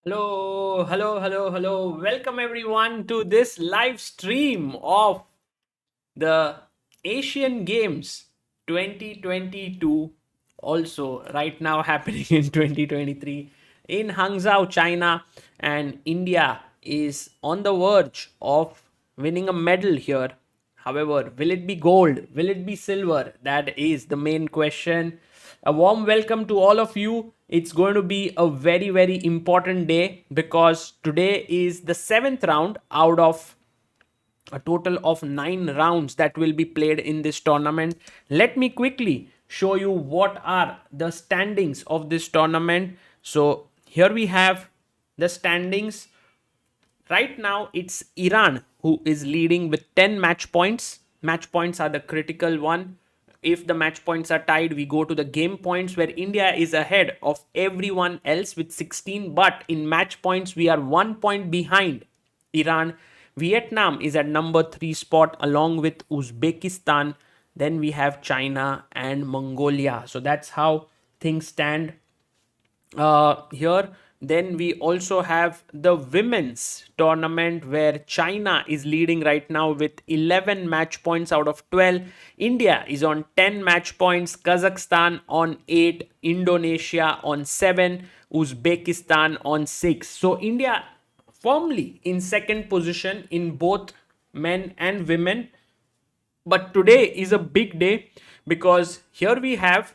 Hello, hello, hello, hello. Welcome everyone to this live stream of the Asian Games 2022. Also, right now happening in 2023 in Hangzhou, China, and India is on the verge of winning a medal here. However, will it be gold? Will it be silver? That is the main question. A warm welcome to all of you. It's going to be a very, very important day because today is the seventh round out of a total of 9 rounds that will be played in this tournament. Let me quickly show you what are the standings of this tournament. So here we have the standings. Right now, it's Iran who is leading with 10 match points. Match points are the critical one. If the match points are tied, we go to the game points where India is ahead of everyone else with 16. But in match points, we are 1 point behind Iran. Vietnam is at number 3 spot along with Uzbekistan. Then we have China and Mongolia. So that's how things stand here. Then we also have the women's tournament where China is leading right now with 11 match points out of 12. India is on 10 match points, Kazakhstan on 8, Indonesia on 7, Uzbekistan on 6. So India firmly in second position in both men and women. But today is a big day because here we have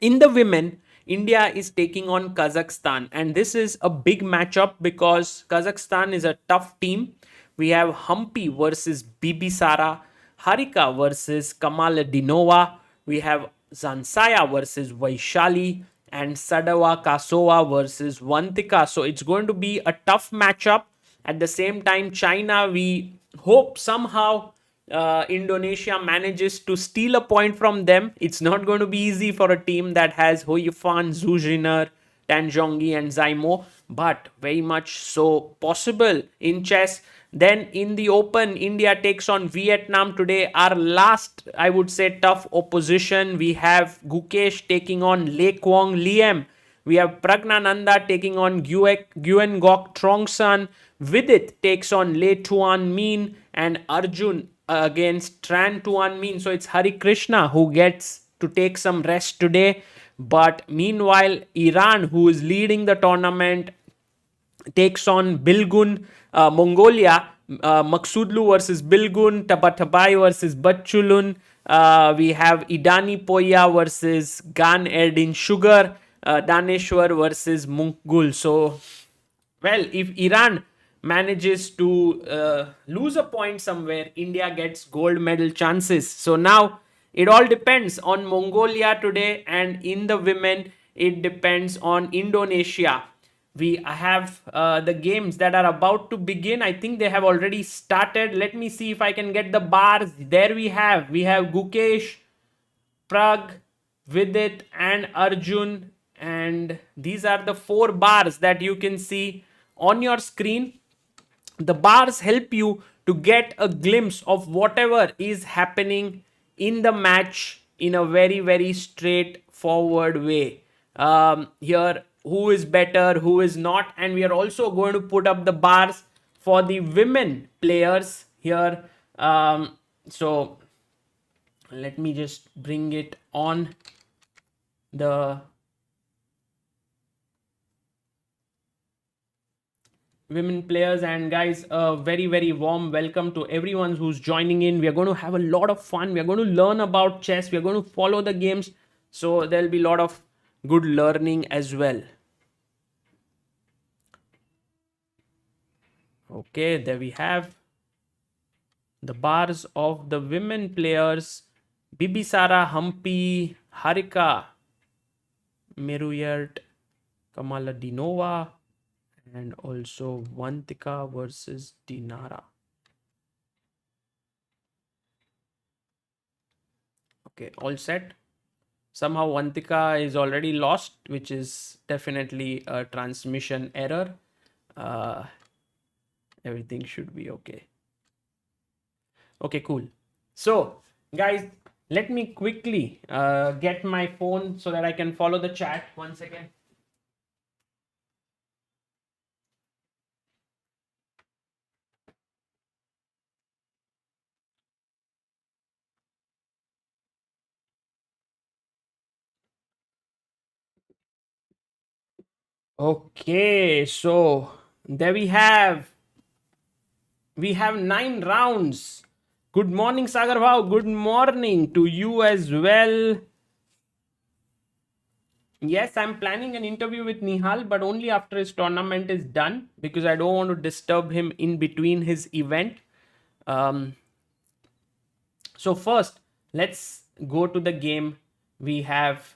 in the women, India is taking on Kazakhstan, and this is a big matchup because Kazakhstan is a tough team. We have Humpy versus Bibisara, Harika versus Kamaladinova, we have Zansaya versus Vaishali, and Sadava Kasova versus Vantika. So it's going to be a tough matchup. At the same time, China, we hope somehow Indonesia manages to steal a point from them. It's not going to be easy for a team that has Hoyifan, Zuzhiner, Tanjongi, and Zaimo, but very much so possible in chess. Then in the Open, India takes on Vietnam today. Our last, I would say, tough opposition. We have Gukesh taking on Quang, Liem. We have Praggnanandhaa taking on Guen Gok Trongsan. Vidit takes on Tuan, Minh, and Arjun against Tuan, Minh. So it's Hari Krishna who gets to take some rest today. But meanwhile, Iran, who is leading the tournament, takes on Bilgun, Mongolia, Maksudlu versus Bilgun, Tabatabai versus Batchulun. We have Idani Poya versus Gan Erdin Sugar, Daneshwar versus Munkgul. So, well, if Iran manages to lose a point somewhere, India gets gold medal chances. So now it all depends on Mongolia today, and in the women, it depends on Indonesia. We have the games that are about to begin. I think they have already started. Let me see if I can get the bars. There we have Gukesh, Prag, Vidit, and Arjun. And these are the 4 bars that you can see on your screen. The bars help you to get a glimpse of whatever is happening in the match in a very, very straightforward way. Here, who is better, who is not, and we are also going to put up the bars for the women players here. So let me just bring it on the women players. And guys, a very, very warm welcome to everyone who's joining in. We are going to have a lot of fun. We are going to learn about chess. We are going to follow the games, so there'll be a lot of good learning as well. Okay, there we have the bars of the women players: Bibisara, Humpy, Harika, Meruyert, Kamaladinova, and also Vantika versus Dinara. Okay, all set. Somehow Vantika is already lost, which is definitely a transmission error. Everything should be okay. Okay, cool. So, guys, let me quickly get my phone so that I can follow the chat. 1 second. Okay, so there we have 9 rounds. Good morning, Sagar Bhau. Good morning to you as well. Yes, I'm planning an interview with Nihal, but only after his tournament is done because I don't want to disturb him in between his event. Um, so first, let's go to the game. We have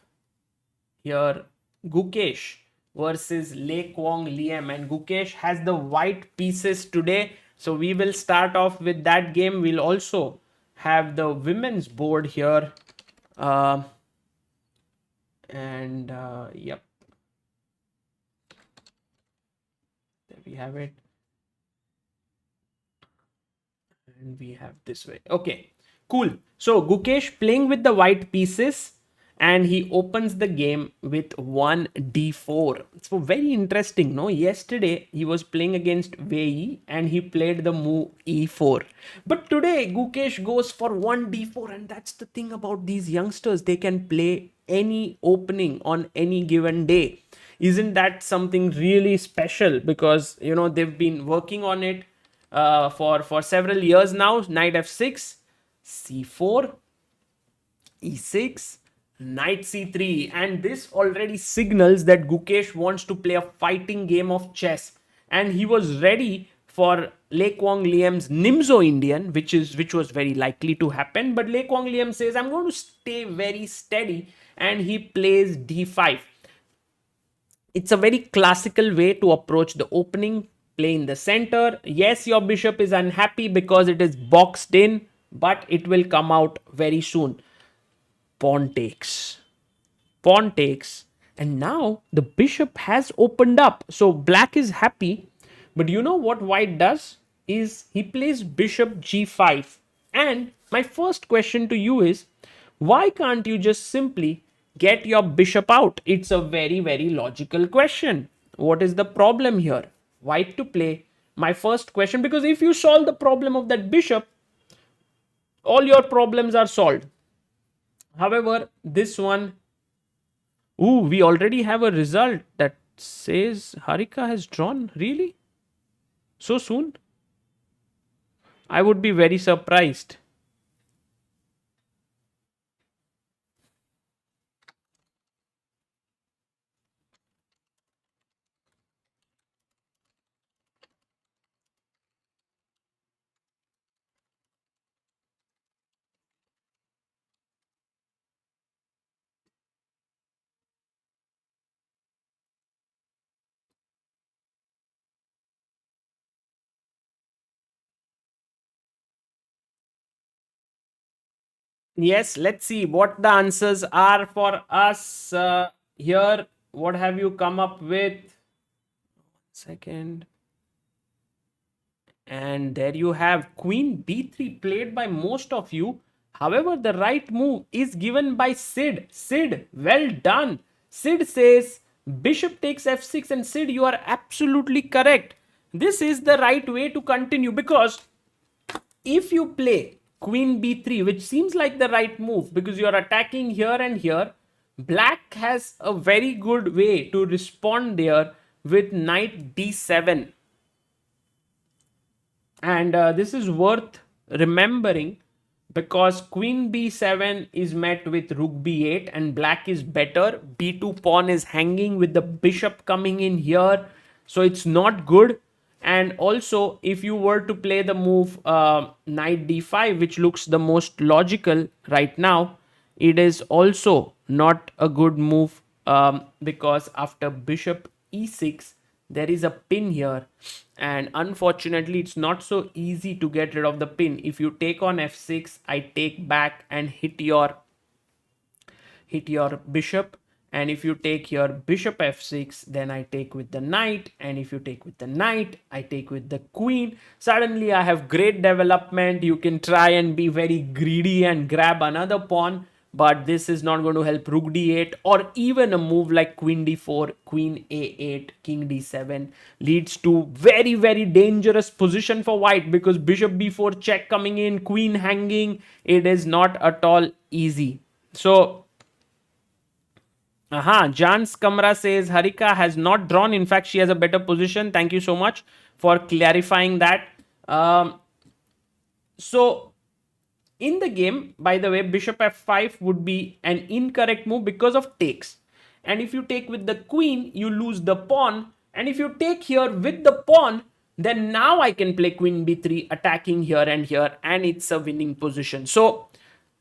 here Gukesh versus Quang Liem, and Gukesh has the white pieces today. So we will start off with that game. We'll also have the women's board here. Uh, and yep, there we have it. And we have this way. Okay, cool. So Gukesh playing with the white pieces, and he opens the game with 1d4. So very interesting, no? Yesterday he was playing against Wei and he played the move e4. But today Gukesh goes for 1d4, and that's the thing about these youngsters. They can play any opening on any given day. Isn't that something really special? Because they've been working on it for several years now. Knight f6, c4, e6, knight c3, and this already signals that Gukesh wants to play a fighting game of chess, and he was ready for Le Quang Liem's Nimzo Indian, which was very likely to happen. But Le Quang Liem says, I'm going to stay very steady, and he plays d5. It's a very classical way to approach the opening. Play in the center. Yes, your bishop is unhappy because it is boxed in, but it will come out very soon. Pawn takes. Pawn takes. And now the bishop has opened up. So black is happy. But you know what white does? Is he plays bishop g5. And my first question to you is, why can't you just simply get your bishop out? It's a very, very logical question. What is the problem here? White to play. My first question, because if you solve the problem of that bishop, all your problems are solved. However, this one, we already have a result that says Harika has drawn. Really? So soon? I would be very surprised. Yes, let's see what the answers are for us here. What have you come up with? Second. And there you have Queen b3 played by most of you. However, the right move is given by Sid. Sid, well done. Sid says bishop takes f6, and Sid, you are absolutely correct. This is the right way to continue, because if you play queen b3, which seems like the right move because you are attacking here and here, black has a very good way to respond there with knight d7. And this is worth remembering because queen b7 is met with rook b8 and black is better. B2 pawn is hanging with the bishop coming in here, so it's not good. And also, if you were to play the move knight d5, which looks the most logical right now, it is also not a good move, because after bishop e6 there is a pin here, and unfortunately it's not so easy to get rid of the pin. If you take on f6, I take back and hit your bishop, and if you take your bishop f6, then I take with the knight, and if you take with the knight, I take with the queen. Suddenly I have great development. You can try and be very greedy and grab another pawn, but this is not going to help. Rook d8 or even a move like queen d4, queen a8, king d7 leads to very, very dangerous position for white, because bishop b4 check coming in, queen hanging. It is not at all easy. So Aha, Jans Kamra says Harika has not drawn. In fact, she has a better position. Thank you so much for clarifying that. Um, so, in the game, by the way, bishop f5 would be an incorrect move because of takes. And if you take with the queen, you lose the pawn. And if you take here with the pawn, then now I can play queen b3, attacking here, and it's a winning position. So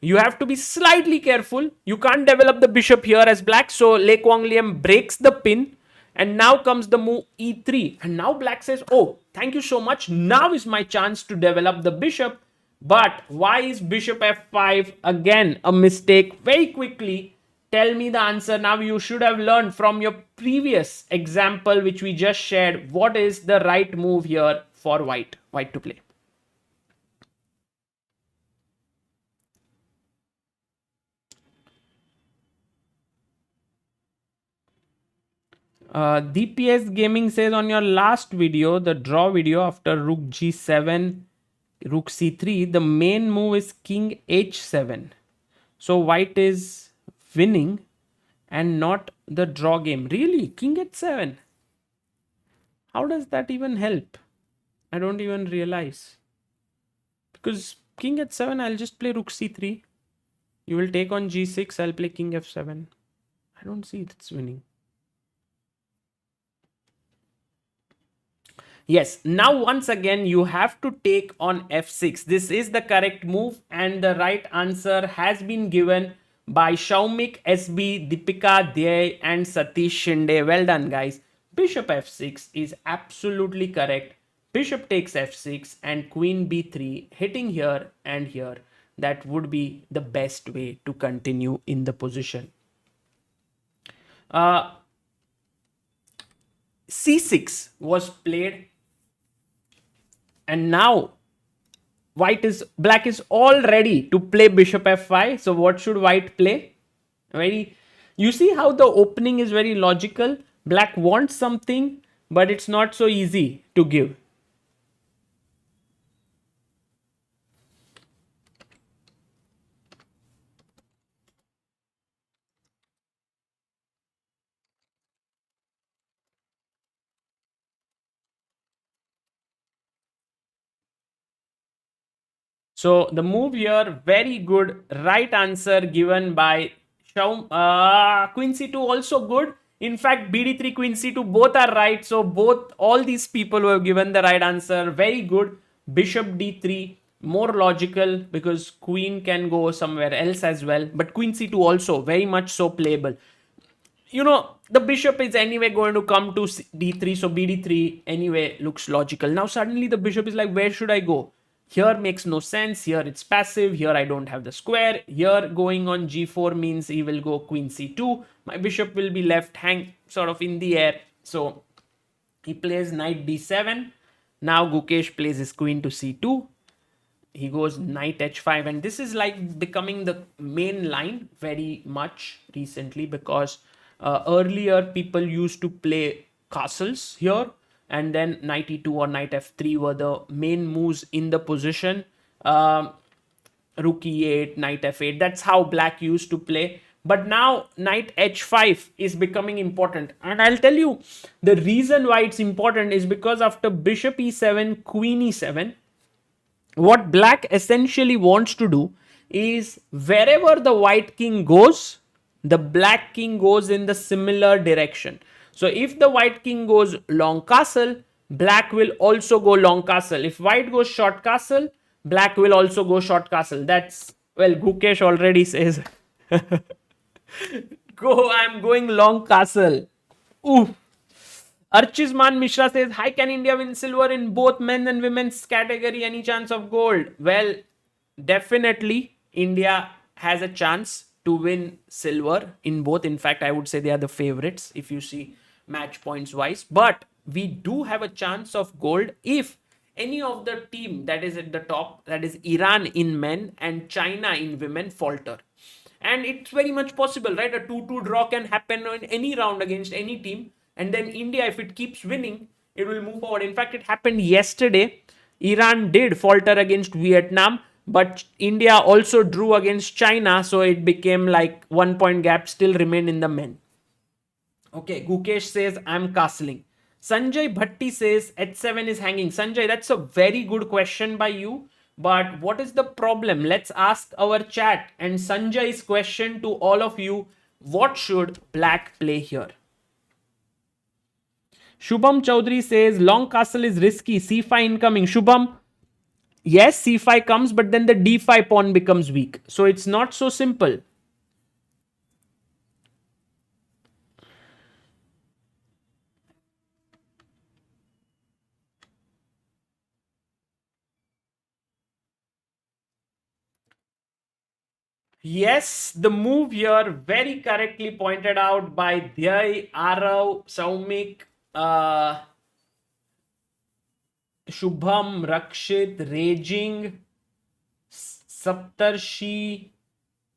you have to be slightly careful. You can't develop the bishop here as black. So Quang Liem breaks the pin. And now comes the move e3. And now black says, oh, thank you so much. Now is my chance to develop the bishop. But why is bishop f5 again a mistake? Very quickly, tell me the answer. Now you should have learned from your previous example which we just shared. What is the right move here for white to play? DPS Gaming says on your last video, the draw video after rook g7, rook c3, the main move is king h7. So white is winning and not the draw game. Really? King h7? How does that even help? I don't even realize. Because king h7, I'll just play rook c3. You will take on g6, I'll play king f7. I don't see it's winning. Yes, now once again you have to take on f6. This is the correct move and the right answer has been given by Shaumik SB, Deepika Dey and Satish Shinde. Well done guys. Bishop f6 is absolutely correct. Bishop takes f6 and queen b3 hitting here and here. That would be the best way to continue in the position. C6 was played. And now black is all ready to play bishop f5. So what should white play? You see how the opening is very logical. Black wants something, but it's not so easy to give. So the move here, very good. Right answer given by Queen c2 also good. In fact, bd3, queen c2 both are right. So all these people who have given the right answer, very good. Bishop d3, more logical because queen can go somewhere else as well. But queen c2 also very much so playable. You know, the bishop is anyway going to come to d3. So bd3 anyway looks logical. Now suddenly the bishop is like, where should I go? Here makes no sense. Here it's passive. Here I don't have the square. Here going on g4 means he will go queen c2. My bishop will be left hang sort of in the air. So he plays knight d7. Now Gukesh plays his queen to c2. He goes knight h5. And this is like becoming the main line very much recently because earlier people used to play castles here. And then knight e2 or knight f3 were the main moves in the position. Rook e8, knight f8. That's how black used to play. But now knight h5 is becoming important. And I'll tell you the reason why it's important is because after bishop e7, queen e7, what black essentially wants to do is wherever the white king goes, the black king goes in the similar direction. So if the white king goes long castle, black will also go long castle. If white goes short castle, black will also go short castle. That's, well, Gukesh already says, I'm going long castle. Ooh. Archizman Mishra says, hi, can India win silver in both men and women's category? Any chance of gold? Well, definitely India has a chance to win silver in both. In fact, I would say they are the favorites if you see match points wise. But we do have a chance of gold if any of the team that is at the top, that is Iran in men and China in women, falter. And it's very much possible, right? A 2-2 draw can happen in any round against any team. And then India, if it keeps winning, it will move forward. In fact, it happened yesterday. Iran did falter against Vietnam, but India also drew against China. So it became like 1 point gap still remained in the men. Okay, Gukesh says I'm castling. Sanjay Bhatti says h7 is hanging. Sanjay, that's a very good question by you. But what is the problem? Let's ask our chat. And Sanjay's question to all of you, what should black play here? Shubham Chaudhary says long castle is risky. c5 incoming. Shubham, yes, c5 comes, but then the d5 pawn becomes weak. So it's not so simple. Yes, the move here very correctly pointed out by Dhyay, Arav, Saumik, Shubham, Rakshit, Raging, Saptarshi,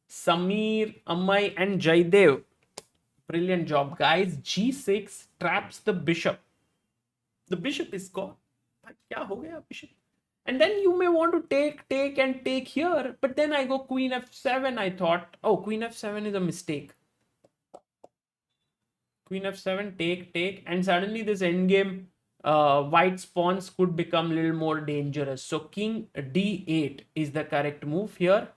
Samir, Amay, and Jaidev. Brilliant job, guys. G6 traps the bishop. The bishop is gone. Kya ho gaya bishop? And then you may want to take, and take here. But then I go queen f7. I thought, oh, queen f7 is a mistake. Queen f7, take. And suddenly this endgame white pawns could become a little more dangerous. So king d8 is the correct move here.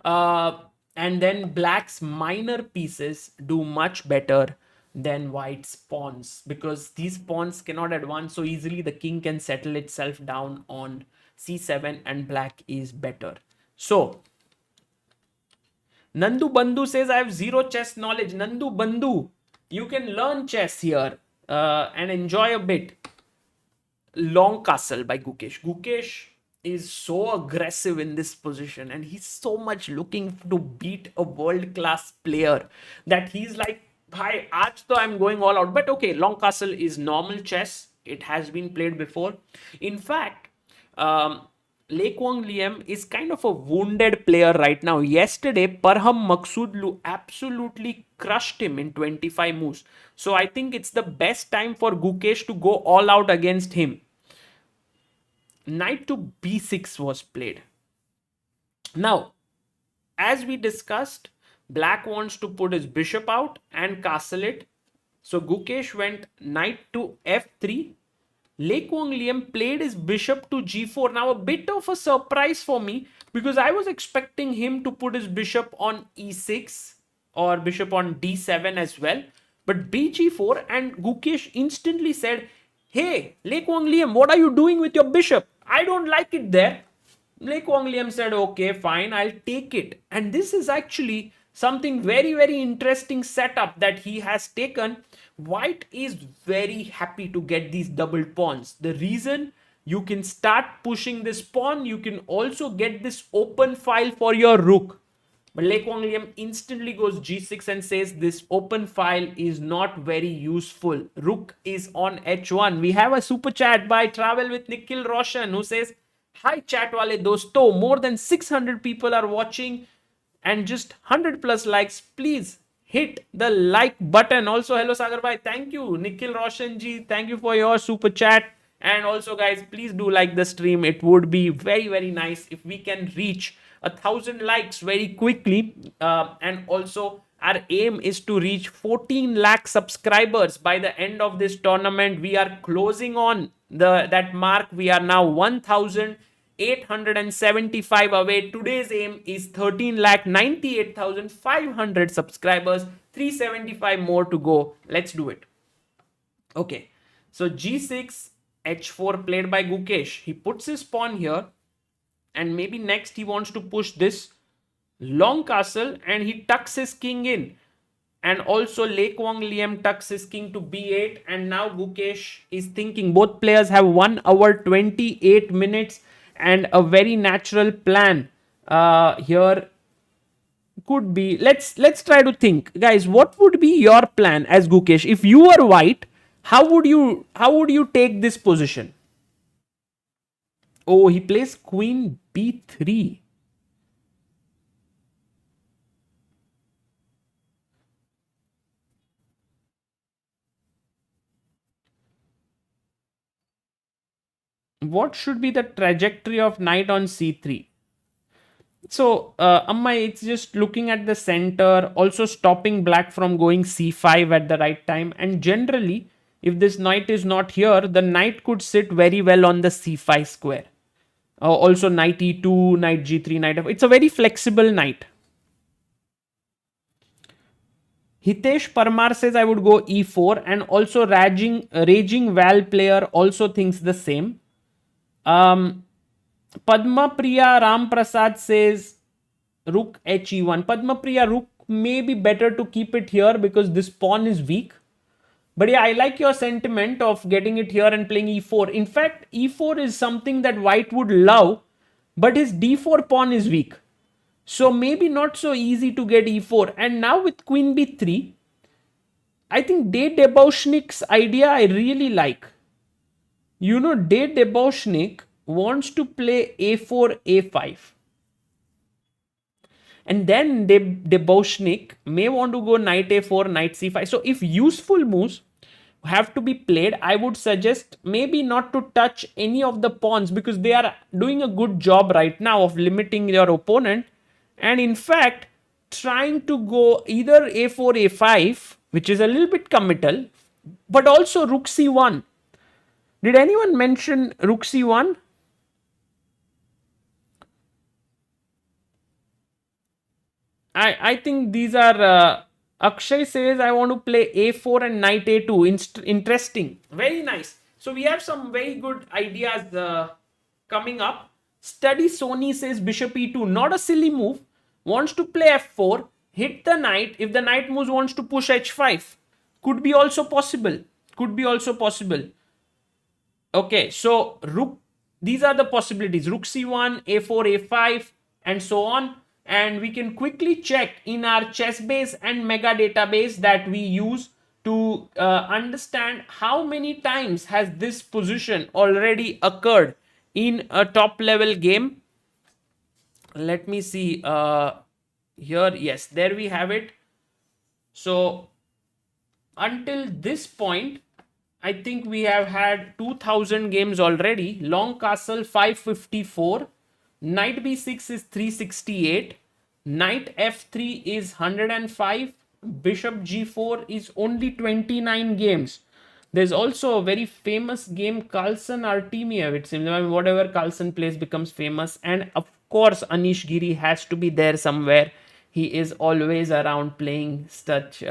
And then black's minor pieces do much better than white's pawns because these pawns cannot advance so easily. The king can settle itself down on c7 and black is better. So Nandu Bandhu says I have zero chess knowledge. Nandu Bandhu, you can learn chess here and enjoy a bit. Long castle by Gukesh. Gukesh is so aggressive in this position and he's so much looking to beat a world class player that he's like, hi, aaj to I'm going all out. But okay, long castle is normal chess. It has been played before. In fact, Quang Liem is kind of a wounded player right now. Yesterday, Parham Maksudlu absolutely crushed him in 25 moves. So I think it's the best time for Gukesh to go all out against him. Knight to b6 was played. Now, as we discussed, black wants to put his bishop out and castle it. So Gukesh went knight to f3. Quang Liem played his bishop to g4. Now a bit of a surprise for me because I was expecting him to put his bishop on e6 or bishop on d7 as well. But bg4 and Gukesh instantly said, hey, Quang Liem, what are you doing with your bishop? I don't like it there. Quang Liem said, okay, fine, I'll take it. And this is actually something very, very interesting setup that he has taken. White is very happy to get these double pawns. The reason you can start pushing this pawn, you can also get this open file for your rook. But Quang Liem instantly goes g6 and says this open file is not very useful. Rook is on h1. We have a super chat by Travel with Nikhil Roshan who says, hi chat wale dosto, more than 600 people are watching and just 100 plus likes. Please hit the like button. Also, hello Sagar bhai, thank you. Nikhil Roshan ji, thank you for your super chat. And also guys, please do like the stream. It would be very, very nice if we can reach 1,000 likes very quickly. And also our aim is to reach 14 lakh subscribers by the end of this tournament. We are closing on that mark. We are now 1,875 away. Today's aim is 13,98,500 subscribers. 375 more to go. Let's do it. Okay, so g6, h4 played by Gukesh. He puts his pawn here and maybe next he wants to push this long castle and he tucks his king in. And also Quang Liem tucks his king to b8 and now Gukesh is thinking both players have 1 hour 28 minutes and a very natural plan here could be, let's try to think, guys, what would be your plan as Gukesh if you were white? How would you take this position? Oh, he plays queen b3. What should be the trajectory of knight on c3? So, Amma, it's just looking at the center, also stopping black from going c5 at the right time. And generally, if this knight is not here, the knight could sit very well on the c5 square. Also, knight e2, knight g3, knight f. It's a very flexible knight. Hitesh Parmar says I would go e4, and also Raging Val player also thinks the same. Padma Priya Ram Prasad says rook he1. Padma Priya, rook may be better to keep it here because this pawn is weak. But yeah, I like your sentiment of getting it here and playing e4. In fact, e4 is something that white would love, but his d4 pawn is weak. So maybe not so easy to get e4. And now with queen b3, I think De Debauchnik's idea I really like. You know, De Debauchnik wants to play a4, a5. And then Debauchnik may want to go knight a4, knight c5. So if useful moves have to be played, I would suggest maybe not to touch any of the pawns because they are doing a good job right now of limiting your opponent. And in fact, trying to go either a4, a5, which is a little bit committal, but also rook c1. Did anyone mention rook c1? I think these are Akshay says I want to play a4 and knight a2. Interesting, very nice. So we have some very good ideas coming up. Study Sony says bishop e2, not a silly move. Wants to play f4, hit the knight. If the knight moves, wants to push h5. Could be also possible. Could be also possible. Okay, so rook. These are the possibilities: rook c1, a4, a5, and so on. And we can quickly check in our ChessBase and Mega database that we use to understand how many times has this position already occurred in a top level game. Let me see here. Yes, there we have it. So until this point, I think we have had 2000 games already. Long castle 554. Knight b6 is 368. Knight f3 is 105. Bishop g4 is only 29 games. There's also a very famous game, Carlsen Artemiev. It seems, I mean, whatever Carlsen plays becomes famous. And of course, Anish Giri has to be there somewhere. He is always around playing such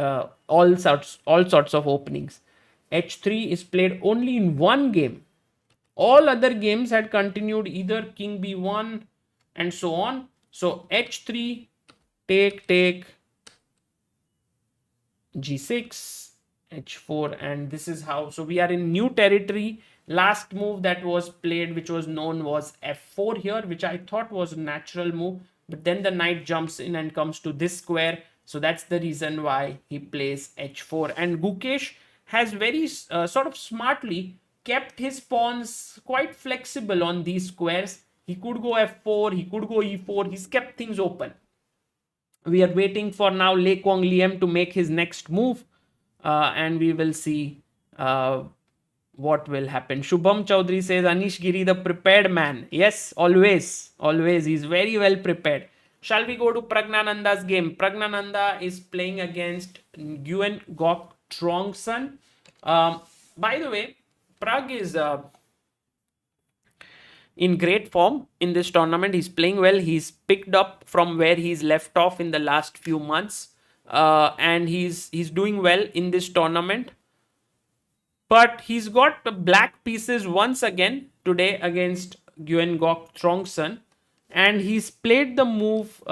all sorts of openings. H3 is played only in one game. All other games had continued either king b1 and so on. So h3, take, g6, h4, and this is how. So we are in new territory. Last move that was played, which was known, was f4 here, which I thought was a natural move. But then the knight jumps in and comes to this square. So that's the reason why he plays h4. And Gukesh has very sort of smartly kept his pawns quite flexible on these squares. He could go f4, he could go e4. He's kept things open. We are waiting for now Quang Liem to make his next move, and we will see what will happen. Shubham Chaudhary says Anish Giri, the prepared man. Yes, always. He's very well prepared. Shall we go to Praggnanandhaa's game? Praggnanandhaa is playing against Guen Trong. By the way, Prag is in great form in this tournament. He's playing well. He's picked up from where he's left off in the last few months, and he's doing well in this tournament. But he's got black pieces once again today against Guen Trong, and he's played the move.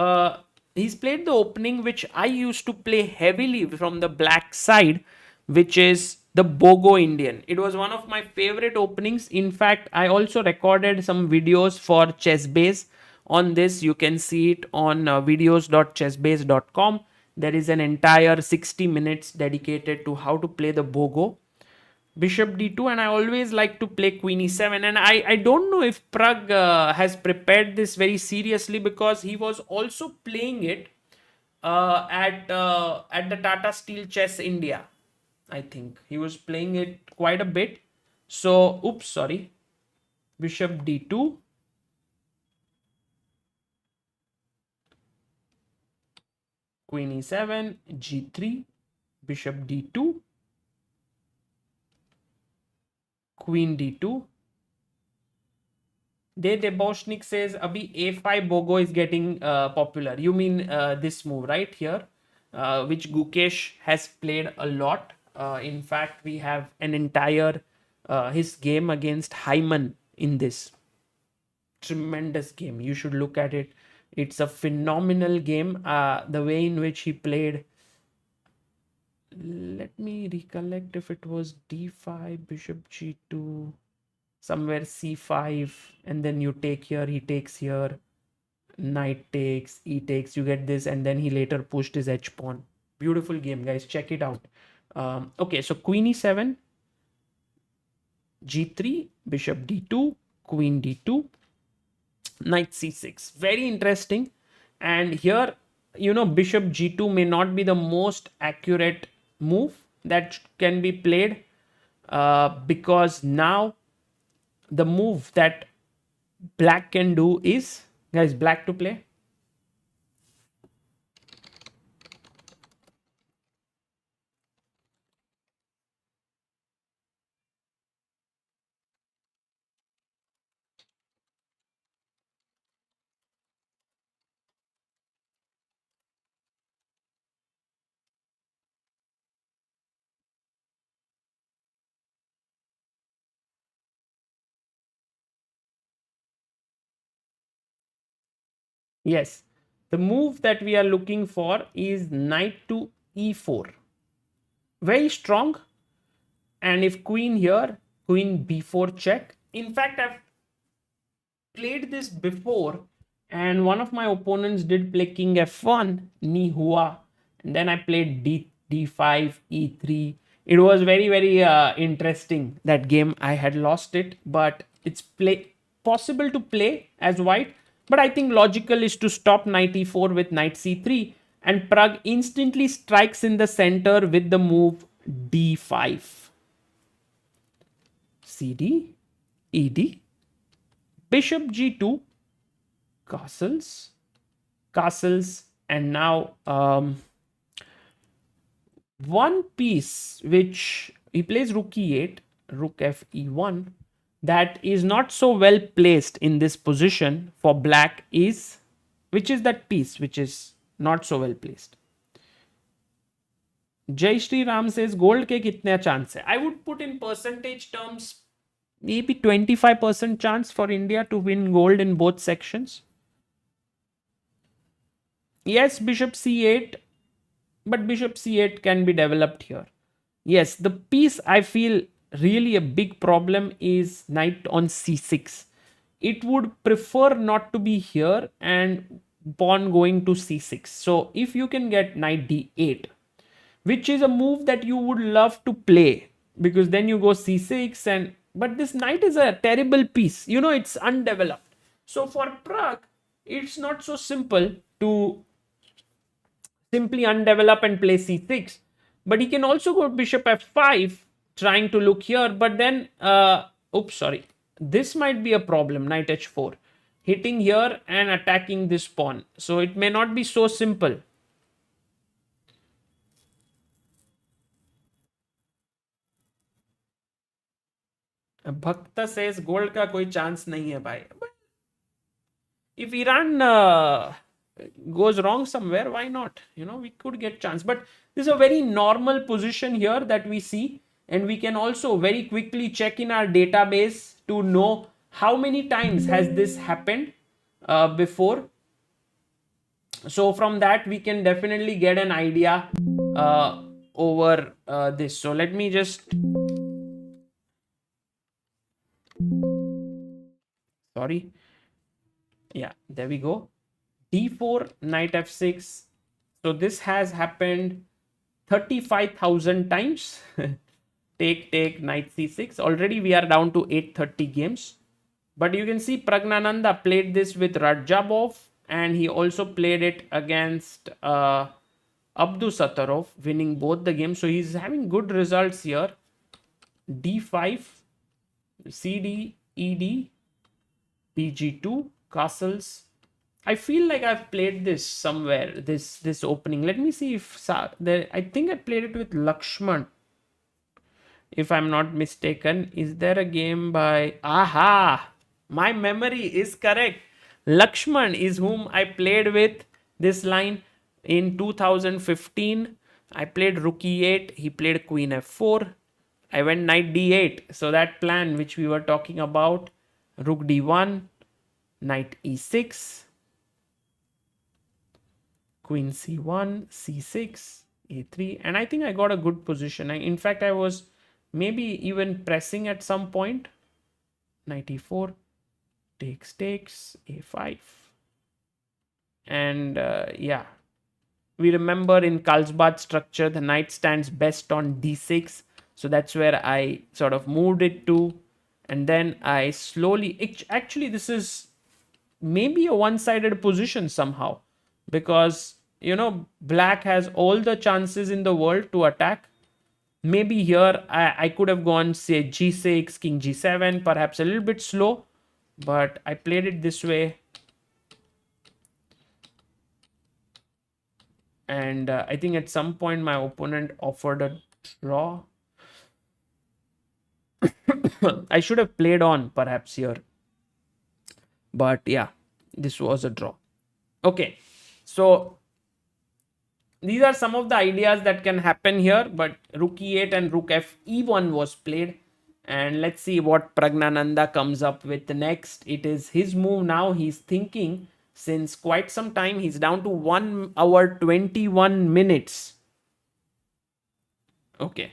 He's played the opening which I used to play heavily from the black side, which is the Bogo Indian. It was one of my favorite openings. In fact, I also recorded some videos for ChessBase on this. You can see it on videos.chessbase.com. There is an entire 60 minutes dedicated to how to play the Bogo. Bishop d2, and I always like to play queen e7, and I don't know if Prag has prepared this very seriously, because he was also playing it at the Tata Steel Chess India. I think he was playing it quite a bit. So bishop d2, queen e7, g3, bishop d2, queen d2. Deboshnik says, Abhi a5 Bogo is getting popular. You mean this move right here, which Gukesh has played a lot. In fact, we have an entire his game against Hyman in this. Tremendous game. You should look at it. It's a phenomenal game. The way in which he played. Let me recollect if it was d5, bishop g2, somewhere c5, and then you take here, he takes here, knight takes, e takes, you get this, and then he later pushed his h pawn. Beautiful game, guys. Check it out. Okay, so queen e7, g3, bishop d2, queen d2, knight c6. Very interesting. And here, you know, bishop g2 may not be the most accurate move that can be played, because now the move that black can do is, guys, black to play. Yes, the move that we are looking for is knight to e4. Very strong. And if queen here, queen b4 check. In fact, I've played this before, and one of my opponents did play king f1, ni hua, and then I played d5, e3. It was very interesting, that game. I had lost it, but it's possible to play as white. But I think logical is to stop knight e4 with knight c3, and Pragg instantly strikes in the center with the move d5, cd, ed, bishop g2, castles, and now one piece which he plays rook e8, rook f e1, that is not so well placed in this position for black is, which is that piece which is not so well placed. Jai Shri Ram says, gold ke kitne chance hai? I would put in percentage terms maybe 25% chance for India to win gold in both sections. Yes, bishop c8, but bishop c8 can be developed here. Yes, the piece I feel really a big problem is knight on c6. It would prefer not to be here and pawn going to c6. So if you can get knight d8, which is a move that you would love to play, because then you go c6, and but this knight is a terrible piece. You know, it's undeveloped. So for Pragg, it's not so simple to simply undevelop and play c6. But he can also go bishop f5, trying to look here. But then, oops, sorry. This might be a problem, knight h4. Hitting here and attacking this pawn. So it may not be so simple. Bhakta says gold का कोई chance नहीं है भाई. But if Iran goes wrong somewhere, why not? You know, we could get chance. But this is a very normal position here that we see, and we can also very quickly check in our database to know how many times has this happened before. So from that we can definitely get an idea over this. So let me just, sorry, yeah, there we go. d4, knight f6. So this has happened 35,000 times. take, knight c6. Already we are down to 830 games. But you can see Praggnanandhaa played this with Rajabov, and he also played it against Abdusattorov, winning both the games. So he's having good results here. d5, cd, ed, bg2, castles. I feel like I've played this somewhere, this opening. Let me see if there. I think I played it with Lakshman, if I'm not mistaken. Is there a game by... Aha! My memory is correct. Lakshman is whom I played with this line in 2015. I played rook e8. He played queen f4. I went knight d8. So that plan which we were talking about, rook d1, knight e6, queen c1, c6, a3. And I think I got a good position. In fact, I was maybe even pressing at some point. Knight e4, takes, a5. And yeah, we remember in Carlsbad structure, the knight stands best on d6. So that's where I sort of moved it to. And then I slowly... Actually, this is maybe a one-sided position somehow. Because, you know, black has all the chances in the world to attack. Maybe here I could have gone, say, g6, king g7, perhaps a little bit slow. But I played it this way. And I think at some point my opponent offered a draw. I should have played on perhaps here. But yeah, this was a draw. Okay, so these are some of the ideas that can happen here. But rook e8 and rook f e1 was played. And let's see what Praggnanandhaa comes up with next. It is his move now. He's thinking since quite some time. He's down to 1 hour 21 minutes. Okay.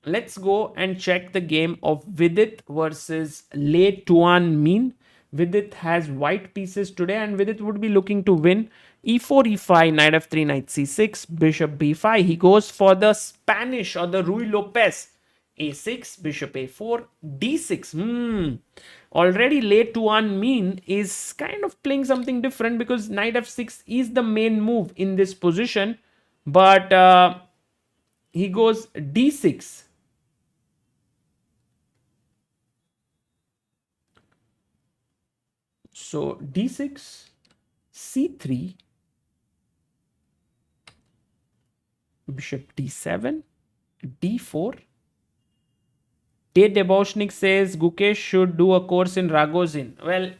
Let's go and check the game of Vidit versus Tuan Minh. Vidit has white pieces today and Vidit would be looking to win. E4, E5, knight F3, knight C6, bishop B5. He goes for the Spanish or the Ruy Lopez. A6, bishop A4, D6. Already Tuan Minh is kind of playing something different because knight F6 is the main move in this position. But he goes D6. So d6, c3, bishop d7, d4. Tate Deboshnik says Gukesh should do a course in Ragozin. Well,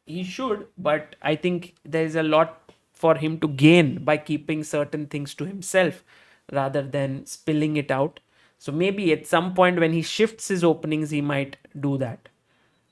he should, but I think there is a lot for him to gain by keeping certain things to himself rather than spilling it out. So maybe at some point when he shifts his openings, he might do that.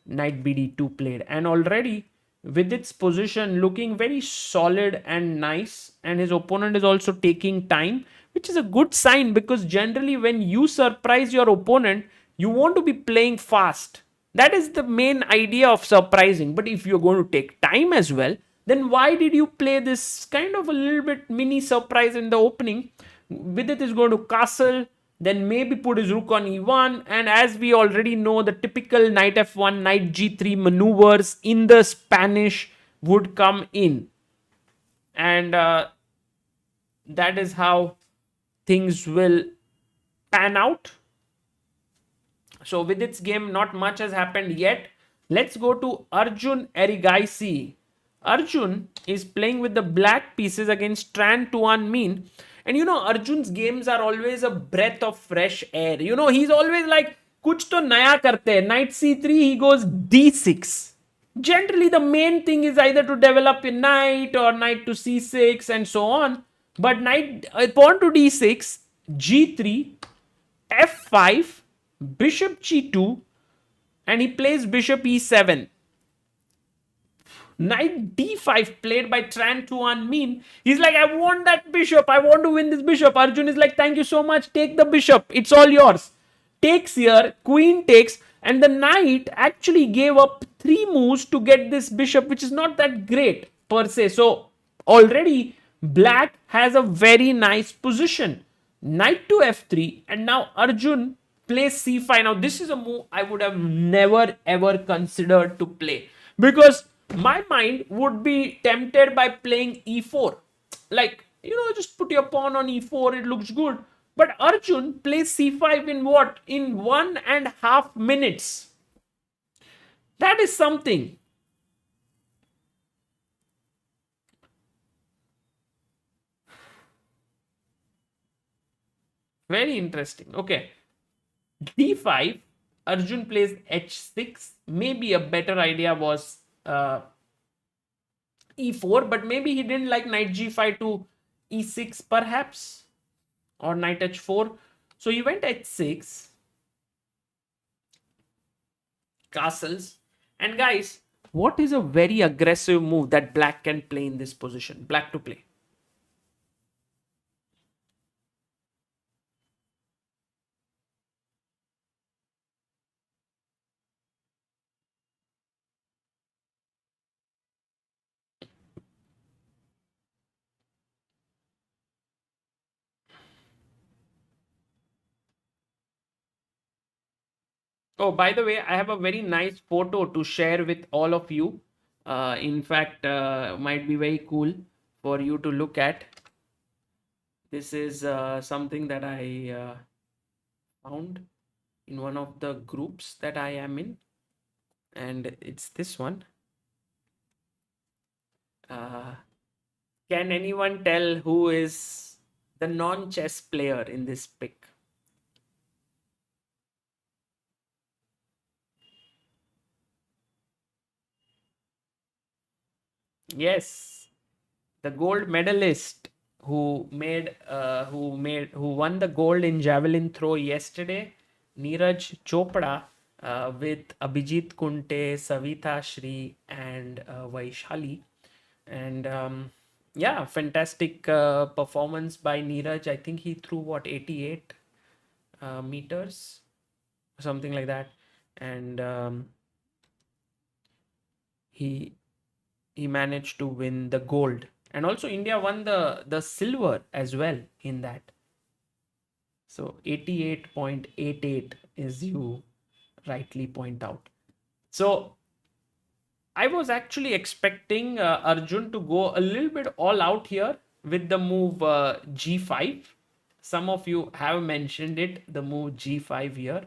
Knight bd2 played, and already with its position looking very solid and nice, and his opponent is also taking time, which is a good sign because generally when you surprise your opponent, you want to be playing fast. That is the main idea of surprising. But if you're going to take time as well, then why did you play this kind of a little bit mini surprise in the opening? Vidit is going to castle, then maybe put his rook on e1. And as we already know, the typical knight f1, knight g3 maneuvers in the Spanish would come in. And that is how things will pan out. So with its game, not much has happened yet. Let's go to Arjun Erigaisi. Arjun is playing with the black pieces against Tuan Minh. And you know, Arjun's games are always a breath of fresh air. You know, he's always like, kuch to naya karte hai. Knight c3, he goes d6. Generally, the main thing is either to develop a knight or knight to c6 and so on. But pawn to d6, g3, f5, bishop g2, and he plays bishop e7. Knight d5 played by Tuan Minh. He's like, I want that bishop. I want to win this bishop. Arjun is like, thank you so much. Take the bishop. It's all yours. Takes here. Queen takes. And the knight actually gave up 3 moves to get this bishop, which is not that great per se. So already black has a very nice position. Knight to f3. And now Arjun plays c5. Now this is a move I would have never ever considered to play. Because my mind would be tempted by playing e4. Like, you know, just put your pawn on e4, it looks good. But Arjun plays c5 in what? In 1.5 minutes. That is something. Very interesting. Okay. D5. Arjun plays H6. Maybe a better idea was E4, but maybe he didn't like knight G5 to E6 perhaps, or knight H4. So he went H6, castles. And guys, what is a very aggressive move that black can play in this position? Black to play. Oh, by the way, I have a very nice photo to share with all of you. In fact, might be very cool for you to look at. This is something that I found in one of the groups that I am in, and it's this one. Uh, can anyone tell who is the non-chess player in this pic? Yes, the gold medalist who won the gold in javelin throw yesterday, Neeraj Chopra, with Abhijit Kunte, Savita Shri, and Vaishali. And yeah, fantastic performance by Neeraj. I think he threw what, 88 meters, something like that, and he he managed to win the gold, and also India won the silver as well in that. So 88.88, as you rightly point out. So I was actually expecting Arjun to go a little bit all out here with the move G5. Some of you have mentioned it, the move G5 here.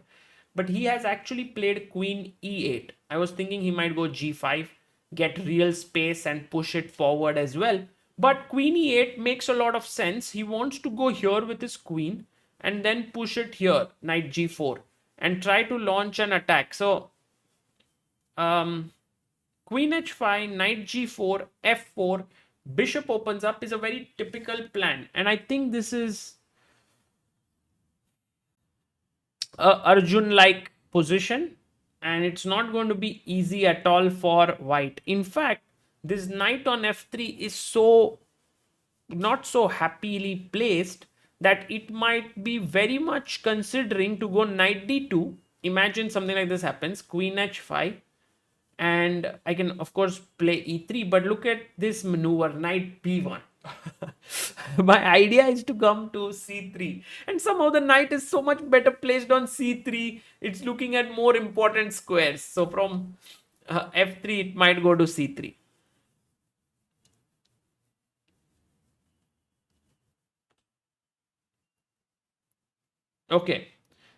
But he has actually played Queen E8. I was thinking he might go G5, get real space and push it forward as well. But Queen E8 makes a lot of sense. He wants to go here with his queen and then push it here, Knight G4, and try to launch an attack. So, um, Queen h5, knight g4, f4, bishop opens up is a very typical plan. And I think this is a Arjun-like position. And it's not going to be easy at all for white. In fact, this knight on f3 is so not so happily placed that it might be very much considering to go knight d2. Imagine something like this happens, queen h5, and I can of course play e3, but look at this maneuver, knight b1. My idea is to come to c3, and somehow the knight is so much better placed on c3. It's looking at more important squares, so from f3 it might go to c3. Okay,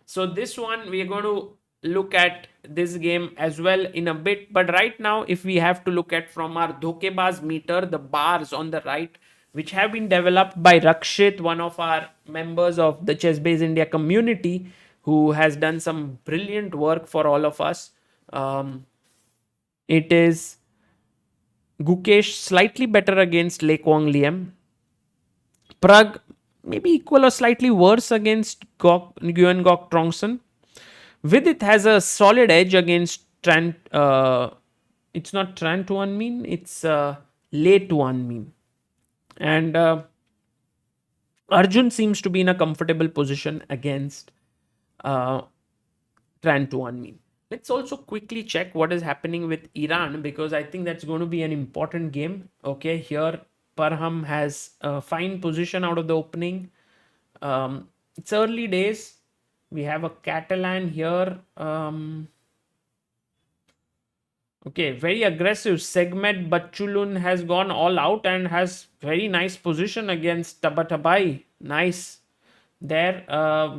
so this one we are going to look at this game as well in a bit, but right now if we have to look at from our dhokebaz meter, the bars on the right, which have been developed by Rakshit, one of our members of the ChessBase India community, who has done some brilliant work for all of us. It is Gukesh slightly better against Quang, Liem. Prag maybe equal or slightly worse against Guen Trongson. Vidit has a solid edge against Tran. It's not Tran Tuan mean, it's Lei Tuan mean. And Arjun seems to be in a comfortable position against Tran Tuan mean. Let's also quickly check what is happening with Iran, because I think that's going to be an important game. Okay, here Parham has a fine position out of the opening. It's early days. We have a Catalan here. Okay, very aggressive. Segmet Bachulun has gone all out and has very nice position against Tabatabai. Nice. There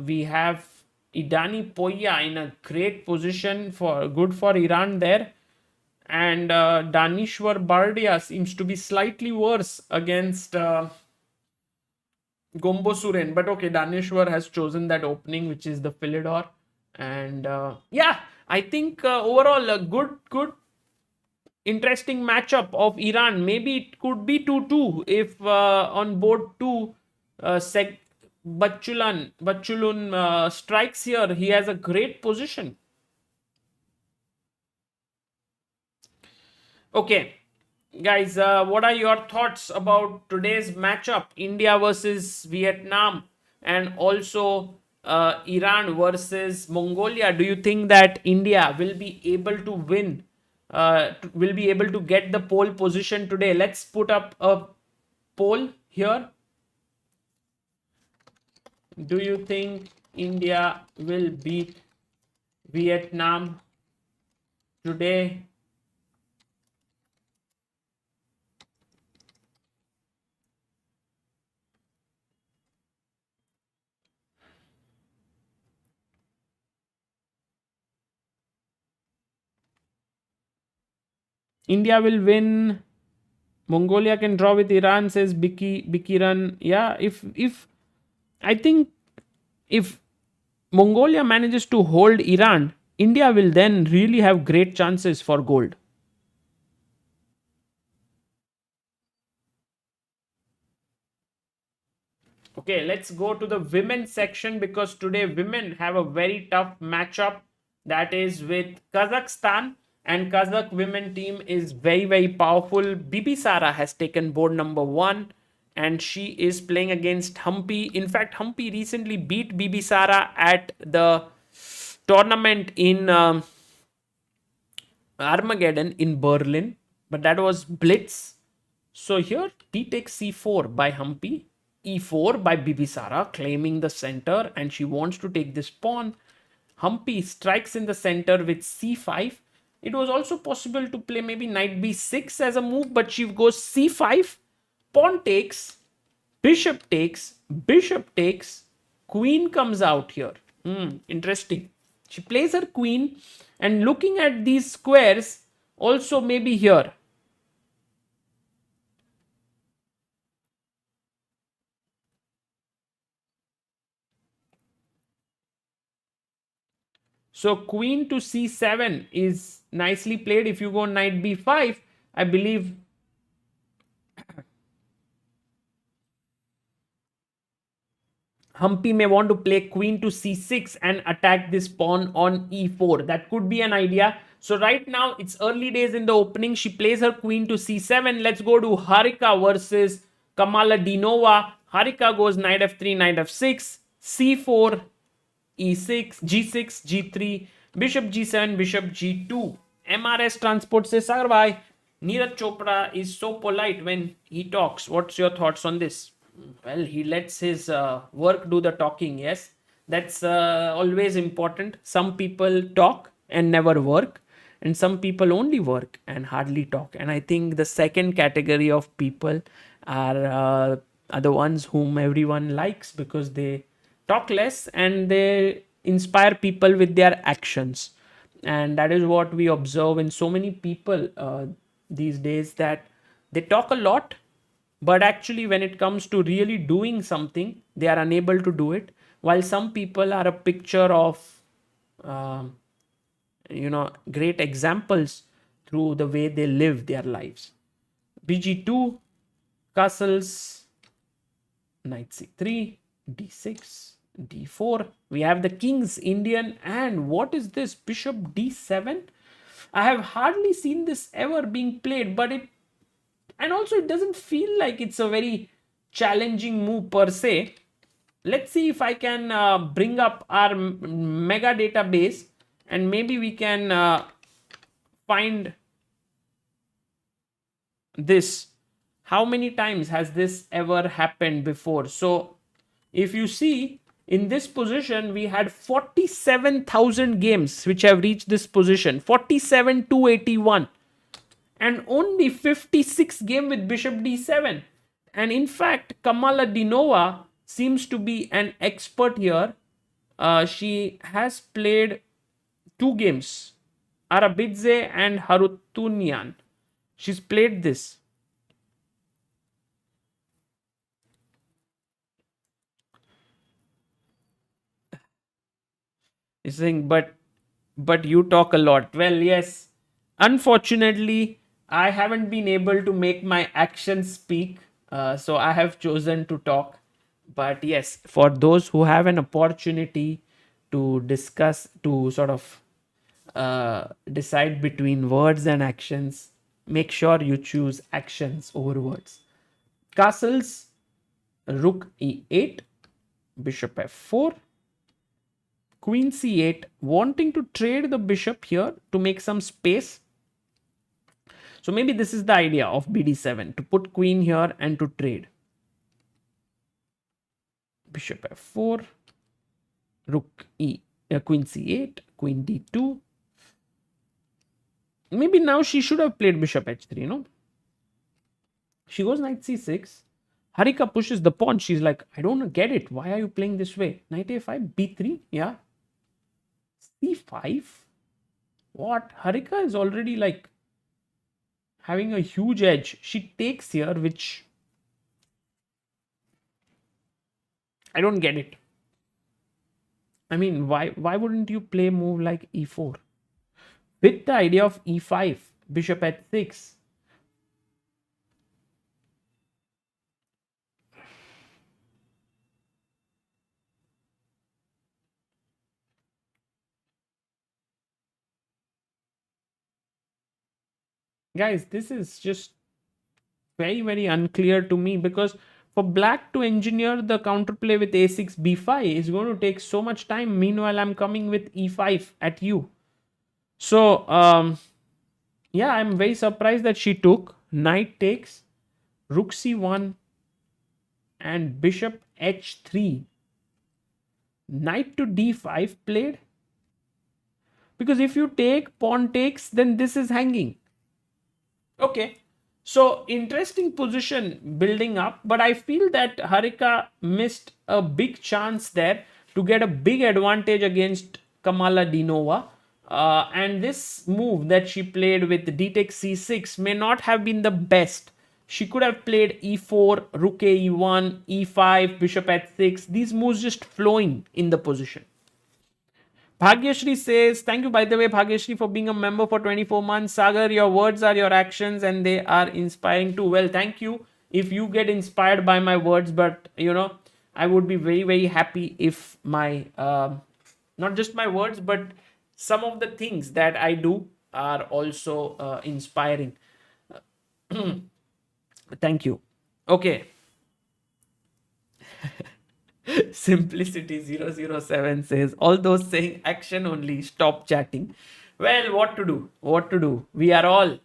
we have Idani Poya in a great position, for good for Iran there. And Danishwar Bardia seems to be slightly worse against Gombo Suren. But okay, Daneshwar has chosen that opening, which is the Philidor. And yeah, I think overall a good, interesting matchup of Iran. Maybe it could be 2-2 if on board 2, Bachulun strikes here. He has a great position. Okay, guys, what are your thoughts about today's matchup? India versus Vietnam, and also Iran versus Mongolia. Do you think that India will be able to win? Will be able to get the pole position today? Let's put up a poll here. Do you think India will beat Vietnam today? India will win. Mongolia can draw with Iran, says Bikiran. Yeah, if I think if Mongolia manages to hold Iran, India will then really have great chances for gold. Okay, let's go to the women's section because today women have a very tough matchup, that is with Kazakhstan, and Kazakh women team is very powerful. Bibi Sara has taken board number 1 and she is playing against Humpy. In fact, Humpy recently beat Bibi Sara at the tournament in Armageddon in Berlin, but that was Blitz. So here d takes c4 by Humpy, e4 by Bibisara, claiming the center, and she wants to take this pawn. Humpy strikes in the center with c5. It was also possible to play maybe knight b6 as a move, but she goes c5, pawn takes, bishop takes, queen comes out here. Interesting. She plays her queen, and looking at these squares, also maybe here. So queen to c7 is nicely played. If you go knight b5, I believe Humpy may want to play queen to c6 and attack this pawn on e4. That could be an idea. So right now it's early days in the opening. She plays her queen to c7. Let's go to Harika versus Kamala Dinova. Harika goes knight f3, knight f6, c4, e6, g6, g3, bishop g7, bishop g2. MRS Transport says, Sagar bhai, Neeraj Chopra is so polite when he talks. What's your thoughts on this? Well, he lets his work do the talking. Yes, that's always important. Some people talk and never work, and some people only work and hardly talk. And I think the second category of people are the ones whom everyone likes because they talk less and they inspire people with their actions. And that is what we observe in so many people these days, that they talk a lot, but actually when it comes to really doing something, they are unable to do it, while some people are a picture of um great examples through the way they live their lives. Bg2, castles, knight c3, d6, d4. We have the king's Indian, and what is this? Bishop d7. I have hardly seen this ever being played, but and also it doesn't feel like it's a very challenging move per se. Let's see if I can bring up our mega database, and maybe we can find this. How many times has this ever happened before? So if you see in this position, we had 47,000 games which have reached this position, 47,281, and only 56 game with bishop d7. And in fact, Kamala Dinova seems to be an expert here. She has played 2 games, Arabidze and Harutunian. She's played this. He's saying, but you talk a lot. Well, yes. Unfortunately, I haven't been able to make my actions speak. So I have chosen to talk. But yes, for those who have an opportunity to discuss, to sort of decide between words and actions, make sure you choose actions over words. Castles, rook e8, bishop f4, queen c8, wanting to trade the bishop here to make some space. So maybe this is the idea of bd7, to put queen here and to trade. Bishop f4, rook queen c8, queen d2. Maybe now she should have played bishop h3, no? She goes knight c6. Harika pushes the pawn. She's like, I don't get it. Why are you playing this way? Knight a5, b3, yeah. c5. What? Harika is already like having a huge edge. She takes here, which I don't get it. I mean, why wouldn't you play move like e4? With the idea of e5, bishop h6. Guys, this is just very, very unclear to me, because for black to engineer the counterplay with a6, b5 is going to take so much time. Meanwhile, I'm coming with e5 at you. So, yeah, I'm very surprised that she took. Knight takes, rook c1, and bishop h3. Knight to d5 played. Because if you take, pawn takes, then this is hanging. Okay. So interesting position building up, but I feel that Harika missed a big chance there to get a big advantage against Kamala Dinova. And this move that she played with d takes c6 may not have been the best. She could have played e4, rook e1, e5, bishop h6. These moves just flowing in the position. Bhagyashri says, thank you, by the way, Bhagyashri, for being a member for 24 months. Sagar, your words are your actions and they are inspiring too. Well, thank you if you get inspired by my words, but I would be very, very happy if my, not just my words, but some of the things that I do are also inspiring. Thank you. Okay. Simplicity007 says, all those saying action only, stop chatting. Well, what to do? What to do? We are all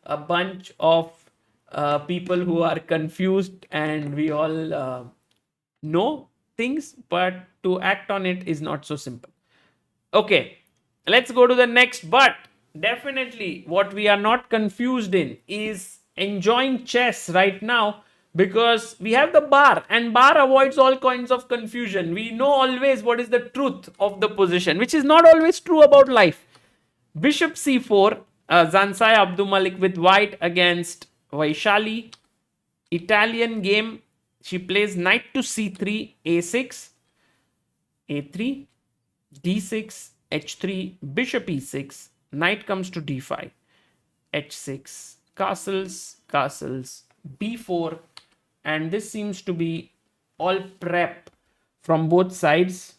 a bunch of people who are confused, and we all know things, but to act on it is not so simple. Okay, let's go to the next. But definitely what we are not confused in is enjoying chess right now, because we have the bar, and bar avoids all kinds of confusion. We know always what is the truth of the position, which is not always true about life. Bishop c4, Zansai Abdul Malik with white against Vaishali. Italian game. She plays knight to c3, a6, a3, d6, h3, bishop e6, knight comes to d5, h6, castles, castles, b4, and this seems to be all prep from both sides.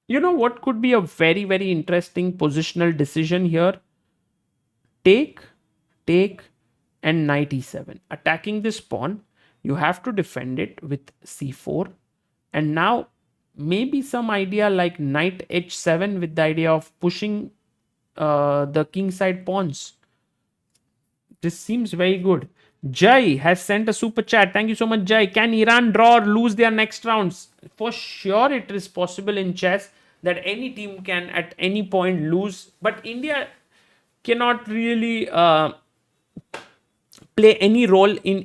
You know what could be a very, very interesting positional decision here? Take, and knight e7. Attacking this pawn, you have to defend it with c4. And now maybe some idea like knight h7 with the idea of pushing the kingside pawns. This seems very good. Jai has sent a super chat. Thank you so much, Jai. Can Iran draw or lose their next rounds? For sure, it is possible in chess that any team can at any point lose. But India cannot really play any role in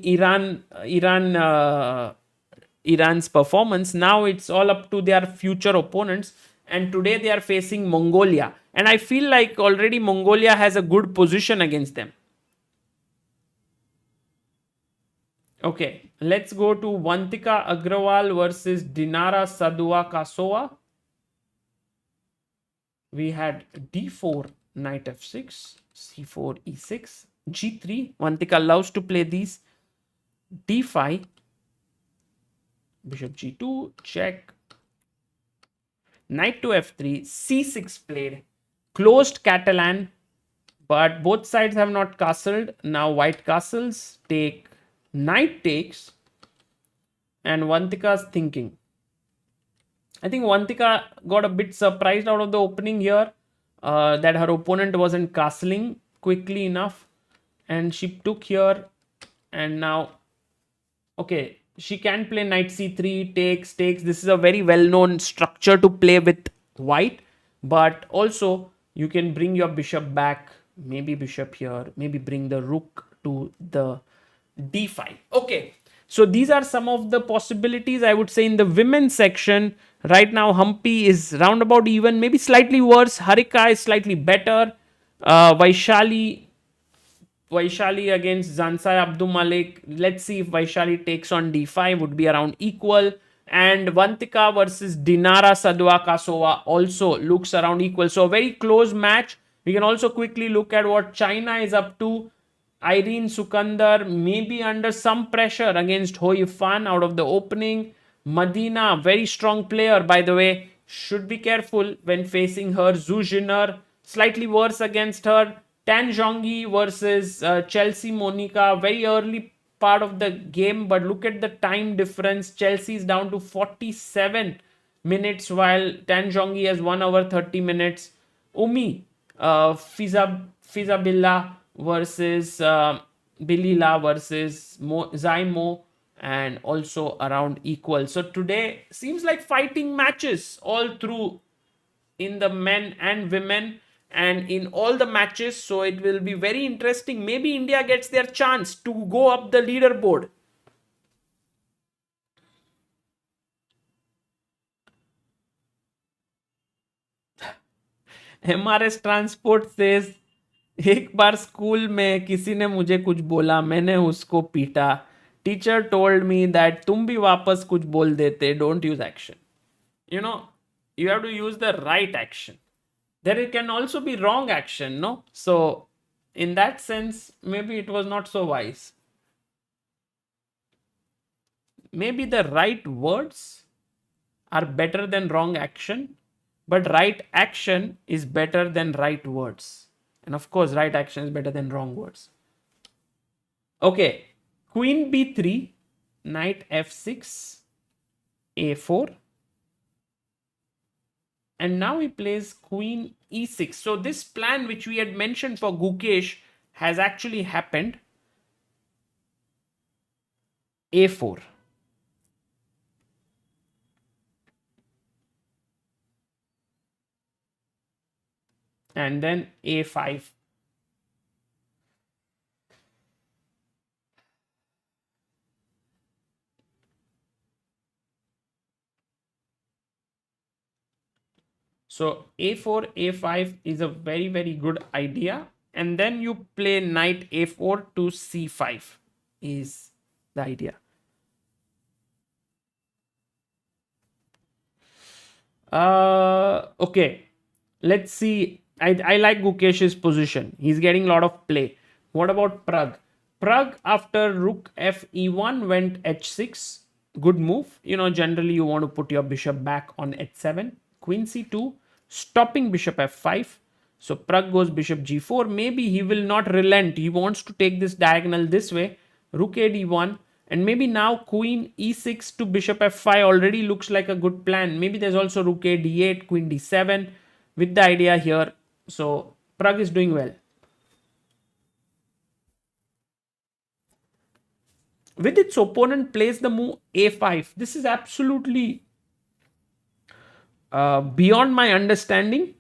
Iran's performance. Now it's all up to their future opponents. And today they are facing Mongolia. And I feel like already Mongolia has a good position against them. Okay, let's go to Vantika Agrawal versus Dinara Sadua Kasova. We had d4, knight f6, c4, e6, g3. Vantika loves to play these. d5, bishop g2, check. Knight to f3, c6 played. Closed Catalan, but both sides have not castled. Now white castles, take, knight takes, and Vantika's thinking. I think Vantika got a bit surprised out of the opening here that her opponent wasn't castling quickly enough, and she took here, and now, okay, she can play knight c3, takes. This is a very well-known structure to play with white, but also you can bring your bishop back, maybe bishop here, maybe bring the rook to the d5. Okay, so these are some of the possibilities, I would say, in the women's section. Right now, Humpy is roundabout even, maybe slightly worse. Harika is slightly better. Vaishali against Zansai Abdul Malik. Let's see if Vaishali takes on d5, would be around equal. And Vantika versus Dinara Sadua Kasova also looks around equal. So a very close match. We can also quickly look at what China is up to. Irene Sukandar maybe under some pressure against Hoi Fan out of the opening. Madina, very strong player, by the way. Should be careful when facing her. Zhu Jiner, slightly worse against her. Tan Zhongyi versus Chelsea Monica. Very early part of the game, but look at the time difference. Chelsea is down to 47 minutes while Tan Zhongyi has 1 hour 30 minutes. Umi Fizabilla versus Bilila versus Zaimo, and also around equal. So today seems like fighting matches all through in the men and women and in all the matches. So it will be very interesting. Maybe India gets their chance to go up the leaderboard. MRS Transport says, एक बार school में किसी ने मुझे कुछ बोला, मैंने उसको पीटा. टीचर टोल्ड मी दैट तुम भी वापस कुछ बोल देते. Don't use action. You know, you have to use the right action. There can also be wrong action, no? So in that sense, maybe it was not so wise. Maybe the right words are better than wrong action, but right action is better than right words. And of course, right action is better than wrong words. Okay, queen b3, knight f6, a4. And now he plays queen e6. So this plan which we had mentioned for Gukesh has actually happened. a4. And then a5. So a4, a5 is a very, very good idea. And then you play knight a4 to c5 is the idea. Okay, let's see. I like Gukesh's position. He's getting a lot of play. What about Pragg? Pragg after rook f e1 went h6. Good move. You know, generally you want to put your bishop back on h7. Queen c2, stopping bishop f5. So Pragg goes bishop g4. Maybe he will not relent. He wants to take this diagonal this way. Rook a d1. And maybe now queen e6 to bishop f5 already looks like a good plan. Maybe there's also rook a d8, queen d7 with the idea here. So Pragg is doing well. With its opponent plays the move a5. This is absolutely beyond my understanding.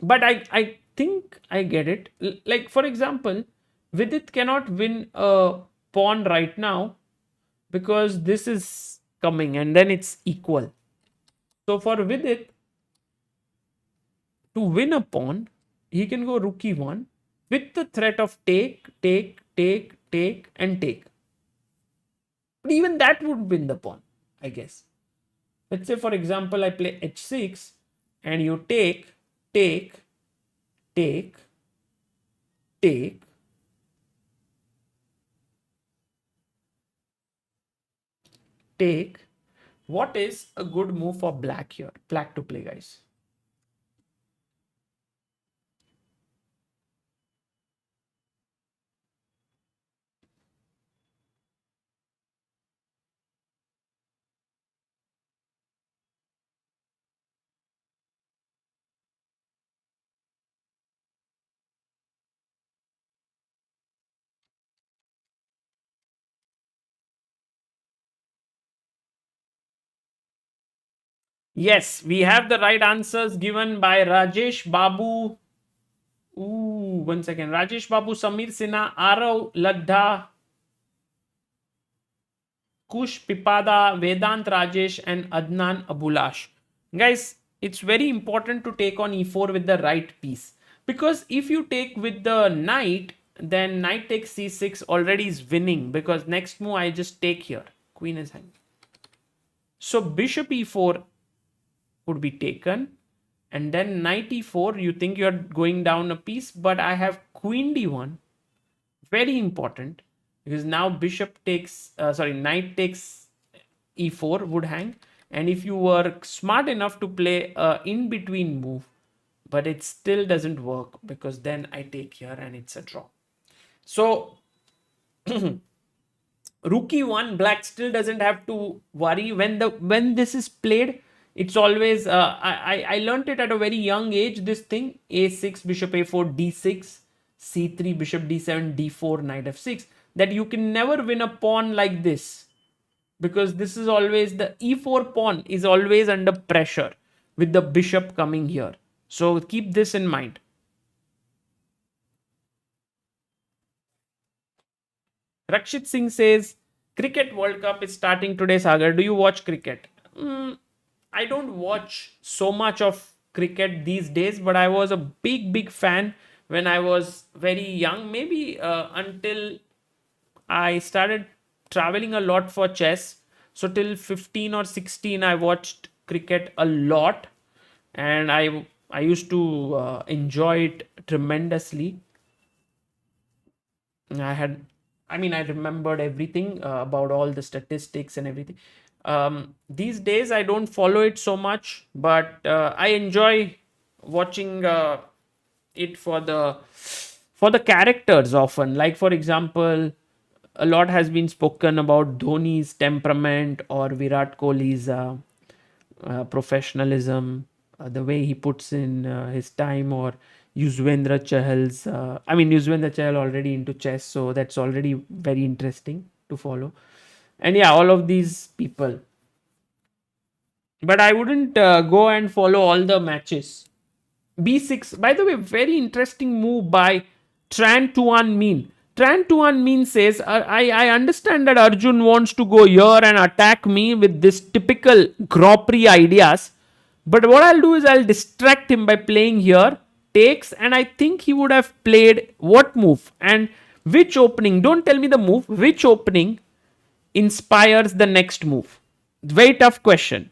But I think I get it. Like, for example, Vidit cannot win a pawn right now because this is coming and then it's equal. So for Vidit to win a pawn, he can go rook e1 with the threat of take, take, take, take, and take. But even that would win the pawn, I guess. Let's say, for example, I play h6 and you take, take, take, take. Take. What is a good move for black here? Black to play, guys. Yes, we have the right answers given by Rajesh Babu. Ooh, 1 second. Rajesh Babu, Samir Sinha, Arav Ladha, Kush Pipada, Vedant Rajesh, and Adnan Abulash. Guys, it's very important to take on e4 with the right piece. Because if you take with the knight, then knight takes c6 already is winning. Because next move I just take here. Queen is hanging. So bishop e4 would be taken. And then knight e4, you think you're going down a piece. But I have queen d1. Very important. Because now bishop takes, knight takes e4 would hang. And if you were smart enough to play a in-between move, but it still doesn't work because then I take here and it's a draw. So rook e1, black still doesn't have to worry when this is played. It's always I learned it at a very young age. This thing a6 bishop a4 d6 c3 bishop d7 d4 knight f6, that you can never win a pawn like this, because this is always the e4 pawn is always under pressure with the bishop coming here. So keep this in mind. Rakshit Singh says, Cricket World Cup is starting today, Sagar. Do you watch cricket? I don't watch so much of cricket these days, but I was a big fan when I was very young. Maybe until I started traveling a lot for chess. So till 15 or 16, I watched cricket a lot. And I used to enjoy it tremendously. I remembered everything about all the statistics and everything. These days, I don't follow it so much, but I enjoy watching it for the characters often. Like, for example, a lot has been spoken about Dhoni's temperament or Virat Kohli's professionalism, the way he puts in his time, or Yuzvendra Chahal's. Yuzvendra Chahal already into chess, so that's already very interesting to follow. And yeah, all of these people. But I wouldn't go and follow all the matches. B6, by the way, very interesting move by Tuan Minh. Tuan Minh says, I understand that Arjun wants to go here and attack me with this typical Gropri ideas. But what I'll do is I'll distract him by playing here, takes, and I think he would have played what move and which opening. Don't tell me the move, which opening inspires the next move. Very tough question.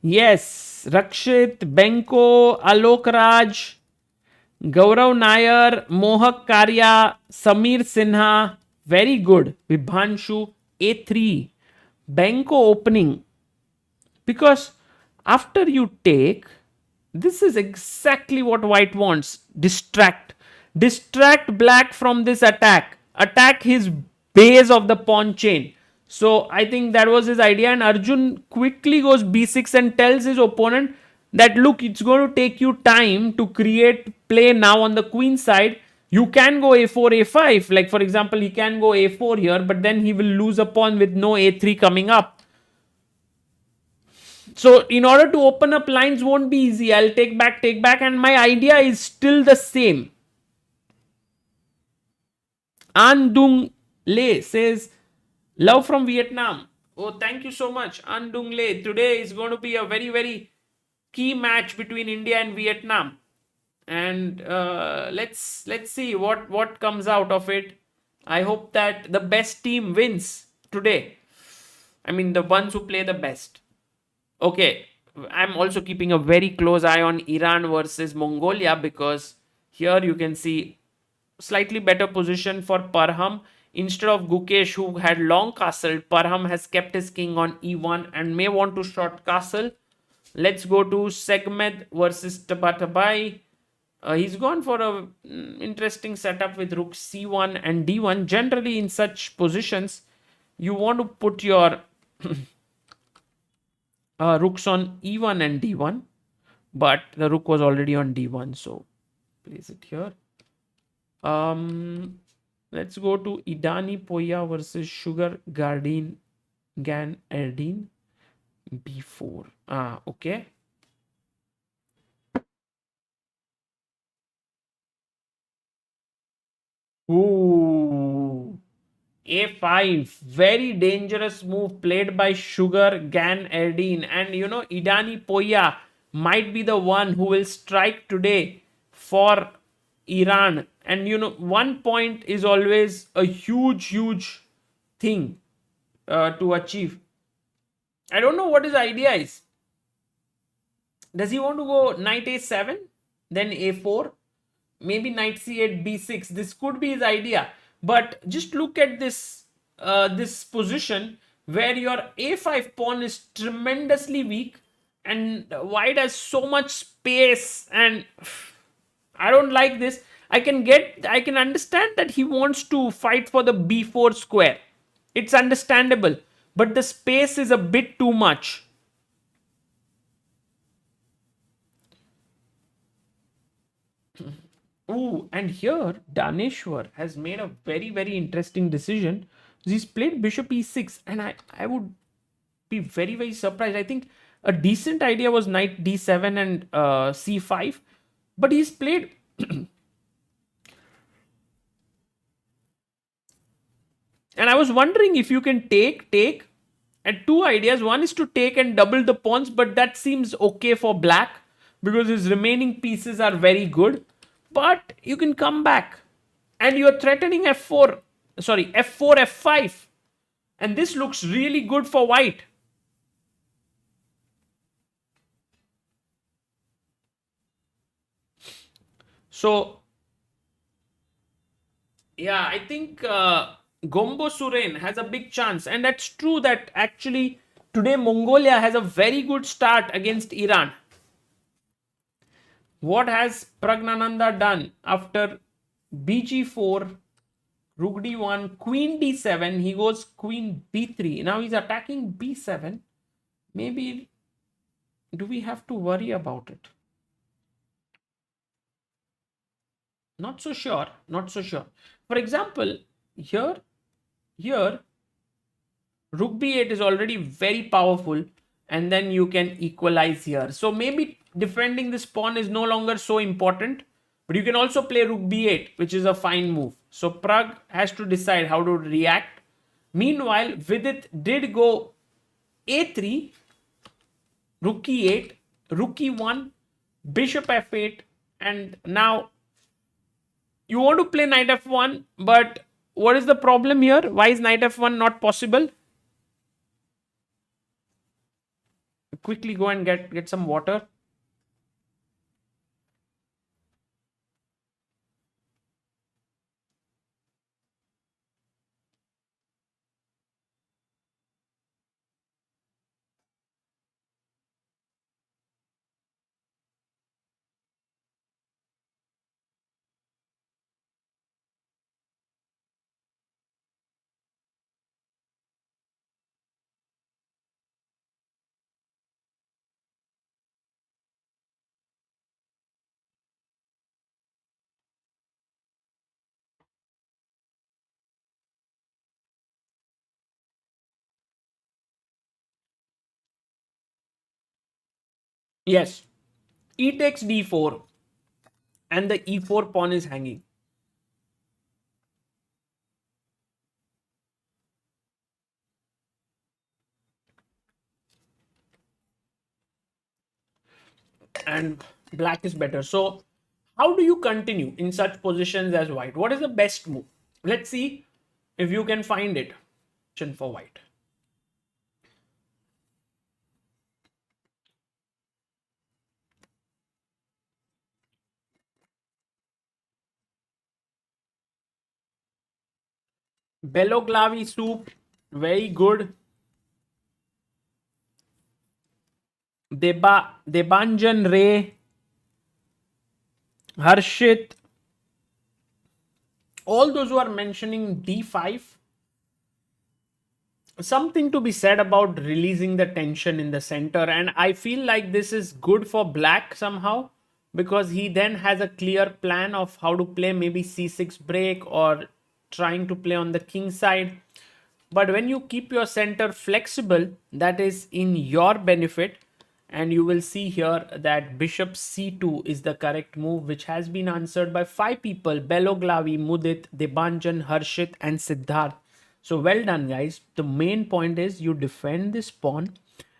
Yes, Rakshit, Benko, Alok Raj, Gaurav Nair, Mohak Karya, Samir Sinha, very good. Vibhanshu, A3. Benko opening. Because after you take, this is exactly what white wants. Distract. Distract black from this attack. Attack his base of the pawn chain. So I think that was his idea. And Arjun quickly goes b6 and tells his opponent that, look, it's going to take you time to create play now on the queen side. You can go a4, a5. Like, for example, he can go a4 here, but then he will lose a pawn with no a3 coming up. So in order to open up lines won't be easy. I'll take back, and my idea is still the same. Andung Le says, Love from Vietnam. Oh, thank you so much, Andung Le. Today is going to be a very, very key match between India and Vietnam, and let's see what comes out of it. I hope that the best team wins today. I mean, the ones who play the best. Okay, I'm also keeping a very close eye on Iran versus Mongolia, because here you can see slightly better position for Parham. Instead of Gukesh, who had long castle, Parham has kept his king on e1 and may want to short castle. Let's go to Segmed versus Tabatabai. He's gone for a interesting setup with rook c1 and d1. Generally, in such positions, you want to put your rooks on e1 and d1, but the rook was already on d1, so place it here. Let's go to Idani Poya versus Sugar Gardine Gan Erdine b4. Okay. Ooh, a5, very dangerous move played by Sugar Gan Erdine, and Idani Poya might be the one who will strike today for Iran. And 1 point is always a huge thing to achieve. I don't know what his idea is. Does he want to go knight a7, then a4, maybe knight c8, b6? This could be his idea. But just look at this position where your a5 pawn is tremendously weak and white has so much space, and I don't like this. I can understand that he wants to fight for the b4 square. It's understandable, but the space is a bit too much. Ooh, and here Daneshwar has made a very interesting decision. He's played bishop e6, and I would be very surprised. I think a decent idea was knight d7 and c5, but he's played. And I was wondering if you can take, and two ideas. One is to take and double the pawns, but that seems okay for black because his remaining pieces are very good. But you can come back, and you're threatening f4, sorry, f4, f5, and this looks really good for white. So yeah, I think Gombo Suren has a big chance, and that's true that actually today Mongolia has a very good start against Iran. What has Praggnanandhaa done after bg4, rook d1, queen d7? He goes queen b3. Now he's attacking b7. Maybe do we have to worry about it? Not so sure. Not so sure. For example, here rook b8 is already very powerful, and then you can equalize here. So maybe defending this pawn is no longer so important, but you can also play rook b8, which is a fine move. So Prag has to decide how to react. Meanwhile, Vidit did go a3, rook e8, rook e1, bishop f8, and now you want to play knight f1, but what is the problem here? Why is knight f1 not possible? Quickly go and get some water. Yes, e takes d4, and the e4 pawn is hanging. and black is better. So how do you continue in such positions as white? What is the best move? Let's see if you can find it for white. Beloglavi soup, very good. Debanjan Ray, Harshit, all those who are mentioning d5, something to be said about releasing the tension in the center, and I feel like this is good for black somehow, because he then has a clear plan of how to play, maybe c6 break or trying to play on the king side. But when you keep your center flexible, that is in your benefit. And you will see here that bishop c2 is the correct move, which has been answered by 5 people: Beloglavi, Mudit, Debanjan, Harshit and Siddharth. So well done, guys. The main point is you defend this pawn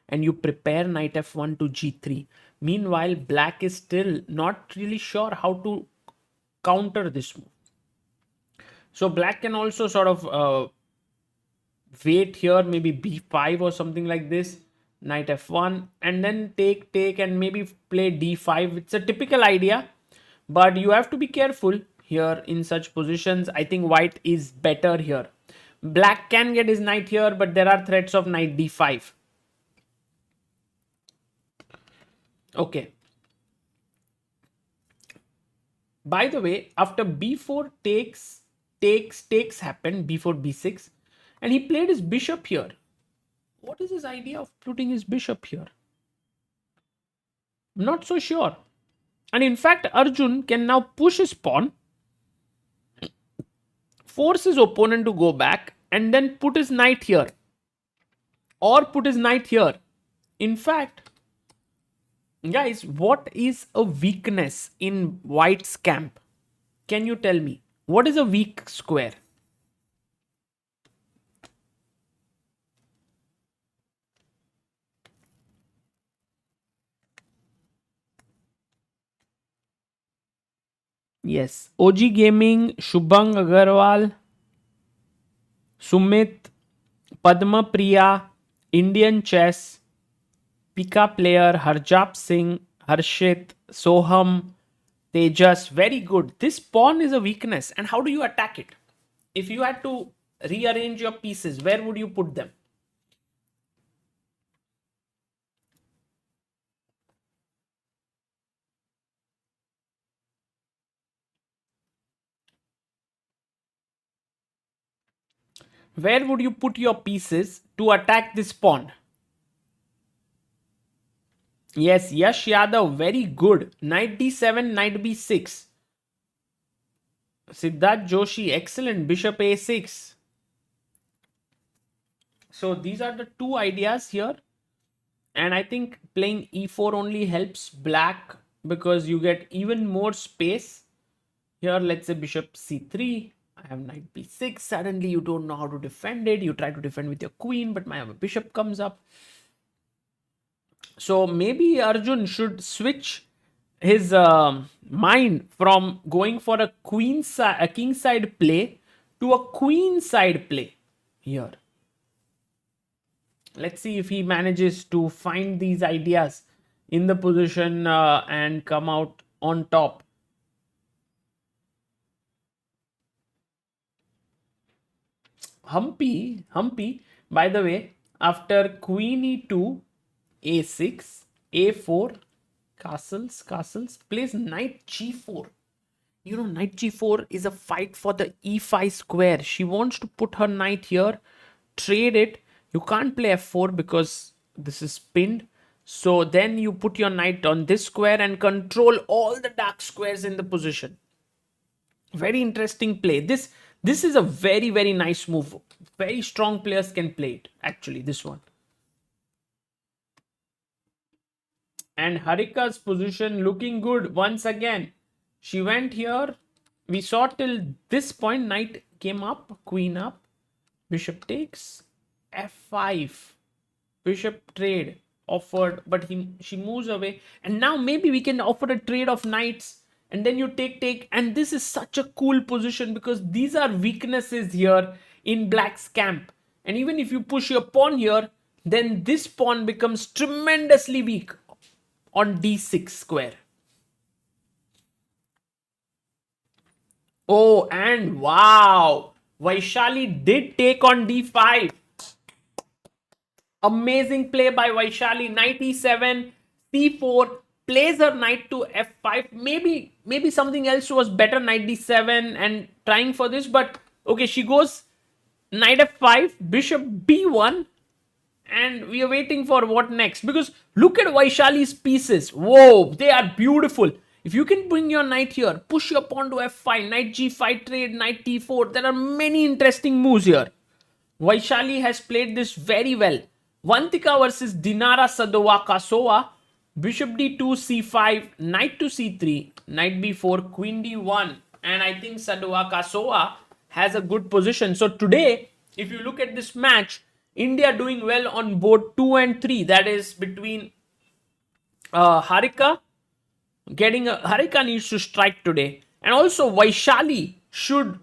and you prepare knight f1 to g3. Meanwhile, black is still not really sure how to counter this move. So black can also sort of wait here, maybe b5 or something like this, knight f1, and then take and maybe play d5. It's a typical idea, but you have to be careful here in such positions. I think white is better here. Black can get his knight here, but there are threats of knight d5. Okay. By the way, after b4 takes happened, b4 b6, and he played his bishop here. What is his idea of putting his bishop here? I'm not so sure. And in fact, Arjun can now push his pawn, force his opponent to go back, and then put his knight here. Or put his knight here. In fact, guys, what is a weakness in white's camp? Can you tell me? What is a weak square? Yes. OG Gaming, Shubhang Agarwal, Sumit, Padma Priya, Indian Chess, Pika Player, Harjap Singh, Harshit, Soham, Tejas. Very good. This pawn is a weakness. And how do you attack it? If you had to rearrange your pieces, where would you put them? Where would you put your pieces to attack this pawn? Yes, Yash Yadav, very good. Knight d7, knight b6. Siddharth Joshi, excellent. Bishop a6. So these are the two ideas here. And I think playing e4 only helps black because you get even more space. Here, let's say bishop c3. I have knight b6. Suddenly you don't know how to defend it. You try to defend with your queen, but my bishop comes up. So maybe Arjun should switch his mind from going for a king side play to a queen side play here. Let's see if he manages to find these ideas in the position and come out on top. Humpy, by the way, after queen e2, a6, a4, castles, plays knight g4. You know, knight g4 is a fight for the e5 square. She wants to put her knight here, trade it. You can't play f4 because this is pinned. So then you put your knight on this square and control all the dark squares in the position. Very interesting play. This is a very, very nice move. Very strong players can play it, actually, this one. And Harika's position looking good once again. She went here. We saw till this point, knight came up, queen up, bishop takes, f5, bishop trade. offered, but she moves away. And now maybe we can offer a trade of knights, and then you take, and this is such a cool position because these are weaknesses here in black's camp. And even if you push your pawn here, then this pawn becomes tremendously weak on d6 square. Oh, and wow, Vaishali did take on d5. Amazing play by Vaishali. Knight e7, c4, plays her knight to f5. Maybe something else was better, knight d7 and trying for this. But okay, she goes knight f5, bishop b1, and we are waiting for what next. Because look at Vaishali's pieces. Whoa, they are beautiful. If you can bring your knight here, push your pawn to f5, knight g5 trade, knight t4. There are many interesting moves here. Vaishali has played this very well. Vantika versus Dinara Sadova Kasova. Bishop d2, c5, knight to c3, knight b4, queen d1. And I think Sadova Kasova has a good position. So today, if you look at this match, India doing well on board 2 and 3. That is between Harika. Harika needs to strike today. And also Vaishali should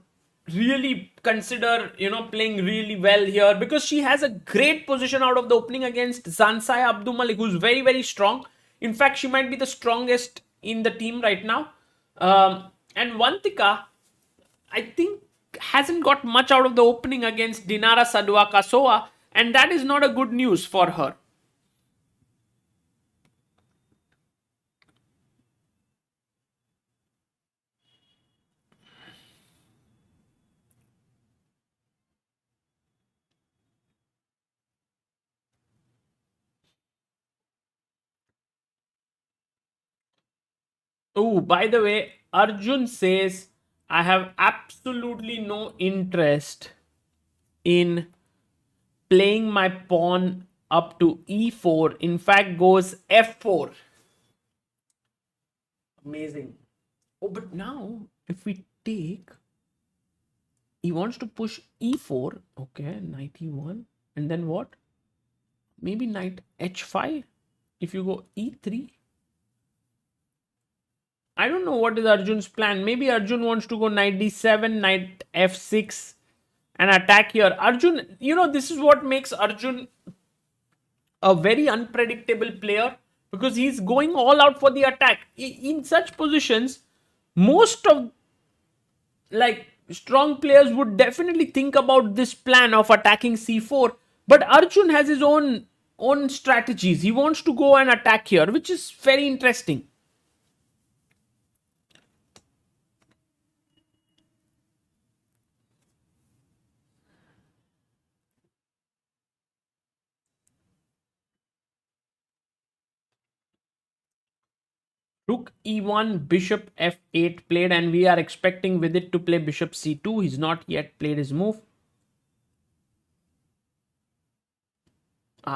really consider, playing really well here because she has a great position out of the opening against Zansaya Abdulmalik, who's very, very strong. In fact, she might be the strongest in the team right now. And Vantika, I think, hasn't got much out of the opening against Dinara Sadova Kasova, and that is not a good news for her. Oh, by the way, Arjun says, I have absolutely no interest in playing my pawn up to e4. In fact, goes f4. Amazing. Oh, but now, if we take, he wants to push e4. Okay, knight e1. And then what? Maybe knight h5. If you go e3. I don't know what is Arjun's plan. Maybe Arjun wants to go knight d7, knight f6 and attack here. Arjun, this is what makes Arjun a very unpredictable player because he's going all out for the attack. In such positions, most of strong players would definitely think about this plan of attacking c4. But Arjun has his own strategies. He wants to go and attack here, which is very interesting. Rook e1, bishop f8 played, and we are expecting Vidit to play bishop c2. He's not yet played his move.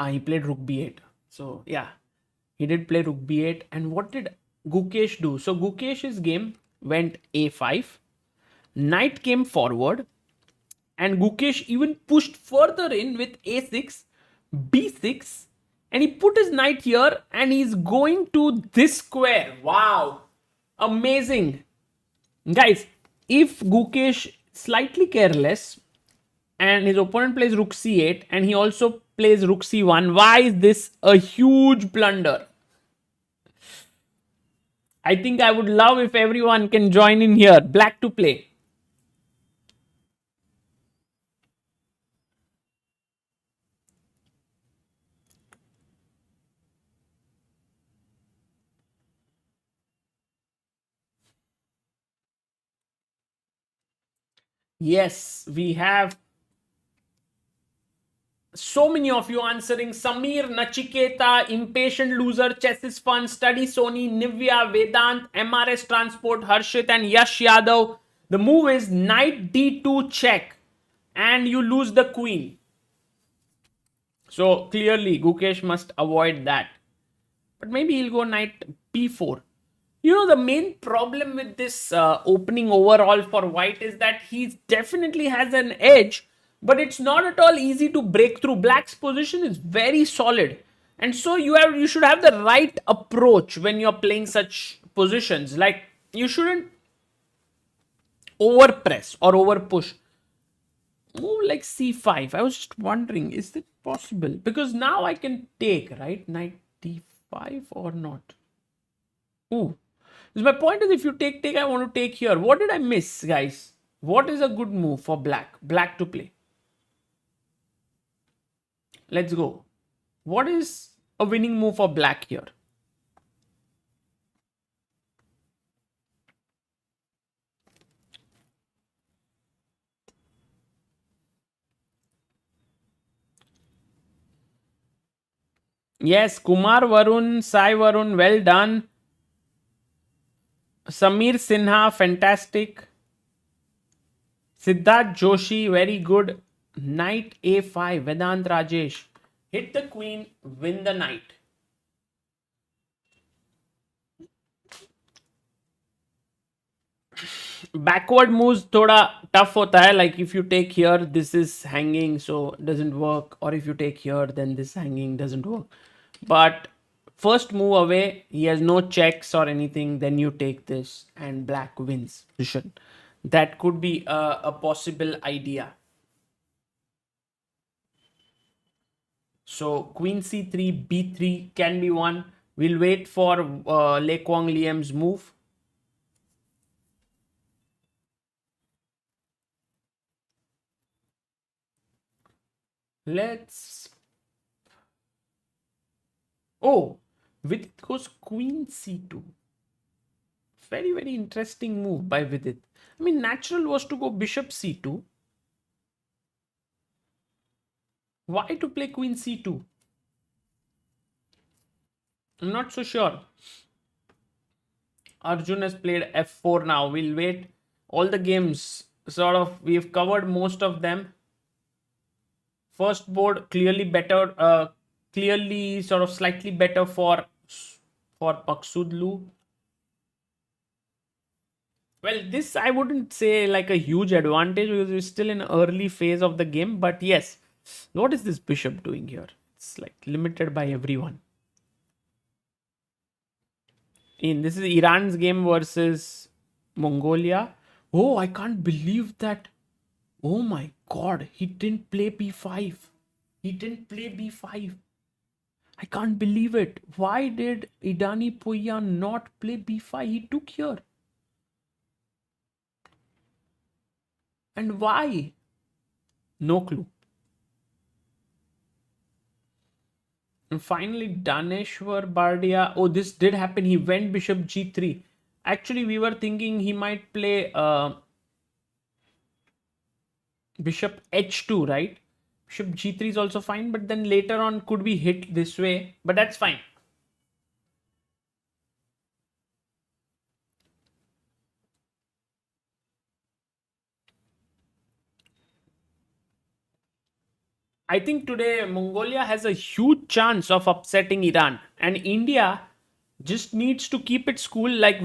He played rook b8. So, yeah, he did play rook b8. And what did Gukesh do? So, Gukesh's game went a5. Knight came forward. And Gukesh even pushed further in with a6, b6. And he put his knight here and he's going to this square. Wow. Amazing. Guys, if Gukesh slightly careless and his opponent plays rook c8 and he also plays rook c1, why is this a huge blunder? I think I would love if everyone can join in here. Black to play. Yes, we have so many of you answering. Samir, Nachiketa, Impatient Loser, Chess is Fun, Study Sony, Nivya, Vedant, MRS Transport, Harshit and Yash Yadav. The move is knight d2 check and you lose the queen. So clearly Gukesh must avoid that. But maybe he'll go knight b4. The main problem with this opening overall for white is that he definitely has an edge, but it's not at all easy to break through. Black's position is very solid. And so you should have the right approach when you're playing such positions. Like, you shouldn't over press or over push. Move like c5. I was just wondering, is it possible? Because now I can take, right? Knight d5 or not? Ooh. So my point is, if you take, I want to take here. What did I miss, guys? What is a good move for black? Black to play. Let's go. What is a winning move for black here? Yes, Kumar Varun, Sai Varun, well done. Samir Sinha, fantastic. Siddharth Joshi, very good. Knight a5, Vedant Rajesh. Hit the queen, win the knight. Backward moves thoda tough hota hai. Like, if you take here, this is hanging, so doesn't work. Or if you take here, then this hanging doesn't work. But first move away, he has no checks or anything. Then you take this, and black wins position. That could be a possible idea. So queen c3, b3 can be one. We'll wait for Quang Liem's move. Let's. Oh, Vidit goes queen c2. Very, very interesting move by Vidit. I mean, natural was to go bishop c2. Why to play queen c2? I'm not so sure. Arjun has played f4 now. We'll wait. All the games, sort of, we've covered most of them. First board clearly better, clearly sort of slightly better for Paksudlu. Well, this I wouldn't say like a huge advantage because we're still in early phase of the game. But yes, what is this bishop doing here? It's like limited by everyone. This is Iran's game versus Mongolia. Oh, I can't believe that. Oh my god, he didn't play b5. He didn't play b5. I can't believe it. Why did Idani Puya not play b5? He took here. And why? No clue. And finally, Daneshwar Bardia. Oh, this did happen. He went bishop g3. Actually, we were thinking he might play bishop h2, right? Bishop g3 is also fine, but then later on could be hit this way. But that's fine. I think today Mongolia has a huge chance of upsetting Iran, and India just needs to keep its cool. Like,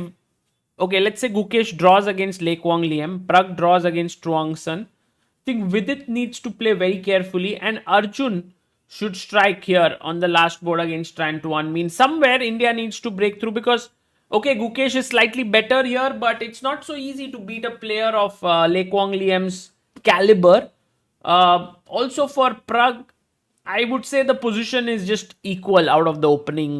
okay, let's say Gukesh draws against Quang Liem, Prag draws against Tuan. I think Vidit needs to play very carefully, and Arjun should strike here on the last board against Tuan. Means somewhere India needs to break through because, okay, Gukesh is slightly better here, but it's not so easy to beat a player of Quang Liem's caliber. Also for Prague, I would say the position is just equal out of the opening.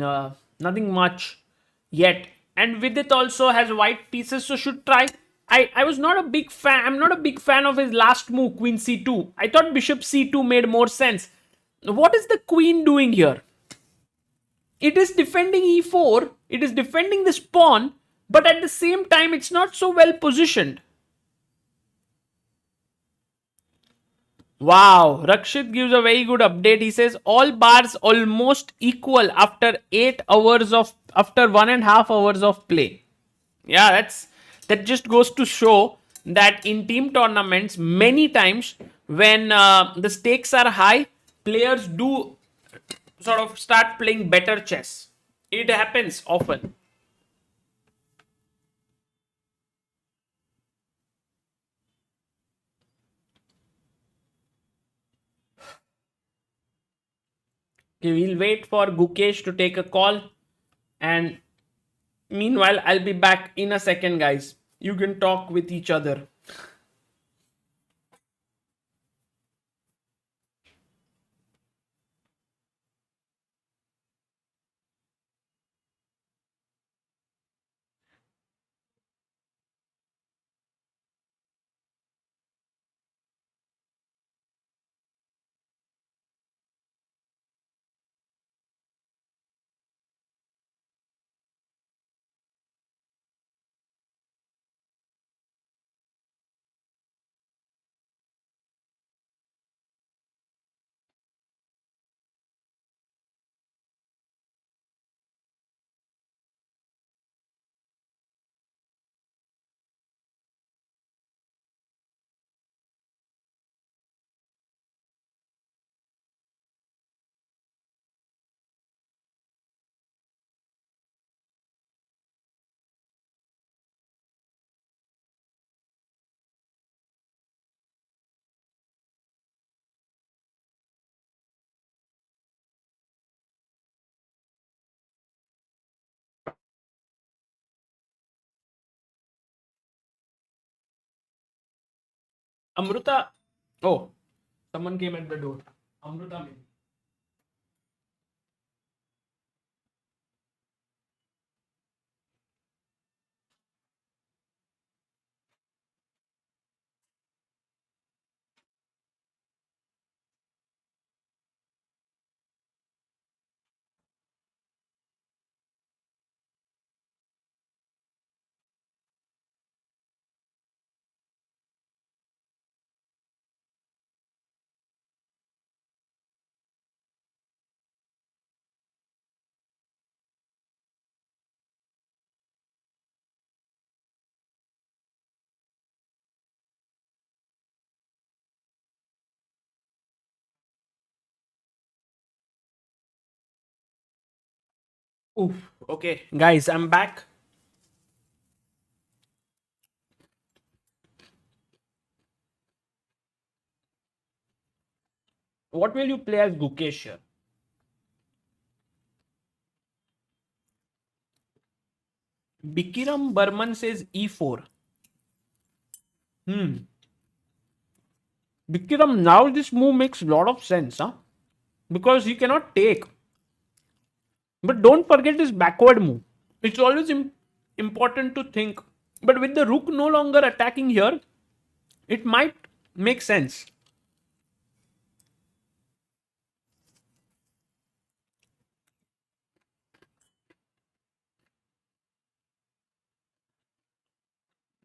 Nothing much yet. And Vidit also has white pieces, so should try. I was not a big fan. I'm not a big fan of his last move, Queen C2. I thought Bishop C2 made more sense. What is the Queen doing here? It is defending E4. It is defending this pawn, but at the same time, it's not so well positioned. Wow, Rakshit gives a very good update. He says all bars almost equal after 8 hours of after 1.5 hours of play. Yeah, that just goes to show that in team tournaments, many times when the stakes are high, players do sort of start playing better chess. It happens often. Okay, we'll wait for Gukesh to take a call. And meanwhile, I'll be back in a second, guys. You can talk with each other. Amruta. Oh, someone came at the door. Amruta. Oof. Okay, guys, I'm back. What will you play as Gukesh here? Bikiram Burman says e4. Hmm. Bikiram, now this move makes a lot of sense, huh? Because he cannot take. But don't forget his backward move. It's always important to think. But with the rook no longer attacking here, it might make sense.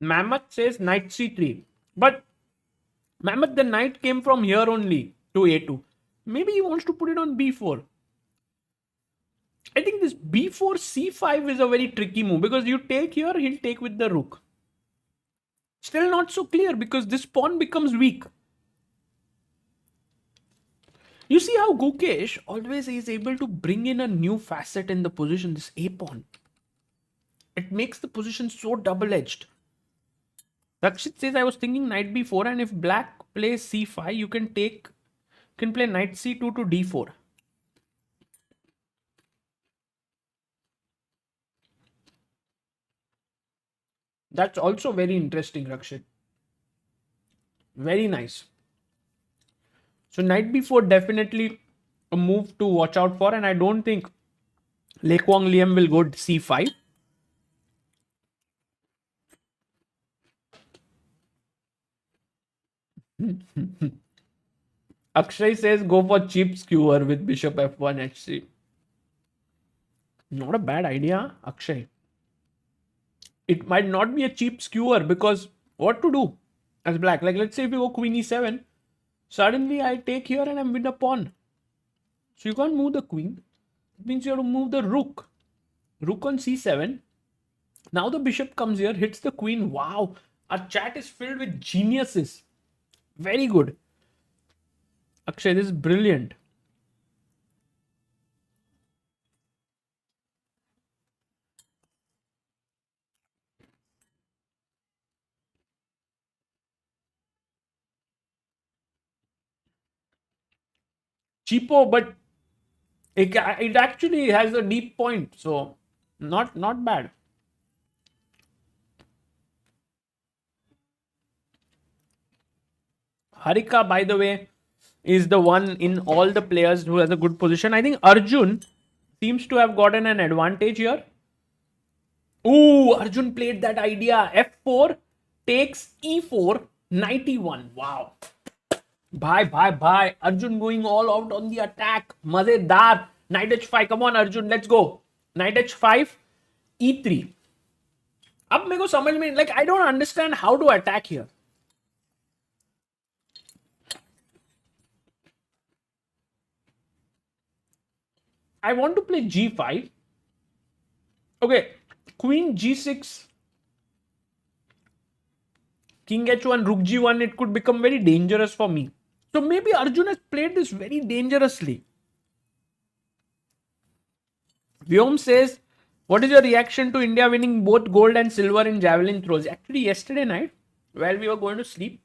Mammoth says knight c3. But Mammoth, the knight came from here only to a2. Maybe he wants to put it on b4. I think this b4 c5 is a very tricky move because you take here, he'll take with the rook. Still not so clear because this pawn becomes weak. You see how Gukesh always is able to bring in a new facet in the position, this a pawn. It makes the position so double edged. Rakshit says, I was thinking knight b4, and if black plays c5, you can play knight c2 to d4. That's also very interesting, Rakshit. Very nice. So knight b4 definitely a move to watch out for, and I don't think Quang Liem will go c5. Akshay says go for cheap skewer with bishop f1 hc. Not a bad idea, Akshay. It might not be a cheap skewer because what to do as black? Like let's say if you go queen e7, suddenly I take here and I'm with a pawn. So you can't move the queen. It means you have to move the rook. Rook on c7. Now the bishop comes here, hits the queen. Wow, our chat is filled with geniuses. Very good. Akshay, this is brilliant. Cheapo, but It actually has a deep point, so not bad. Harika, by the way, is the one in all the players who has a good position. I think Arjun seems to have gotten an advantage here. Ooh, Arjun played that idea. F4 takes E4, 91. Wow. Bye. Arjun going all out on the attack. Mazedar. Knight H5. Come on, Arjun. Let's go. Knight H5, E3. अब मेरे को समझ में, like, I don't understand how to attack here. I want to play G5. Okay, Queen G6, King H1, Rook G1, it could become very dangerous for me. So maybe Arjun has played this very dangerously. Vyom says, what is your reaction to India winning both gold and silver in javelin throws? Actually, yesterday night, while we were going to sleep,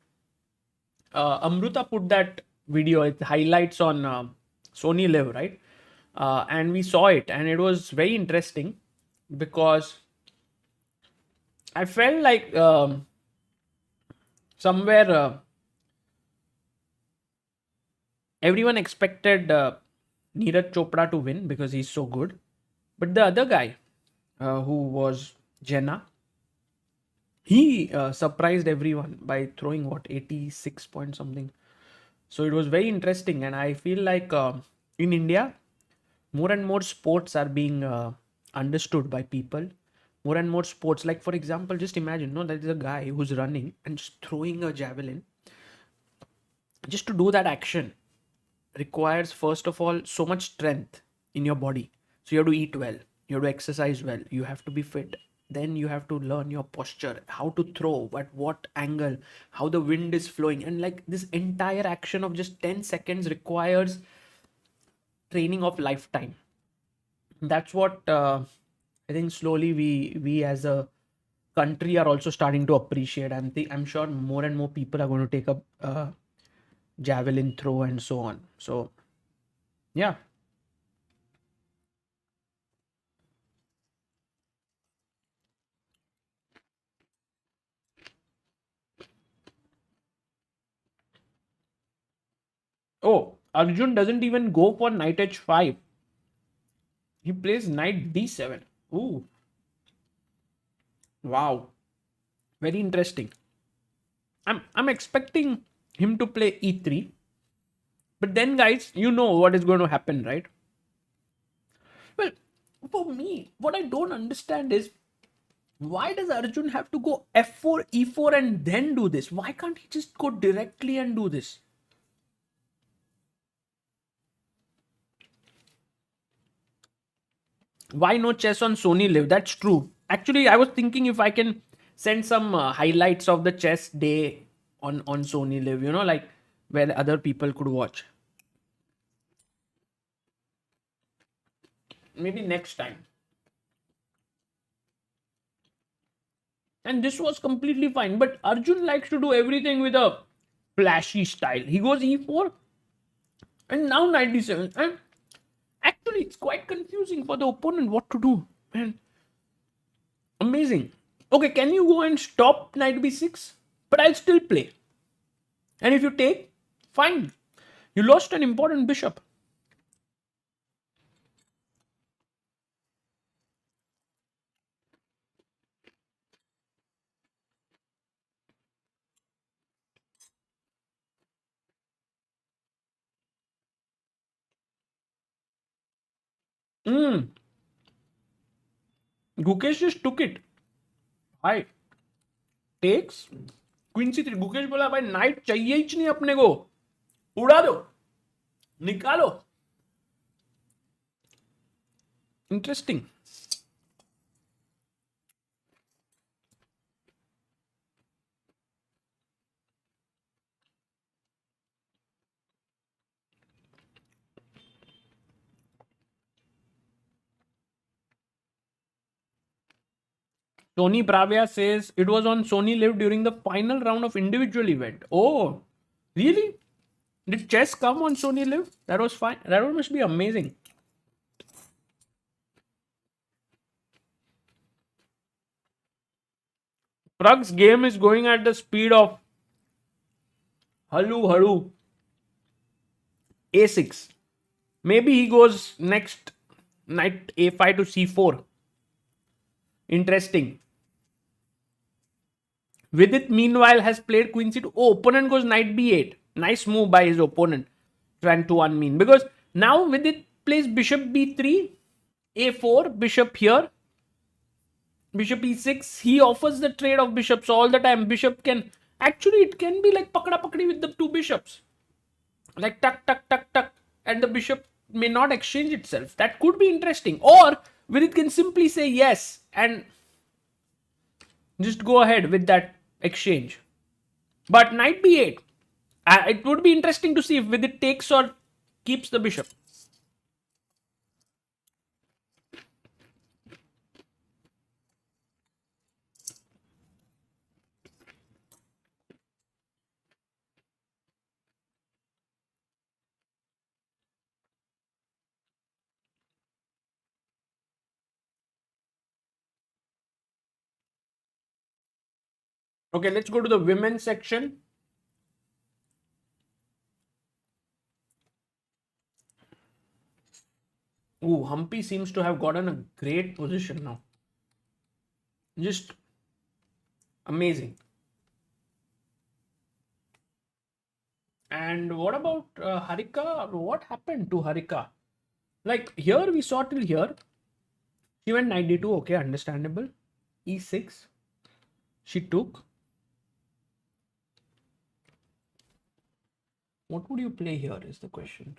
Amruta put that video, it highlights on Sony Live, right? And we saw it, and it was very interesting because I felt like somewhere everyone expected Neeraj Chopra to win because he's so good. But the other guy, who was Jenna, he surprised everyone by throwing 86 point something. So it was very interesting, and I feel like in India, more and more sports are being understood by people. More and more sports, like for example, just imagine, no, there is a guy who's running and just throwing a javelin. Just to do that action requires, first of all, so much strength in your body. So you have to eat well, you have to exercise well, you have to be fit. Then you have to learn your posture, how to throw, at what angle, how the wind is flowing. And like this entire action of just 10 seconds requires training of lifetime. That's what I think slowly we as a country are also starting to appreciate. I'm sure more and more people are going to take up javelin throw and so on. So yeah. Oh, Arjun doesn't even go for knight h5. He plays knight d7. Ooh. Wow. Very interesting. I'm expecting him to play e3. But then, guys, you know what is going to happen, right? Well, for me, what I don't understand is, why does Arjun have to go f4, e4 and then do this? Why can't he just go directly and do this? Why no chess on Sony Live? That's true. Actually, I was thinking if I can send some highlights of the chess day on Sony Live, like where other people could watch. Maybe next time. And this was completely fine. But Arjun likes to do everything with a flashy style. He goes e4 and now knight d7. And actually, it's quite confusing for the opponent what to do. Man, amazing. Okay, can you go and stop knight b6? But I'll still play. And if you take, fine. You lost an important bishop. Gukesh just took it. Hi. Takes. Queen c3. Gukesh बोला भाई night चाहिए ही नहीं अपने को. उड़ा दो. निकालो. Interesting. Tony Bravia says it was on Sony Live during the final round of individual event. Oh, really? Did chess come on Sony Live? That was fine. That must be amazing. Prag's game is going at the speed of Halu Halu A6. Maybe he goes next knight A5 to C4. Interesting. Vidit meanwhile has played queen c2. Oh, opponent goes knight b8. Nice move by his opponent. Tuan mean. Because now Vidit plays bishop b3, a4, bishop here, bishop e6. He offers the trade of bishops all the time. Bishop can... Actually, it can be like pakda pakdi with the two bishops. Like tuck, tuck, tuck, tuck. And the bishop may not exchange itself. That could be interesting. Or Vidit can simply say yes and just go ahead with that exchange. But knight b8. It would be interesting to see if Vidit takes or keeps the bishop. Okay, let's go to the women's section. Ooh, Humpy seems to have gotten a great position now. Just amazing. And what about Harika? What happened to Harika? Like here we saw till here. She went knight d2. Okay, understandable. e6. She took. What would you play here is the question.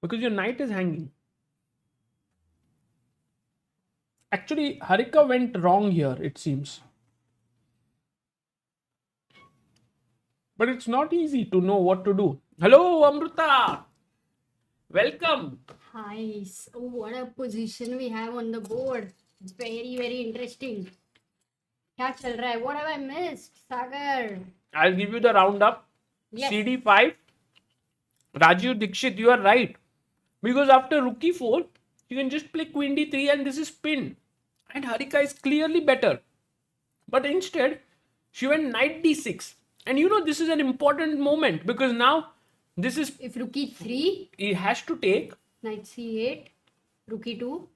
Because your knight is hanging. Actually, Harika went wrong here, it seems. But it's not easy to know what to do. Hello, Amruta. Welcome. Hi. Oh, what a position we have on the board. Very, very interesting. क्या चल रहा है? What have I missed, Sagar? I'll give you the roundup. Yes. CD5. Rajiv Dikshit, you are right. Because after rook e4, you can just play queen d3 and this is pin. And Harika is clearly better. But instead, she went knight d6. And you know, this is an important moment because now this is... If rook e3, he has to take... knight c8, rook e2.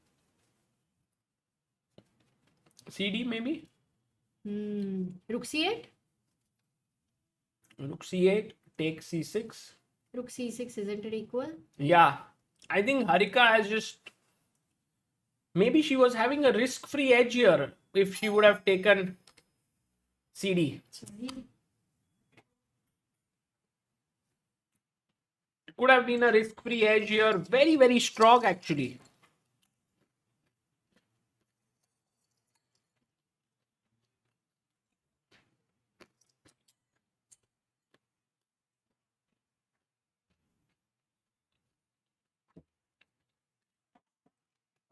CD maybe? Rook c8? Rook c8, take c6. Rook c6, isn't it equal? Yeah. I think Harika has just... Maybe she was having a risk-free edge here if she would have taken CD. Sorry. It could have been a risk-free edge here. Very, very strong actually.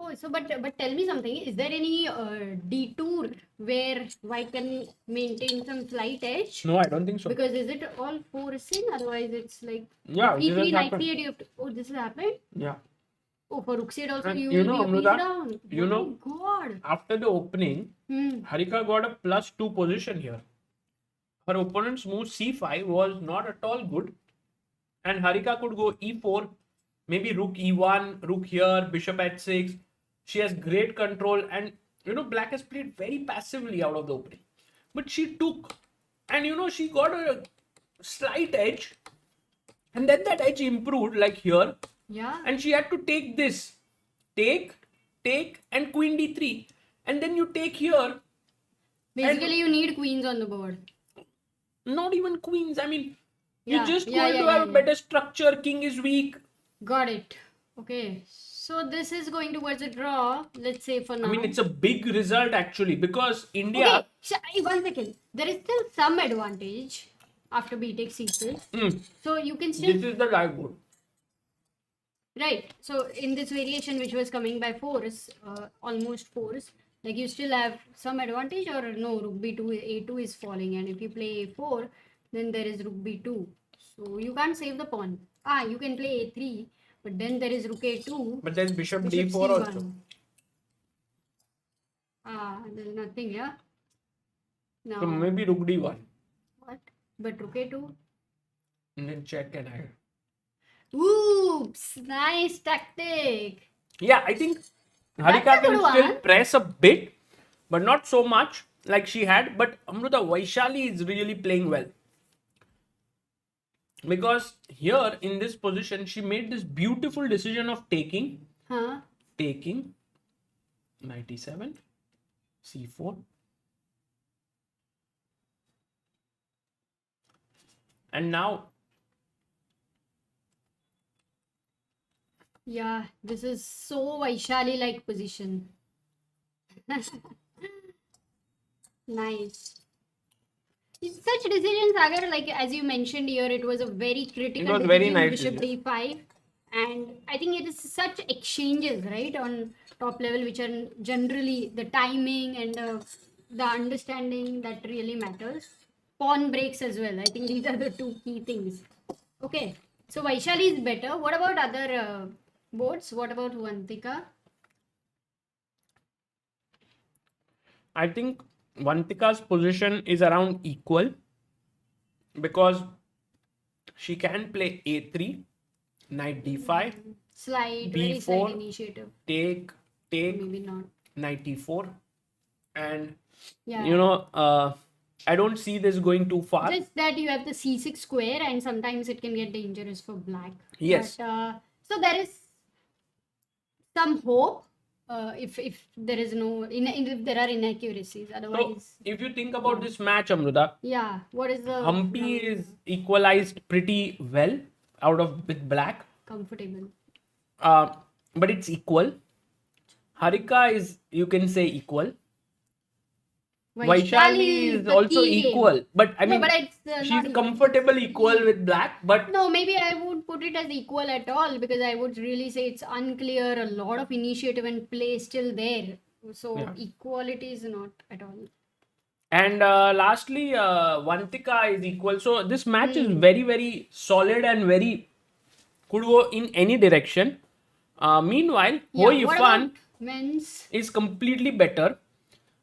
Oh, so but tell me something. Is there any detour where white can maintain some slight edge? No, I don't think so. Because is it all forcing? Otherwise, it's like Yeah, this has e3, knight happened. c8. You have to, oh, this has happened. Yeah. Oh, for rook c8 also And you you will know, be a piece Amruta, down. you My know, God. after the opening, Harika got a +2 position here. Her opponent's move c5 was not at all good. And Harika could go e4, maybe rook e1, rook here, bishop h6. She has great control. And, you know, black has played very passively out of the opening. But she took. And, you know, she got a slight edge. And then that edge improved, like here. Yeah. And she had to take this. Take, and queen d3. And then you take here. Basically, you need queens on the board. Not even queens. I mean, Yeah, you're just yeah, going to yeah, have a better structure. King is weak. Got it. Okay. So this is going towards a draw. Let's say for now. I mean, it's a big result actually because India... Okay. So, 1 second. There is still some advantage after b takes c6. So you can still... This is the live board. Right. So in this variation which was coming by force, almost force, like you still have some advantage or no, rook b2, a2 is falling, and if you play a4, then there is rook b2. So you can't save the pawn. You can play a3, but then there is rook a2. But there's bishop Bishop d4 c1. also. There's nothing here. No. So maybe rook d1. What? But rook a2. And then check and hide. Oops! Nice tactic. Yeah, I think That's Harika a can good still one. press a bit, but not so much like she had. But Amruta, Vaishali is really playing well. Because here in this position, she made this beautiful decision of taking Huh? knight e7, c4. And now, Yeah, this is so Vaishali like position. Nice. Such decisions, Agar, like as you mentioned here, it was a very critical was very decision, nice Bishop decision. d5. And I think it is such exchanges, right, on top level, which are generally the timing and the understanding that really matters. Pawn breaks as well. I think these are the two key things. Okay, so Vaishali is better. What about other boards? What about Vantika? I think Vantika's position is around equal because she can play a3, knight d5, Slight, very slight b4, initiative. take, Maybe not. knight e4. And, Yeah. I don't see this going too far. Just that you have the c6 square and sometimes it can get dangerous for black. Yes. But, so there is some hope if there is no, if there are inaccuracies. So, Otherwise, if you think about this match, Amruta, yeah. What is the Humpy is equalized pretty well with black. comfortable? But it's equal. Harika is, you can say, equal. Vaishali is the also key game. equal. But I No, mean, but it's not she's equal. comfortable equal with black. But No, maybe I would put it as equal at all because I would really say it's unclear. A lot of initiative and play still there. So Yeah. equality is not at all. And lastly, Vantika is equal. So this match is very, very solid and very could go in any direction. Meanwhile, Yeah, Hoi what Fan about men's? is completely better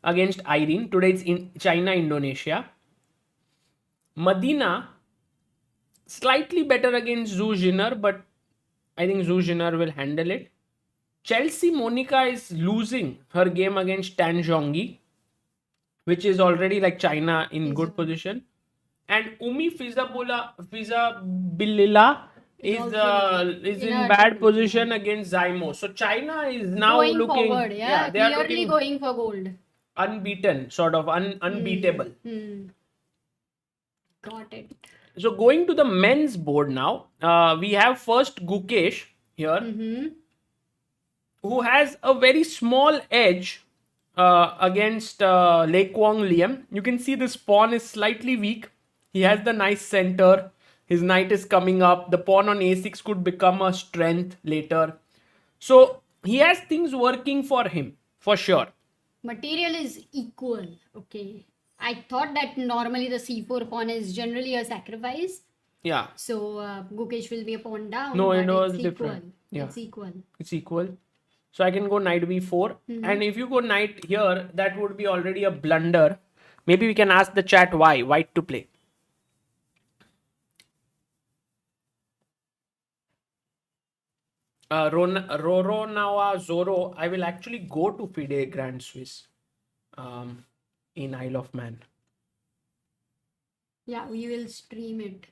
against Irene. Today it's in China, Indonesia. Medina slightly better against Zhu Jinner, but I think Zhu Jinner will handle it. Chelsea Monica is losing her game against Tan Zhongyi, which is already like China in good position. And Umi Fizabilila is in bad position against Zaimo. So China is now Going looking forward, yeah, they are clearly looking going for gold. unbeaten, sort of unbeatable. Got it. So going to the men's board now, we have first Gukesh here, who has a very small edge against Quang Liem. You can see this pawn is slightly weak. He has the nice center. His knight is coming up. The pawn on a6 could become a strength later. So he has things working for him, for sure. Material is equal. Okay. I thought that normally the c4 pawn is generally a sacrifice. Yeah. So Gukesh will be a pawn down. No, but it was it's different. Equal. Yeah. It's equal. It's equal. So I can go knight b4. And if you go knight here, that would be already a blunder. Maybe we can ask the chat why. White to play. Roro Nawa Zoro. I will actually go to FIDE Grand Swiss in Isle of Man. Yeah, we will stream it.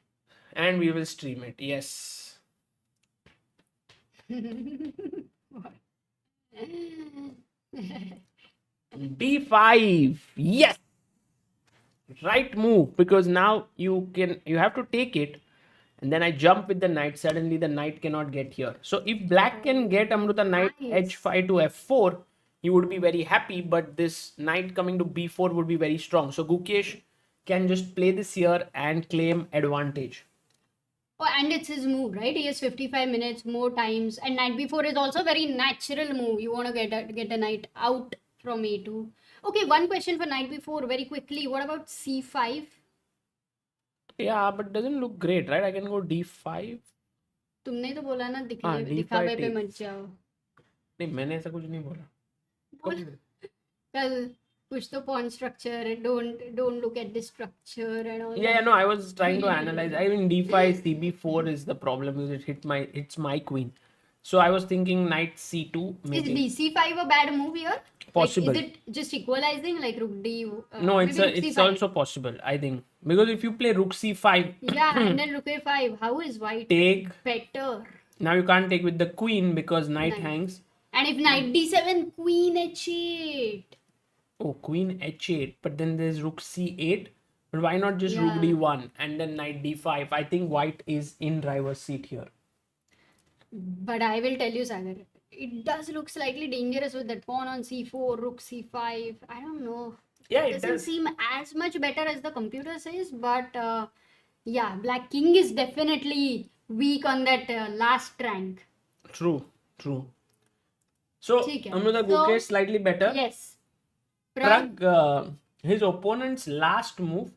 And we will stream it. Yes. B5. Yes. Right move, because now you have to take it, and then I jump with the knight. Suddenly the knight cannot get here. So if black can get Amruta knight h5 to f4, he would be very happy, but this knight coming to b4 would be very strong. So Gukesh can just play this here and claim advantage. Oh, and it's his move, right? He has 55 minutes, more times, and knight b4 is also a very natural move. You want to get a knight out from a2. Okay, one question for knight b4 very quickly. What about c5? Yeah, but doesn't look great, right? I can go d5. तुमने तो बोला ना D5 दिखावे पे take. मत जाओ. नहीं, मैंने ऐसा कुछ नहीं बोला. Well, push the pawn structure. Don't look at the structure and all Yeah, that. no, I was trying to analyze. I mean, d5, cb4 is the problem because it's my queen. So I was thinking knight c2 Is maybe bc5 a bad move here? Like, is possible. it just equalizing like rook d? No, Maybe rook it's c5. also possible, I think, because if you play rook c5, Yeah, and then rook a5. How is white take. better? Now you can't take with the queen because knight Knight. hangs. And if knight d7, queen h8. Oh, queen h8, but then there's rook c8. But why not just rook Yeah. d1 and then knight d5? I think white is in driver's seat here. But I will tell you, Sagar, it does look slightly dangerous with that pawn on c4, rook c5. I don't know. Yeah, It it doesn't does. seem as much better as the computer says, but yeah, black king is definitely weak on that last rank. True, true. So, ठीक है. Amruta, So, Gukesh slightly better. yes. Prag, his opponent's last move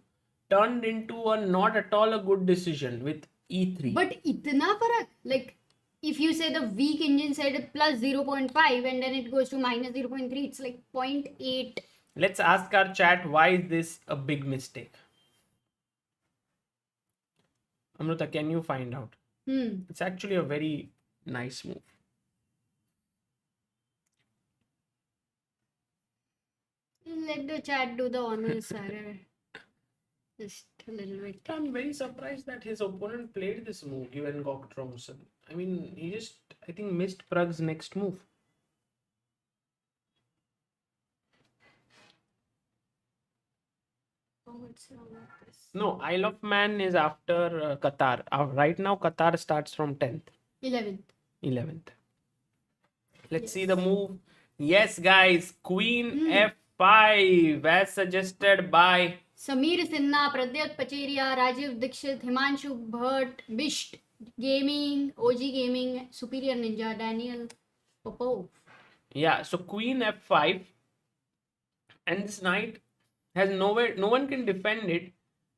turned into a not at all a good decision with e3. But itna farak, like if you say the weak engine said plus 0.5 and then it goes to minus 0.3, it's like 0.8. Let's ask our chat, why is this a big mistake? Amruta, can you find out? It's actually a very nice move. Let the chat do the honors, Sarah. Just a little bit. I'm very surprised that his opponent played this move, Guen Trongson. I mean, he just, I think, missed Prag's next move. Oh, what's wrong with this? No, Isle of Man is after Qatar. Right now, Qatar starts from 10th. 11th. 11th. Let's see the move. Yes, guys. Queen f5 as suggested by Sameer Sinha, Pradyut Pacheria, Rajiv Dikshit, Himanshu Bhatt, Bisht Gaming, OG Gaming, Superior Ninja, Daniel Popov. Yeah, so queen f5 and this knight has nowhere, no one can defend it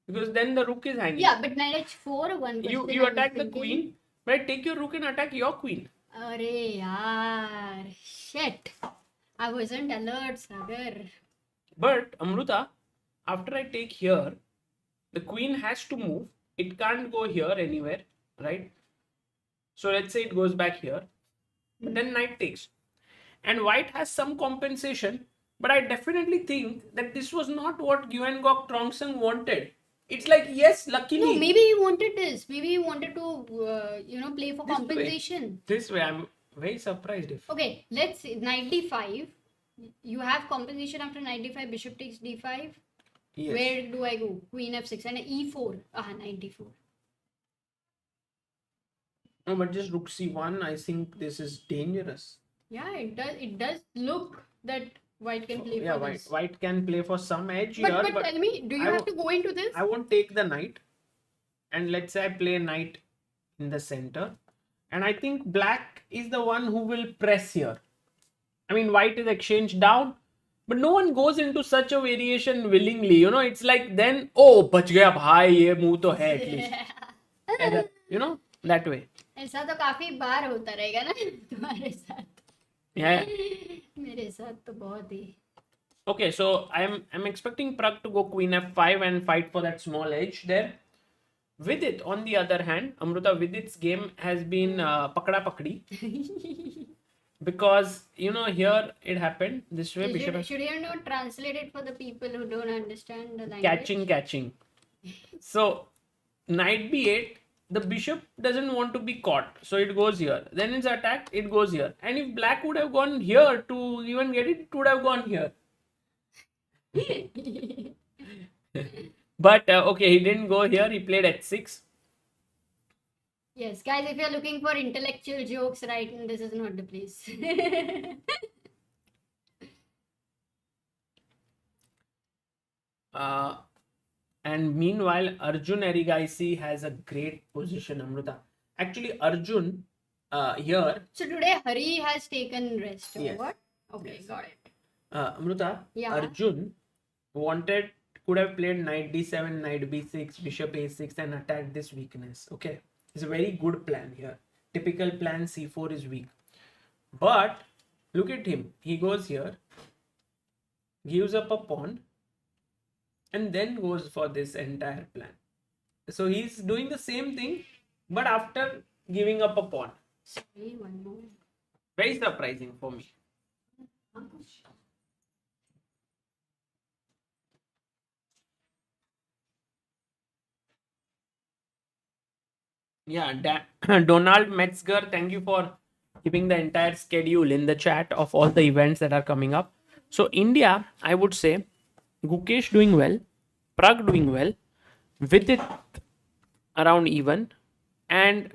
because then the rook is hanging. Yeah, but knight h4, one You attack the queen, but I take your rook and attack your queen. Arre yaar, shit. I wasn't alert, Sagar. But Amruta, after I take here, the queen has to move. It can't go here anywhere, right? So let's say it goes back here. But then knight takes. And white has some compensation. But I definitely think that this was not what Guen Trongson wanted. It's like, yes, luckily. No, maybe he wanted this. Maybe he wanted to, play for This compensation. This way, I'm very surprised if. Okay, let's see. Knight d5. You have compensation after knight d5. Bishop takes d5. Yes. Where do I go? Queen f6 and e4. Knight d4. No, but just rook c1, I think this is dangerous. Yeah, it does. It does look that white can play Yeah, for this. white can play for some edge here. But tell me, do you have to go into this? I won't take the knight. And let's say I play knight in the center. And I think black is the one who will press here. I mean, white is exchanged down. But no one goes into such a variation willingly. You know, it's like then, oh, bach gaya bhai, ye move to hai at least. And, you know, that way. ऐसा तो काफी बार होता रहेगा ना तुम्हारे साथ. Yeah. मेरे साथ तो बहुत ही. Okay, so I'm expecting Prag to go queen f5 and fight for that small edge there. Vidit, on the other hand, Amruta, Vidit's game has been pakda pakdi. Because, you know, here it happened this way. Should you not translate it for the people who don't understand the language? Catching. So, knight b8, the bishop doesn't want to be caught. So, it goes here. Then it's attacked, it goes here. And if black would have gone here to even get it, it would have gone here. But, okay, he didn't go here. He played h6. Yes, guys, if you're looking for intellectual jokes, right, this is not the place. And meanwhile, Arjun Erigaisi has a great position, Amruta. Actually, Arjun here. So today, Hari has taken rest, or Yes. what? Okay, Yes. got it. Amruta, Yeah. Arjun could have played knight d7, knight b6, bishop a6 and attacked this weakness. Okay. It's a very good plan here. Typical plan c4 is weak. But look at him. He goes here. gives up a pawn, and then goes for this entire plan. So he's doing the same thing, but after giving up a pawn. Sorry, one more. Very surprising for me. Yeah, Donald Metzger, thank you for keeping the entire schedule in the chat of all the events that are coming up. So India, I would say, Gukesh doing well, Prag doing well, Vidit around even, and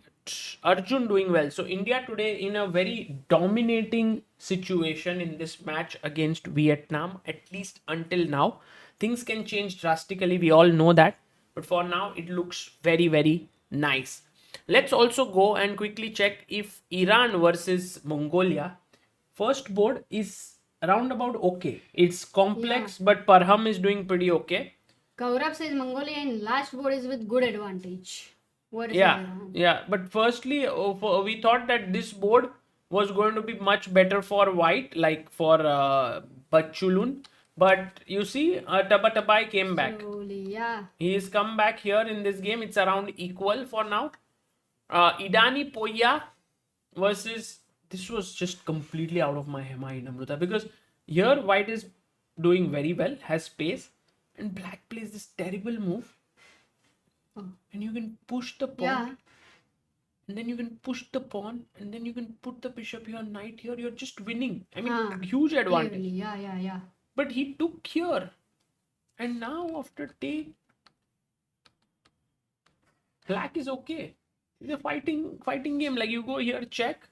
Arjun doing well. So India today in a very dominating situation in this match against Vietnam, at least until now. Things can change drastically, we all know that. But for now, it looks very, very nice. Let's also go and quickly check if Iran versus Mongolia. First board is around about okay. It's complex, but Parham is doing pretty okay. Gaurav says Mongolia in last board is with good advantage. What is Yeah, Iran? yeah. But firstly, we thought that this board was going to be much better for white, like for Bachulun. But you see, Tabatabai came back. Slowly, yeah. He has come back here in this game. It's around equal for now. Idani Poya versus, this was just completely out of my mind, Amruta, because here white is doing very well, has space, and black plays this terrible move, and you can push the pawn, Yeah. and then you can push the pawn, and then you can put the bishop here, knight here. You're just winning. I mean, huge advantage. Clearly, yeah. But he took here, and now after take, black is okay. It's a fighting game. Like you go here, check,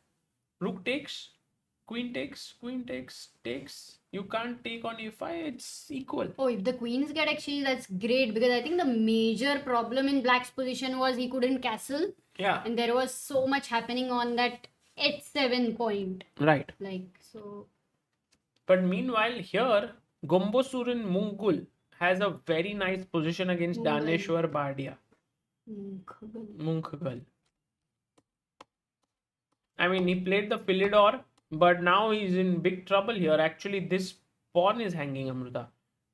rook takes, queen takes, queen takes. You can't take on a5. It's equal. Oh, if the queens get exchanged, that's great, because I think the major problem in black's position was he couldn't castle, Yeah. and there was so much happening on that h7 point. Right. Like, so But meanwhile, here, Gombosurin Mungul has a very nice position against Mughal. Daneshwar Bardia. Mughal. Munkhagal. I mean, he played the Philidor, but now he's in big trouble here. Actually, this pawn is hanging, Amruta.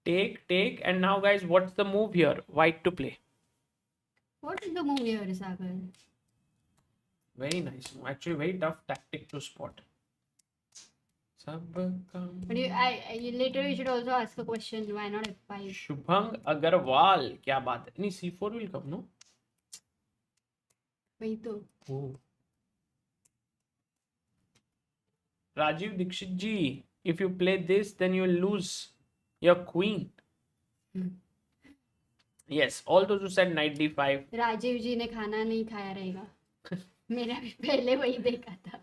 Take, and now, guys, what's the move here? White to play. What is the move here, Sagar? Very nice. Actually, very tough tactic to spot. But later you should also ask a question. Why not f5? Shubhang Agarwal. Kya baat hai? Nahi, c4 will come, no? वही तो. Oh. Rajiv Dikshit ji, if you play this, then you will lose your queen. Yes, all those who said knight d5. Rajiv जी ने खाना नहीं खाया रहेगा. मेरा भी पहले वही देखा था.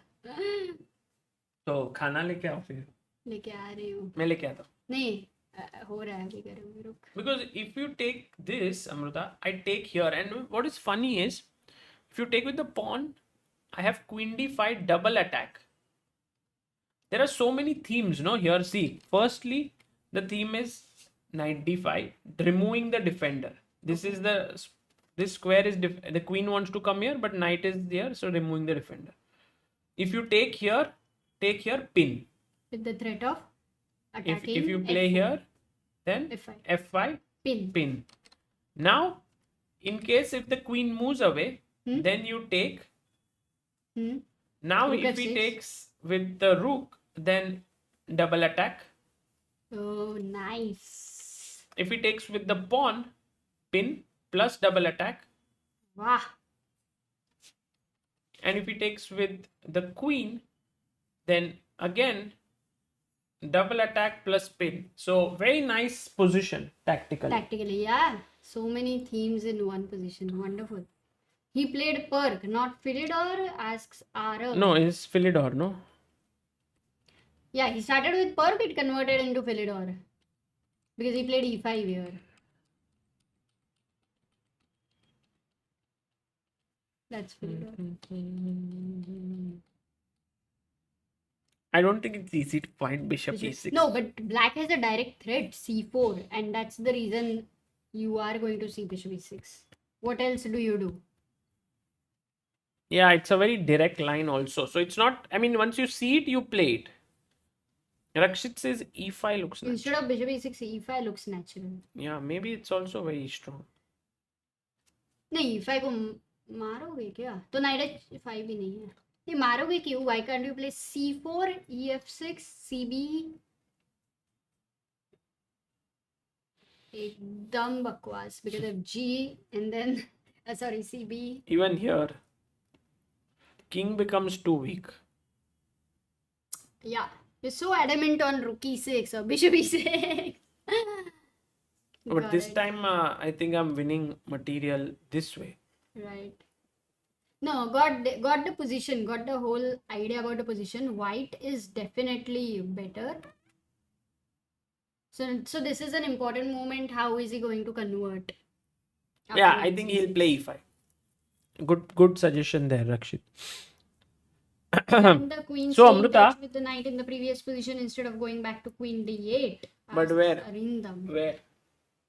तो खाना लेके आओ फिर. लेके आ रही हूँ. मैं लेके आता हूँ. नहीं हो रहा है अभी करूँगी रुक. Because if you take this, Amruta, I take here, and what is funny is, if you take with the pawn, I have queen d5 double attack. There are so many themes, no? Here, see. Firstly, the theme is knight d5, removing the defender. This is this square is the queen wants to come here, but knight is there, so removing the defender. If you take here, pin. With the threat of attacking. If you play here, then f5 pin. Now, in case if the queen moves away, then you take. Now, Rook if he f6. takes with the rook, then double attack. Oh, nice. If he takes with the pawn, pin plus double attack. Wow. And if he takes with the queen, then again double attack plus pin. So very nice position tactically. Tactically, yeah. So many themes in one position. Wonderful. He played Perk, not Philidor, asks Arav. No, it's Philidor, no? Yeah, he started with Perk, it converted into Philidor. Because he played e5 here. That's Philidor. I don't think it's easy to find bishop e6. No, but black has a direct threat, c4, and that's the reason you are going to see bishop e6. What else do you do? Yeah, it's a very direct line also. So it's not, I mean, once you see it, you play it. Rakshit says e5 looks natural. Instead of bishop e6, e5 looks natural. Yeah, maybe it's also very strong. नहीं e5 को मारोगे क्या? तो night h5 भी नहीं है. नहीं मारोगे क्यों? Why can't you play c4, ef6, cb? एकदम बकवास because of g and then sorry cb. Even here, king becomes too weak. Yeah, you're so adamant on rook e6 or bishop e6. But Got this it. time, I think I'm winning material this way. Right. No, got the position, got the whole idea about the position. White is definitely better. So this is an important moment. How is he going to convert? Yeah, after I think he'll e6? play e5. Good suggestion there, Rakshit. And the queen So, stay in Amrita. touch with the knight in the previous position instead of going back to queen d8. But asks where? Arindam. Where?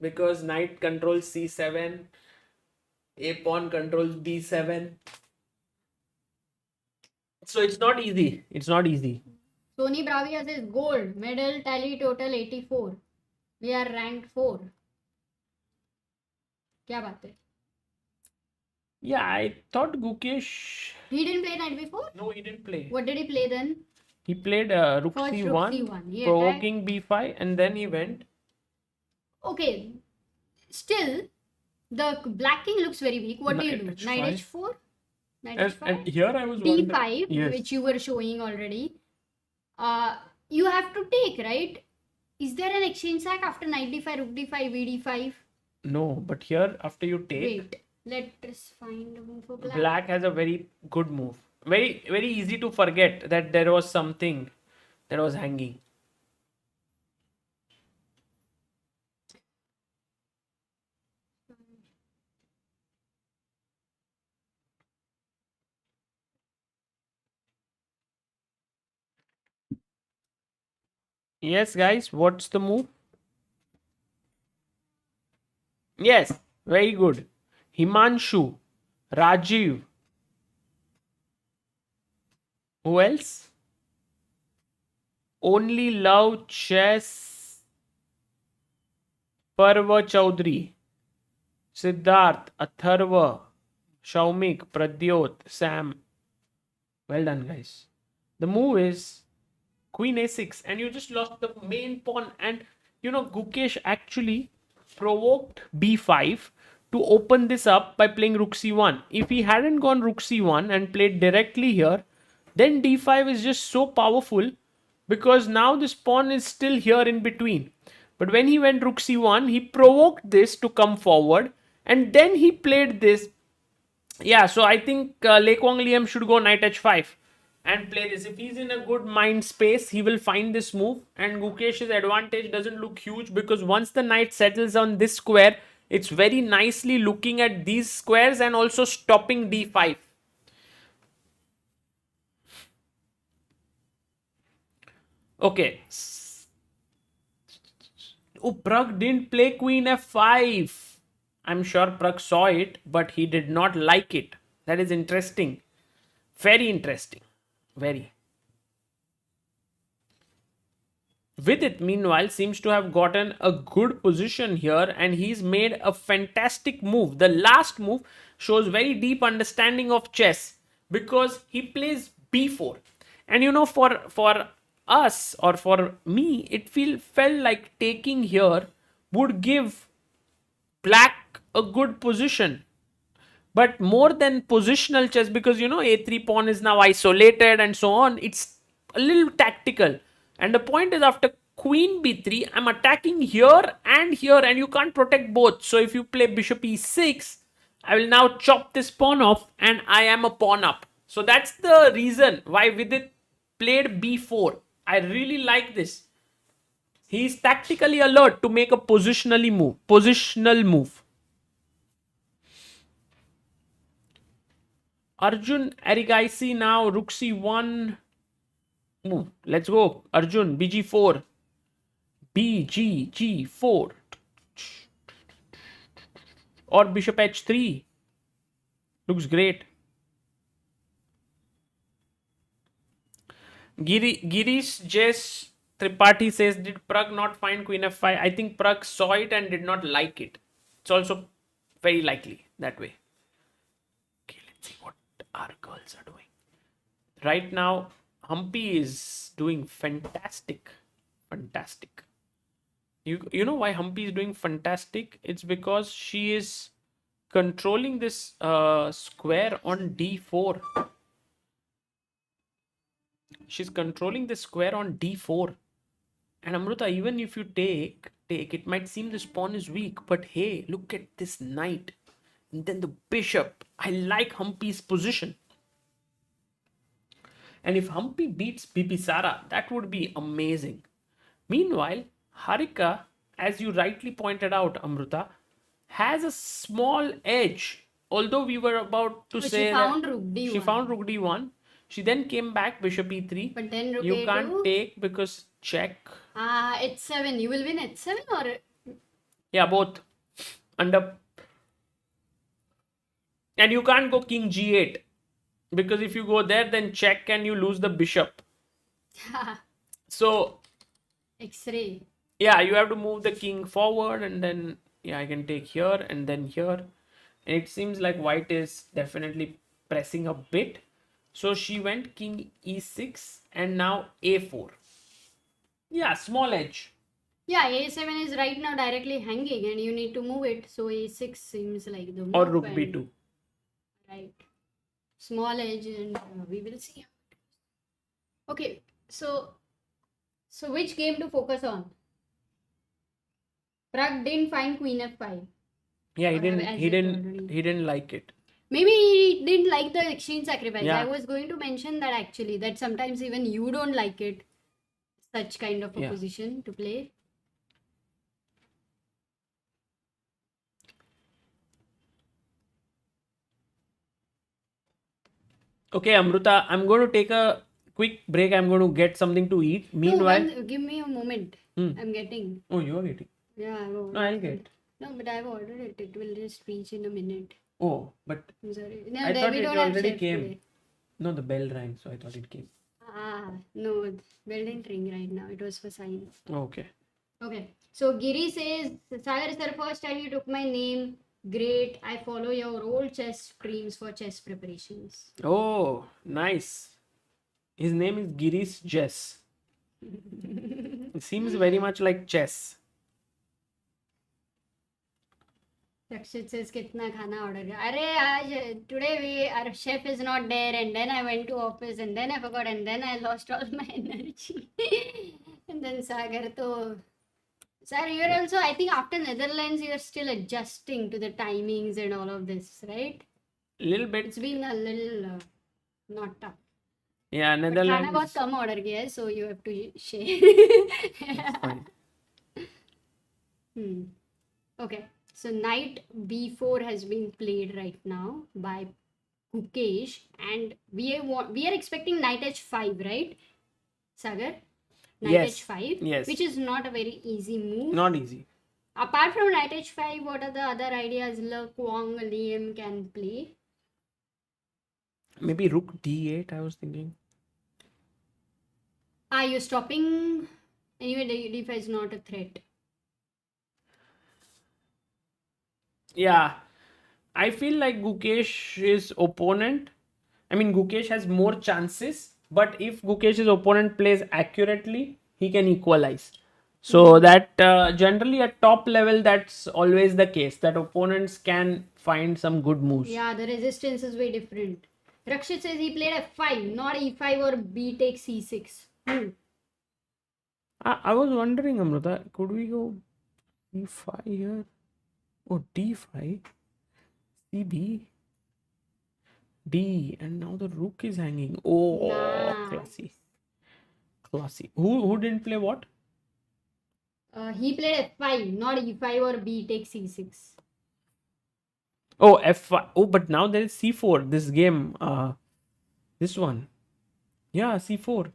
Because knight controls c7, a pawn controls d7. So it's not easy. It's not easy. Tony Bravia says gold medal tally total 84. We are ranked 4. क्या बात है? Yeah, I thought Gukesh. He didn't play knight before. No, he didn't play. What did he play then? He played rook First c1, rook c1. He provoking b5, and then he went. Okay. Still, the black king looks very weak. What do you do? Knight Knight h5. h4? Knight And h5? here I was wondering. d5, Yes. which you were showing already. You have to take, right? Is there an exchange sack after knight d5, rook d5, vd5? No, but here after you take, Wait, let us find a move for black. black has a very good move. Very easy to forget that there was something that was hanging. Yes, guys, what's the move? Yes, very good. Himanshu, Rajiv. Who else? Only Love Chess. Parva Chaudhary. Siddharth, Atharva, Shaumik, Pradyot, Sam. Well done, guys. The move is Queen a6, and you just lost the main pawn. And Gukesh actually provoked b5 to open this up by playing rook c1. If he hadn't gone rook c1 and played directly here, then d5 is just so powerful because now this pawn is still here in between. But when he went rook c1, he provoked this to come forward, and then he played this. Yeah, so I think Quang Liem should go knight h5 and play this. If he's in a good mind space, he will find this move, and Gukesh's advantage doesn't look huge because once the knight settles on this square, it's very nicely looking at these squares and also stopping d5. Okay. Oh, Prag didn't play queen f5. I'm sure Prag saw it, but he did not like it. That is interesting. Very interesting. Very. Vidit, meanwhile, seems to have gotten a good position here, and he's made a fantastic move. The last move shows very deep understanding of chess because he plays b4. And for us or for me, it felt like taking here would give black a good position. But more than positional chess, because a3 pawn is now isolated and so on, it's a little tactical. And the point is, after queen b3, I'm attacking here, and you can't protect both. So if you play bishop e6, I will now chop this pawn off, and I am a pawn up. So that's the reason why Vidit played b4. I really like this. He is tactically alert to make a positional move. Arjun, Erigaisi now, rook c1. Move. Let's go. Arjun, bg4. bg4. Or bishop h3. Looks great. Girish just Tripathi says, did Prag not find Queen F5? I think Prag saw it and did not like it. It's also very likely that way. Okay, let's see what our girls are doing. Right now, Humpy is doing fantastic. Fantastic. You know why Humpy is doing fantastic? It's because she is controlling this square on d4. She's controlling the square on d4. And Amruta, even if you take, it might seem this pawn is weak, but hey, look at this knight. And then the bishop. I like Humpy's position. And if Humpy beats Bibisara, that would be amazing. Meanwhile, Harika, as you rightly pointed out, Amruta, has a small edge. Although we were about to say she found Rook D1. She found Rook D1. She then came back Bishop E3. But then Rook You A2. can't take because check. H7. You will win H7 or? Yeah, both. Under. And you can't go King G8. Because if you go there, then check and you lose the bishop. So. X-ray. Yeah, you have to move the king forward and then, yeah, I can take here and then here. And it seems like white is definitely pressing a bit. So she went king e6 and now a4. Yeah, small edge. Yeah, a7 is right now directly hanging and you need to move it. So a6 seems like the move. Or rook b2. Right. Small edge and we will see. Okay, so which game to focus on? Prag didn't find Queen F5. Yeah, he didn't like it. Maybe he didn't like the exchange sacrifice. Yeah. I was going to mention that actually, that sometimes even you don't like it. Such kind of a position to play. Okay, Amruta, I'm going to take a quick break. I'm going to get something to eat. Meanwhile, give me a moment. I'm getting. Oh, you are getting? Yeah, No, I'll get. No, but I've ordered it. It will just reach in a minute. Oh, but I'm sorry. No, I thought we it don't have already chef came. today. No, the bell rang, so I thought it came. No, bell didn't ring right now. It was for sign. Okay. Okay. So Giri says, Sagar, sir, first time you took my name. Great. I follow your old chess streams for chess preparations. Oh, nice. His name is Girish Jess. It seems very much like chess. Rakshit says, Kitna khana order kiya? Arey, today our chef is not there, and then I went to office, and then I forgot, and then I lost all my energy. And then Sagar, sir, you're also, I think after Netherlands, you're still adjusting to the timings and all of this, right? A little bit. It's been a little not tough. Yeah, Netherlands. खाना बहुत कम order किया है, so you have to share. That's fine. Okay, so knight b4 has been played right now by Gukesh, and we are expecting knight h5, right, Sagar? Knight Yes. h5, Yes. which is not a very easy move. Not easy. Apart from knight h5, what are the other ideas Quang, Liem can play? Maybe rook d8, I was thinking. Are you stopping? Anyway, d5 is not a threat. Yeah. I feel like Gukesh's opponent, Gukesh has more chances, but if Gukesh's opponent plays accurately, he can equalize. So that generally at top level, that's always the case, that opponents can find some good moves. Yeah, the resistance is way different. Rakshit says he played f5, not e5 or b takes c6. I was wondering, Amrita, could we go e5 here? Oh, d5, cb, d, and now the rook is hanging. Oh, Nice. classy. Who didn't play what? He played f5, not e5 or b takes c6. Oh, f5. Oh, but now there is c4. This game, this one. Yeah, c4.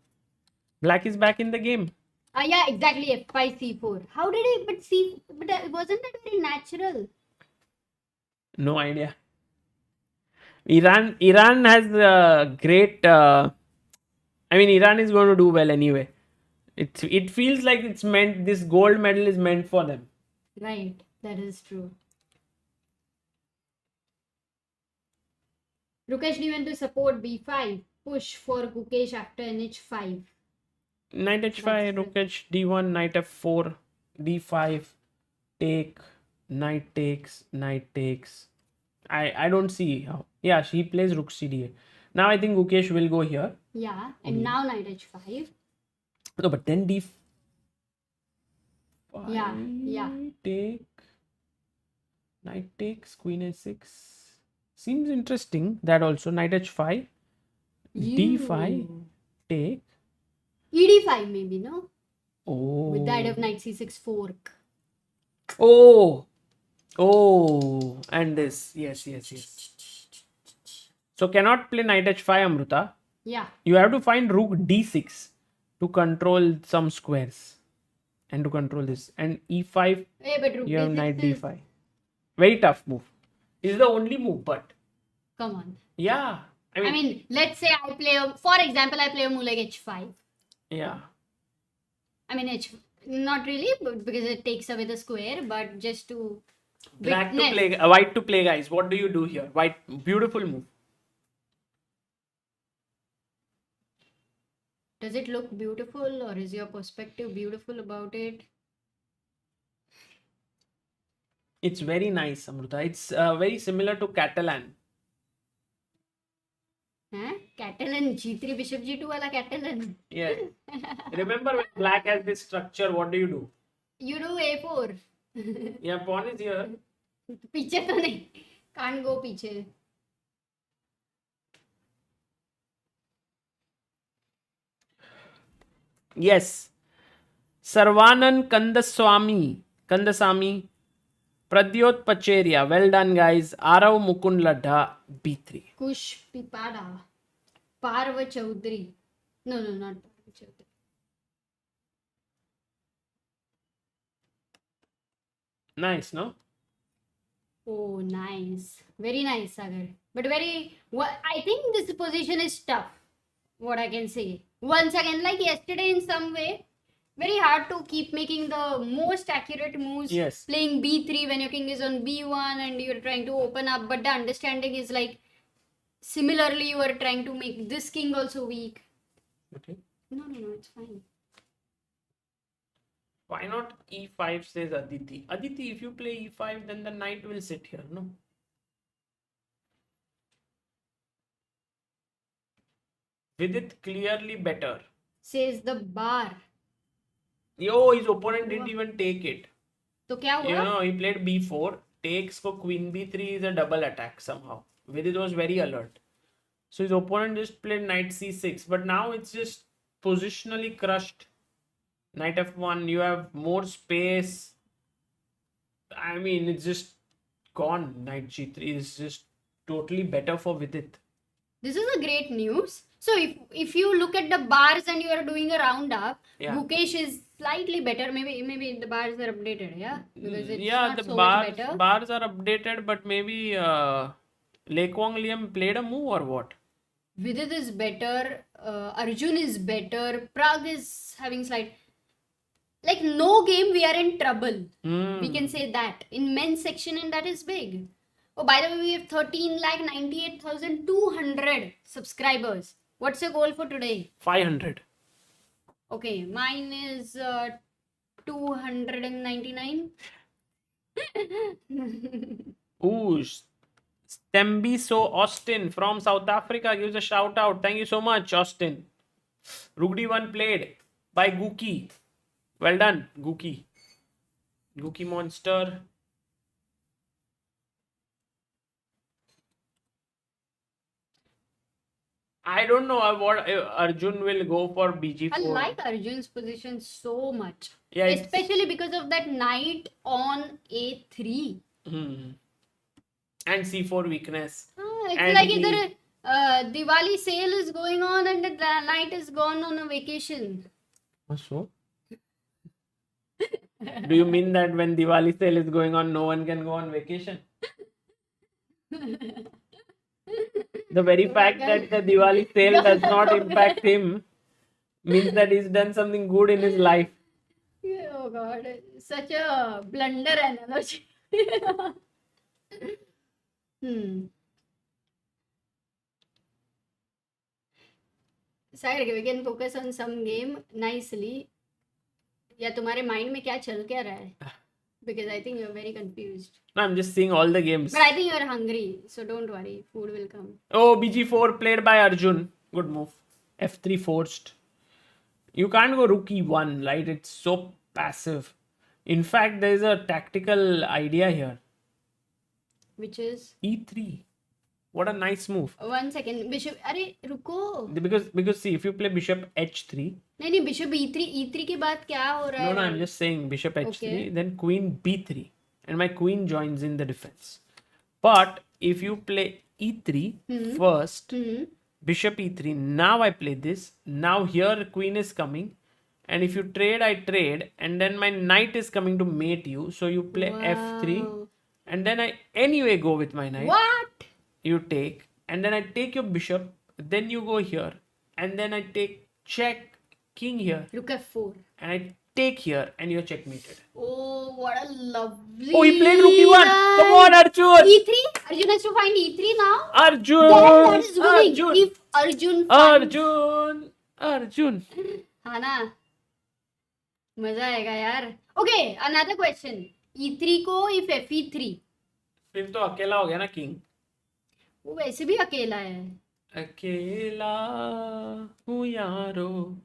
Black is back in the game. Yeah, exactly, f5, c4. How did he, but wasn't that very natural? No idea. Iran has great. Iran is going to do well anyway. It feels like it's meant. This gold medal is meant for them. Right, that is true. Rukesh went to support b5. Push for Gukesh after nh5. Knight h5, rook h d1, knight f4, d5, take, knight takes, knight takes. I don't see how. Yeah, she plays rook cd8. Now I think Gukesh will go here. Yeah, and now knight h5. No, but then d5. Yeah. Take. Knight takes, queen h6. Seems interesting. That also, knight h5, d5, take. ed5 maybe, no? Oh. With that of knight c6 fork. Oh, and this. Yes. So cannot play knight h5, Amruta. Yeah. You have to find rook d6 to control some squares and to control this. And e5, Hey, but rook you have d6 knight is... d5. Very tough move. It's the only move, but Come on. yeah. I mean, let's say I play, for example, I play a move like h5. Yeah. I mean, not really, but because it takes away the square, but just to Black to witness. play, white to play, guys. What do you do here? White, beautiful move. Does it look beautiful, or is your perspective beautiful about it? It's very nice, Amruta. It's very similar to Catalan. Huh? Catalan, g3 bishop g2 wala Catalan. Yes. Remember when black has this structure, what do you do? You do a4. Yeah, pawn is here. पीछे तो नहीं, can't go पीछे. Yes. Sarvanan Kandaswamy, Pradyot Pacheria. Well done, guys. Arav Mukund Ladha, b3. Kush Pipada. Parva Chaudhary. No, not Parva Chaudhary. Nice, no? Oh, nice. Very nice, Sagar. But I think this position is tough. What I can say. Once again, like yesterday in some way, very hard to keep making the most accurate moves. Yes. Playing b3 when your king is on b1 and you're trying to open up. But the understanding is like, similarly, you are trying to make this king also weak. Okay. No, it's fine. Why not e5, says Aditi? Aditi, if you play e5, then the knight will sit here, no? Vidit clearly better. Says the bar. Yo, his opponent didn't even take it. So क्या हुआ? You know, he played b4. Takes for queen b3 is a double attack somehow. Vidit was very alert. So his opponent just played knight c6. But now it's just positionally crushed. Knight f1, you have more space. I mean, it's just gone. Knight g3 is just totally better for Vidit. This is a great news. So if you look at the bars and you are doing a roundup, Yeah. Gukesh is slightly better. Maybe the bars are updated, yeah? Because it's Yeah, not the so much better. bars are updated, but maybe Quang Liem played a move or what? Vidit is better. Arjun is better. Prague is having slight... Like, no game we are in trouble. We can say that. In men's section, and that is big. Oh, by the way, we have 13,98,200 subscribers. What's your goal for today? 500. Okay, mine is 299. Ooh, Stembiso Austin from South Africa gives a shout out. Thank you so much, Austin. Rook d1 played by Guki. Well done, Guki. Guki monster. I don't know what Arjun will go for bg4. I like Arjun's position so much. Yeah, especially because of that knight on a3. And c4 weakness. It's And like either Diwali sale is going on and the knight is gone on a vacation. So? Do you mean that when Diwali sale is going on, no one can go on vacation? The very fact that the Diwali sale does not impact him means that he's done something good in his life. Oh God, such a blunder analogy. hmm. Sire, we can focus on some game nicely. या तुम्हारे mind में क्या चल क्या रहा है? Because I think you're very confused. No, I'm just seeing all the games. But I think you're hungry, so don't worry. Food will come. Oh, BG4 played by Arjun. Good move. F3 forced. You can't go rook e1, right? It's so passive. In fact, there is a tactical idea here. Which is? E3. What a nice move. 1 second. Bishop. अरे रुको. Because see, if you play bishop h3. नहीं bishop e3 के बाद क्या हो रहा है? No, I'm just saying bishop h3, Okay. then queen b3, and my queen joins in the defense. But if you play e3 first, bishop e3, now I play this. Now here queen is coming, and if you trade, I trade, and then my knight is coming to mate you. So you play f3, and then I anyway go with my knight. What? You take, and then I take your bishop. Then you go here, and then I take check. King here. Rook f4. And I take here and you're checkmated. Oh, what a lovely. Oh, he played rook e1. Come on, Arjun. E3? Arjun has to find E3 now? Arjun. That is winning. Arjun. If Arjun finds... Arjun. हाँ ना? मजा आएगा यार. Okay, another question. E3 को if fe3. फिर तो अकेला हो गया ना किंग. वो वैसे भी अकेला है. अकेला हूँ यारो.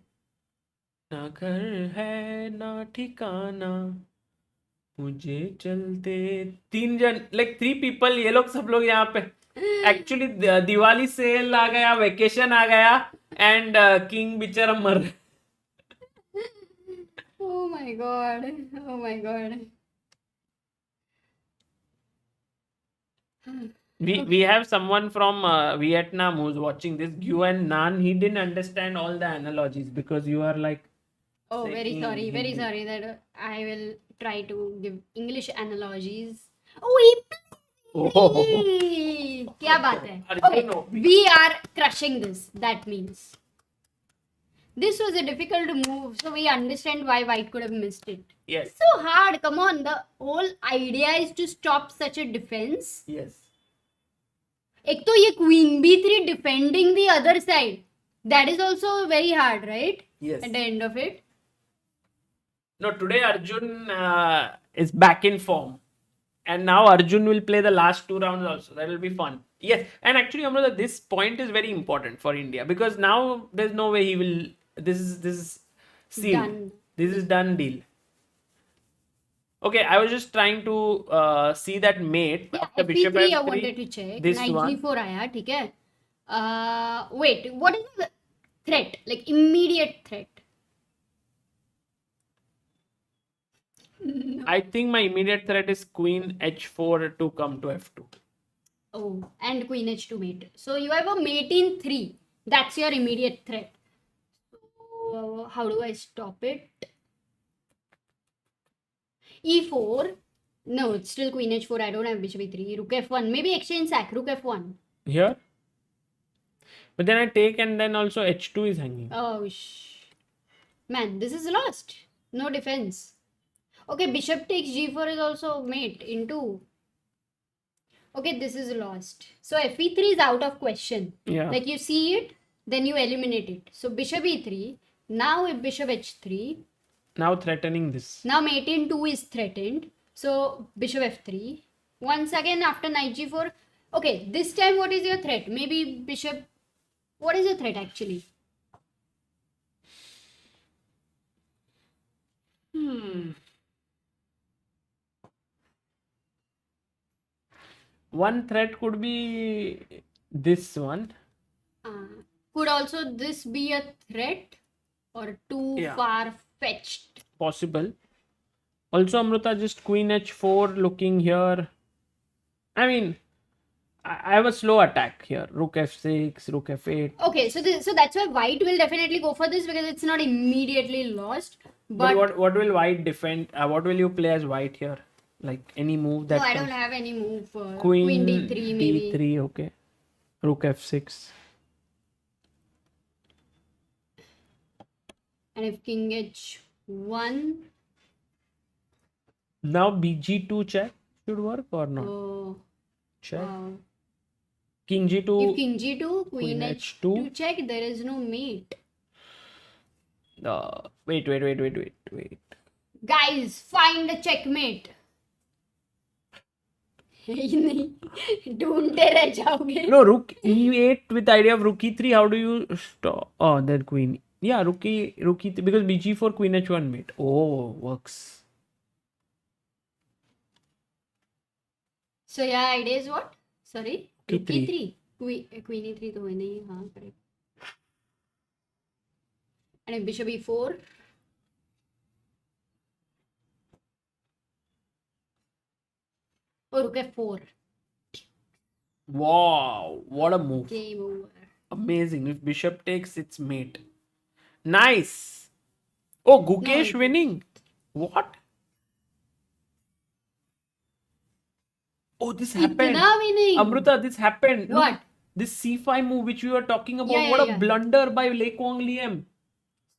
ना घर है ना ठिकाना. मुझे चलते 3 जन like 3 people ये लोग सब लोग यहाँ पे एक्चुअली दिवाली सेल आ गया, वेकेशन आ गया एंड किंग बेचारा मर. Oh my god. Oh my god. We have someone from Vietnam who's watching this, Guen. He didn't understand all the analogies because you are like. Oh, saying very Hindi. sorry that I will try to give English analogies. Oh, Oh. क्या बात है? Arjun, Okay, we are crushing this. That means this was a difficult move, so we understand why White could have missed it. Yes. So hard. Come on, the whole idea is to stop such a defense. Yes. एक तो ये Queen B3 defending the other side. That is also very hard, right? Yes. At the end of it. No, today Arjun is back in form. And now Arjun will play the last 2 rounds also. That will be fun. Yes. And actually, Amrita, this point is very important for India because now there's no way he will. This is sealed. Done. This is done deal. Okay, I was just trying to see that mate. Yeah, after bishop F3 I f3, wanted to check. this Knight one. G4 आया, ठीक है? Wait, what is the threat? Like immediate threat? I think my immediate threat is queen h4 to come to f2. Oh, and Queen H2 mate. So you have a mate in 3. That's your immediate threat. So how do I stop it? E4. No, it's still Queen H4. I don't have bishop E3. Rook F1. Maybe exchange sack. Rook F1. Here? But then I take and then also h2 is hanging. Oh, man, this is lost. No defense. Okay, bishop takes G4 is also mate in 2. Okay, this is lost. So Fe3 is out of question. Yeah. Like you see it, then you eliminate it. So bishop E3. Now if bishop H3. Now threatening this. Now mate in 2 is threatened. So bishop F3. Once again after knight G4. Okay, this time what is your threat? Maybe bishop. What is your threat actually? One threat could be this one. Could also this be a threat or too Yeah. far-fetched? Possible. Also, Amrita, just queen h4 looking here. I mean, I have a slow attack here. Rook f6, rook f8. Okay, so that's why white will definitely go for this because it's not immediately lost. But what will white defend? What will you play as white here? Like any move that no, I comes? don't have any move for Queen D3 maybe. D3, okay. Rook f6. And if king h1, Now bg2 check should work or not? oh, Check. wow. King g2. If king g2, queen Queen h2 h2. check, there is no mate. Wait. Guys, find a checkmate. ढूंढते रह जाओगे. No, rook e8 with the idea of rook e3. How do you stop? Oh, then queen. Yeah, rook e3 because bg4 queen h1 mate. Oh, works. So your idea is what? Sorry? Rook Rook e3. e3. Queen e3 तो है नहीं. हाँ, correct. And if bishop e4. Oh, rook f4. Wow, what a move. Game over. Amazing. If bishop takes, it's mate. Nice. Oh, Gukesh No. winning. What? Oh, this happened. Itna winning. Amruta, this happened. Look, What? this c5 move which we were talking about. Yeah, What a yeah. blunder by Quang Liem.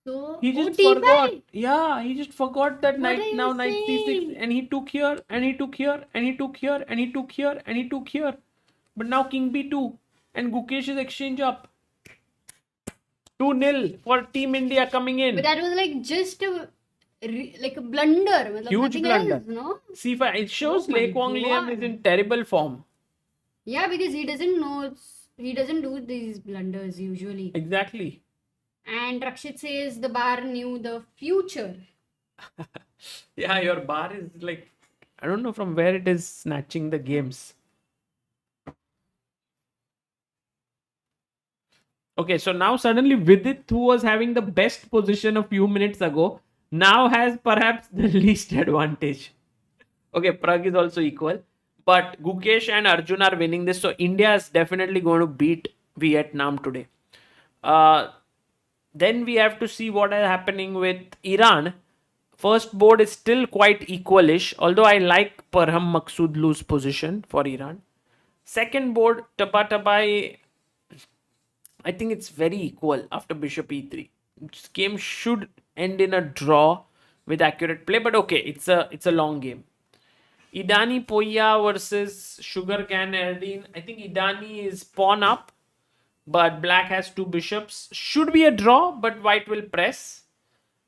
So, He just T5. forgot. Yeah, he just forgot that What knight are now you knight c6 saying? and he took here and he took here and he took here and he took here and he took here. But now king b2 and Gukesh's exchange up. 2-0 for Team India coming in. But that was like just like a blunder. Matlab Huge nothing blunder. else, no? c5. It shows Oh my Quang Liem is God. in terrible form. Yeah, because he doesn't know. He doesn't do these blunders usually. Exactly. And Rakshit says the bar knew the future. Yeah, your bar is like, I don't know from where it is snatching the games. Okay, so now suddenly Vidit, who was having the best position a few minutes ago, now has perhaps the least advantage. Okay, Prag is also equal. But Gukesh and Arjun are winning this. So India is definitely going to beat Vietnam today. Then we have to see what is happening with Iran. First board is still quite equalish, although I like Parham Maksudlu's position for Iran. Second board, Tabai, I think it's very equal after Bishop e3. This game should end in a draw with accurate play, but okay, it's a long game. Idani Poya versus Sugarcan Erdine. I think Idani is pawn up, but black has two bishops. Should be a draw, but white will press.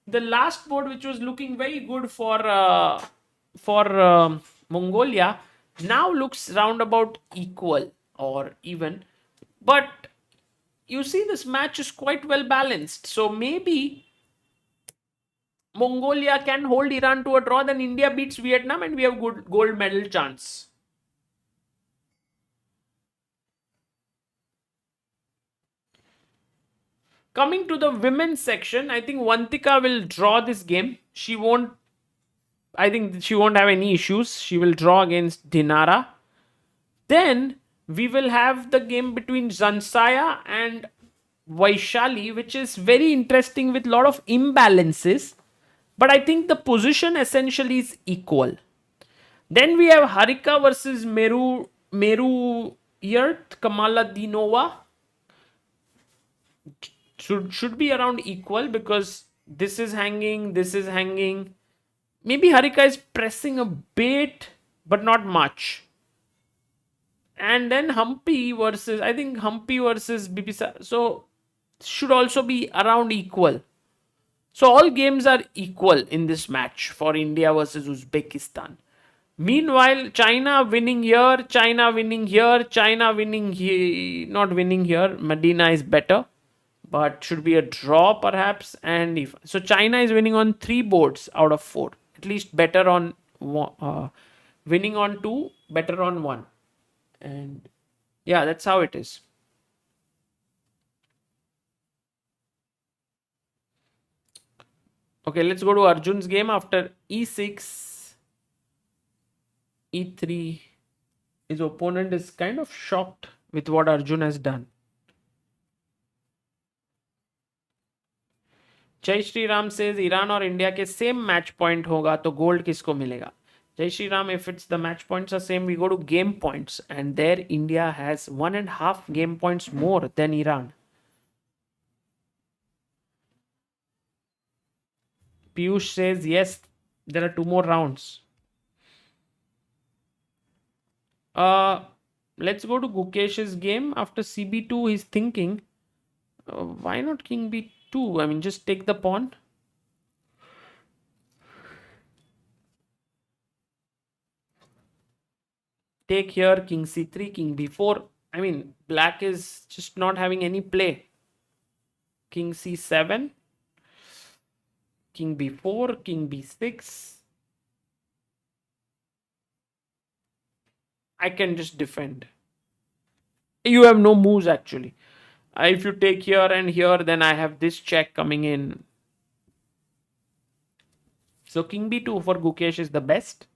The last board, which was looking very good for Mongolia, now looks roundabout equal or even. But you see, this match is quite well balanced. So maybe Mongolia can hold Iran to a draw, then India beats Vietnam and we have good gold medal chance. Coming to the women's section, I think Vantika will draw this game. I think she won't have any issues. She will draw against Dinara. Then we will have the game between Zansaya and Vaishali, which is very interesting with a lot of imbalances. But I think the position essentially is equal. Then we have Harika versus Meru Yert Kamaladinova. Should be around equal because this is hanging, this is hanging. Maybe Harika is pressing a bit, but not much. And then Humpy versus Bibisa. So should also be around equal. So all games are equal in this match for India versus Uzbekistan. Meanwhile, China winning here, China winning here, China winning here, not winning here. Medina is better, but should be a draw perhaps. And if so, China is winning on 3 boards out of 4. At least better on winning on 2, better on 1. And yeah, that's how it is. Okay, let's go to Arjun's game after e6, e3. His opponent is kind of shocked with what Arjun has done. जय Shri Ram says Iran और India के same match point होगा तो gold किसको मिलेगा? Jai Shri Ram, if it's the match points are same, we go to game points, and there India has 1.5 game points more than Iran. Piyush says yes, there are 2 more rounds. Let's go to Gukesh's game. After CB2, he's thinking, why not King B2? I mean, just take the pawn. Take here, King C3, King B4. I mean, black is just not having any play. King C7, King B4, King B6. I can just defend. You have no moves actually. If you take here and here, then I have this check coming in. So King B2 for Gukesh is the best.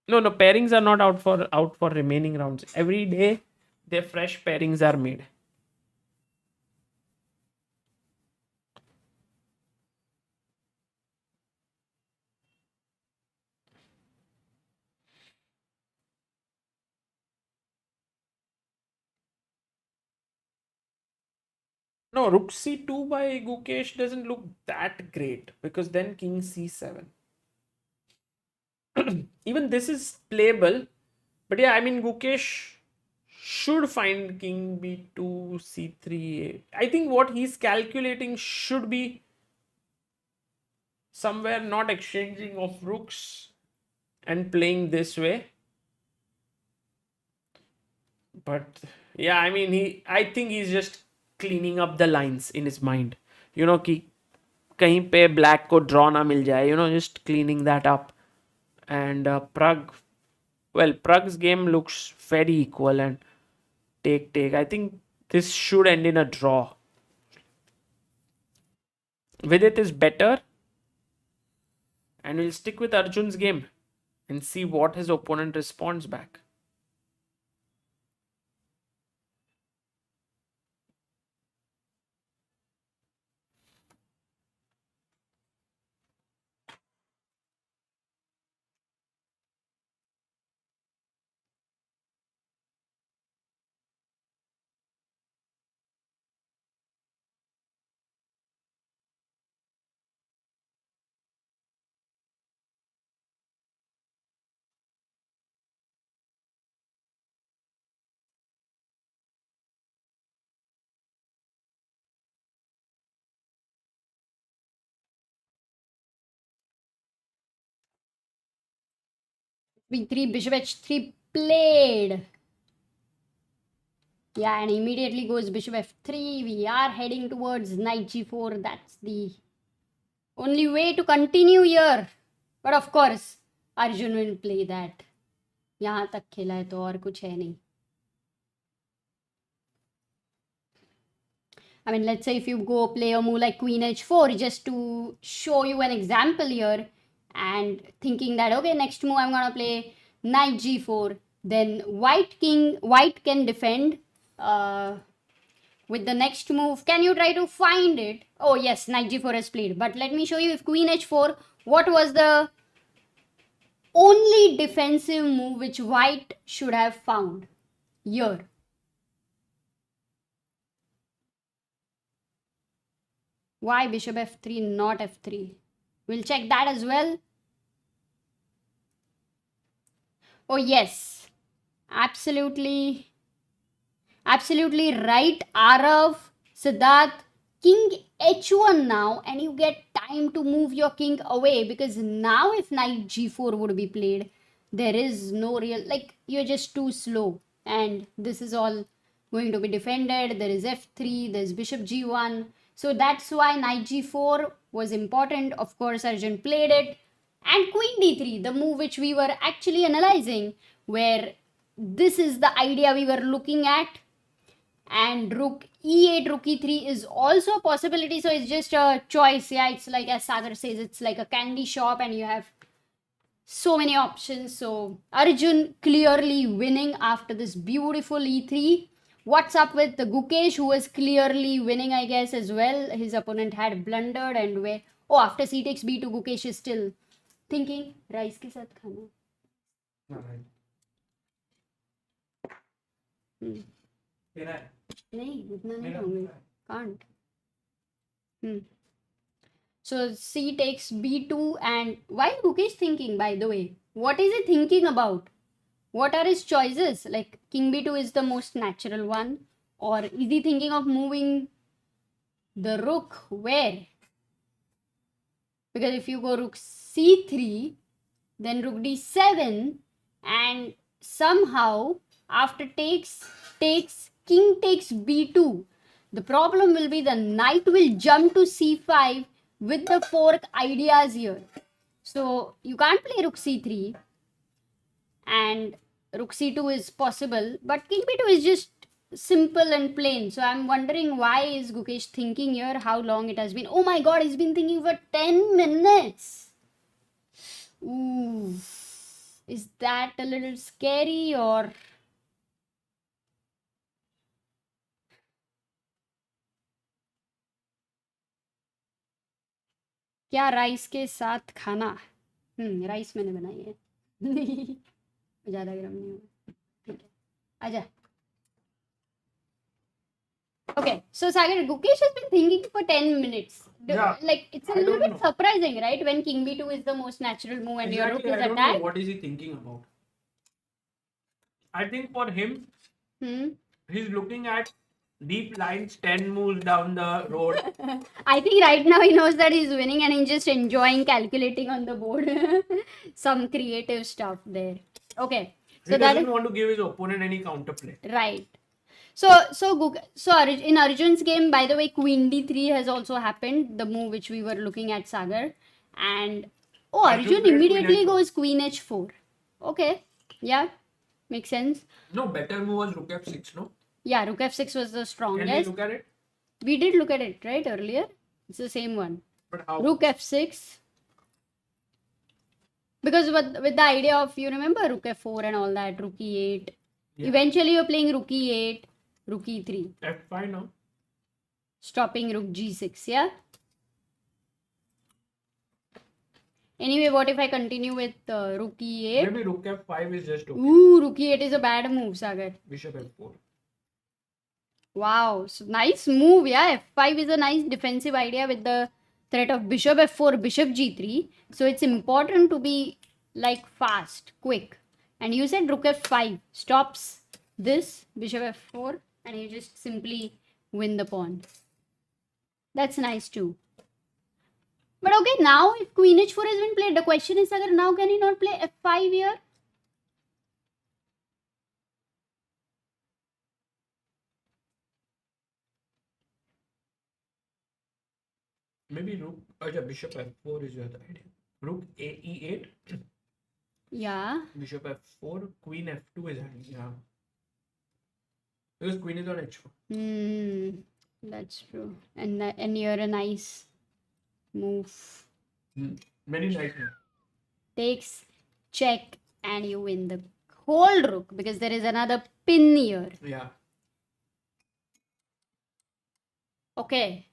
No, pairings are not out for remaining rounds. Every day, their fresh pairings are made. No, Rook C2 by Gukesh doesn't look that great because then King C7. Even this is playable, but yeah, I mean Gukesh should find King B2 C3. I think what he's calculating should be somewhere not exchanging of rooks and playing this way. But yeah, I mean I think he's just cleaning up the lines in his mind. कि कहीं पे black को draw ना मिल जाए, just cleaning that up. And Prag's game looks very equal and take. I think this should end in a draw. Vidit is better, and we'll stick with Arjun's game and see what his opponent responds back. B3, bishop h3 played. Yeah, and immediately goes bishop f3. We are heading towards knight g4. That's the only way to continue here. But of course, Arjun will play that. यहाँ तक खेला है तो और कुछ है नहीं. I mean, let's say if you go play a move like queen h4 just to show you an example here and thinking that, okay, next move I'm going to play knight g4. Then white can defend with the next move. Can you try to find it? Oh, yes, knight g4 is played. But let me show you if queen h4, what was the only defensive move which white should have found here. Why bishop f3, not f3? We'll check that as well. Oh, yes. Absolutely right, Arav, Siddharth. King h1 now, and you get time to move your king away, because now if knight g4 would be played, there is no real, like, you're just too slow, and this is all going to be defended. There is f3, there's bishop g1, so that's why knight g4 was important. Of course, Arjun played it. And queen d3, the move which we were actually analyzing, where this is the idea we were looking at. And rook e8, rook e3 is also a possibility. So it's just a choice. Yeah, it's like, as Sagar says, it's like a candy shop and you have so many options. So Arjun clearly winning after this beautiful e3. What's up with the Gukesh, who was clearly winning, I guess, as well. His opponent had blundered, and where, oh, after c takes b2, Gukesh is still thinking rice ke sath khana. नहीं उतना नहीं होंगे, can't. Hmm. So C takes B2, and why Gukesh thinking, by the way? What is he thinking about? What are his choices? Like King B2 is the most natural one, or is he thinking of moving the rook where? Because if you go rook C3, then rook D7, and somehow after takes king takes B2. The problem will be the knight will jump to C5 with the fork ideas here. So you can't play rook C3, and rook C2 is possible, but king B2 is just simple and plain. So I'm wondering, why is Gukesh thinking here? How long it has been? Oh my god, he's been thinking for 10 minutes. Ooh, is that a little scary, or क्या rice के साथ खाना? Rice मैंने बनाई है. ज़्यादा गर्म नहीं होगा. ठीक है, आजा. Okay, so Sagar, Gukesh has been thinking for 10 minutes. Yeah, Like, it's a I little don't bit know. surprising, right? When king b2 is the most natural move and your rook Exactly, is I don't know attacked. what is he thinking about. I think for him, Hmm. he's looking at deep lines 10 moves down the road. I think right now he knows that he's winning and he's just enjoying calculating on the board. Some creative stuff there. Okay, He so that doesn't is want to give his opponent any counterplay. right. In Arjun's game, by the way, Queen D3 has also happened. The move which we were looking at, Sagar, and Arjun Arjun played immediately Queen H4. goes Queen H4. Okay, yeah, makes sense. No, better move was rook f6, no? Yeah, Rook F6 was the Can we strongest. look at it? We did look at it right earlier. It's the same one. But how? Rook F6. Because with the idea of, you remember Rook F4 and all that, Rook E8. Yeah. Eventually you're playing Rook E8, Rook E3, f5 now. stopping Rook G6, yeah? Anyway, what if I continue with Rook E8? Maybe rook f5 is just okay. Ooh, Rook E8 is a bad move, Sagar. Bishop f4. Wow, so nice move, yeah. F5 is a nice defensive idea with the threat of Bishop F4, Bishop G3. So it's important to be like fast, quick. And you said Rook F5 stops this Bishop F4 and you just simply win the pawn. That's nice too. But okay, now if Queen H4 has been played, the question is, Sagar, now can he not play F5 here? Maybe rook, yeah, bishop f4 is your idea. Rook e8, Yeah. bishop f4, queen f2 is handy, yeah. Because queen is on h4. That's true. And you're a nice move. Very nice move. Takes, check, and you win the whole rook because there is another pin here. Yeah. Okay.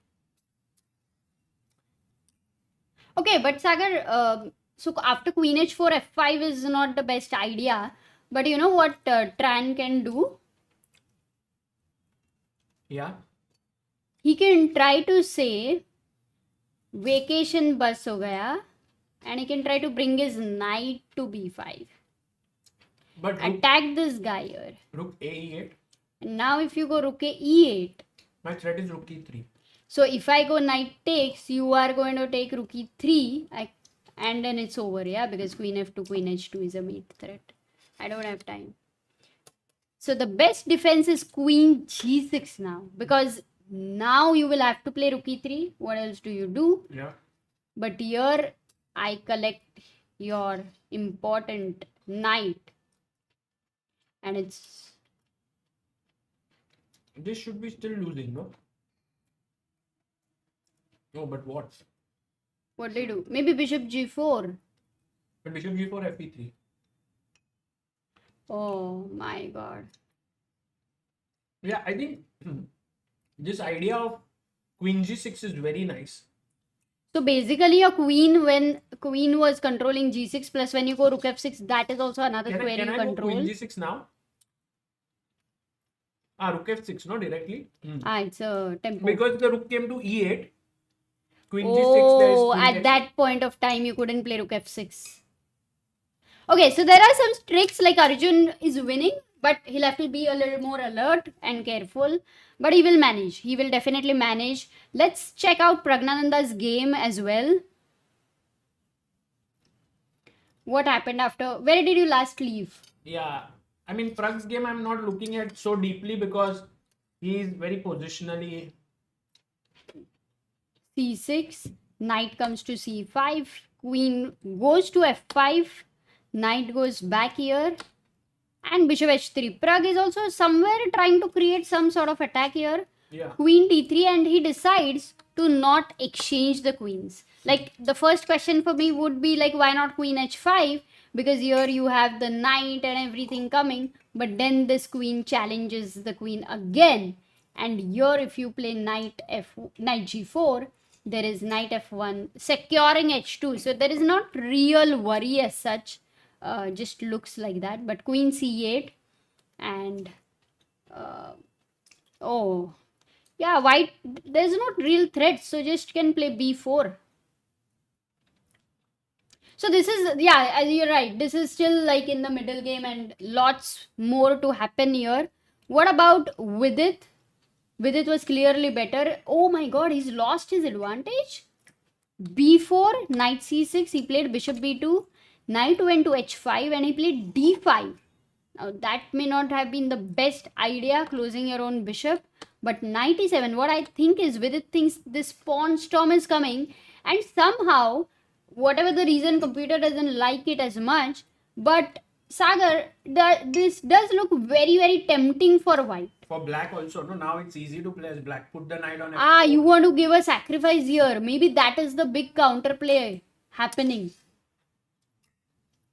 Okay, but Sagar, so after Queen H4, F5 is not the best idea. But you know what Tran can do? Yeah. He can try to say vacation bus ho gaya, and he can try to bring his knight to b5. But rook, Attack this guy here. rook e8, And now if you go rook e8, my threat is rook e3. so if I go knight takes, you are going to take rook e3, and then it's over, yeah, because queen f2, queen h2 is a mate threat. I don't have time. So the best defense is queen g6 now, because now you will have to play rook e3. What else do you do? Yeah. But here I collect your important knight, and it's This should be still losing, no? No, but what? what do you do? Maybe bishop g4. But bishop g4, fe3. Oh my god. Yeah, I think this idea of queen g6 is very nice. So basically your queen, when queen was controlling g6, plus when you go rook f6, that is also another square Can you I go control. queen g6 now? Rook f6, no, directly. It's a tempo. Because the rook came to e8, Queen G6, there is Oh, Queen at H6. that point of time, you couldn't play Rook F6. Okay, so there are some tricks like Arjun is winning, but he'll have to be a little more alert and careful. But he will manage. He will definitely manage. Let's check out Praggnanandhaa's game as well. What happened after? Where did you last leave? Yeah, I mean, Prag's game I'm not looking at so deeply because he's very positionally. C6, knight comes to C5, queen goes to F5, knight goes back here, and bishop H3. Prag is also somewhere trying to create some sort of attack here. Yeah. Queen D3, and he decides to not exchange the queens. Like, the first question for me would be like, why not Queen H5? Because here you have the knight and everything coming, but then this queen challenges the queen again. And here, if you play knight G4, there is knight F1 securing H2. So there is not real worry as such. Just looks like that. But Queen C8 and oh yeah, white, there's not real threat, so just can play B4. So this is, yeah, you're right. This is still like in the middle game and lots more to happen here. What about Vidit? Vidit was clearly better. Oh my god, he's lost his advantage. B4, knight C6, he played bishop B2, knight went to H5 and he played D5. Now that may not have been the best idea, closing your own bishop, but knight E7, what I think is Vidit thinks this pawn storm is coming, and somehow, whatever the reason, computer doesn't like it as much, but Sagar, this does look very, very tempting for white. For black also, no, now it's easy to play as black. Put the knight on F4. Ah, you want to give a sacrifice here. Maybe that is the big counterplay happening.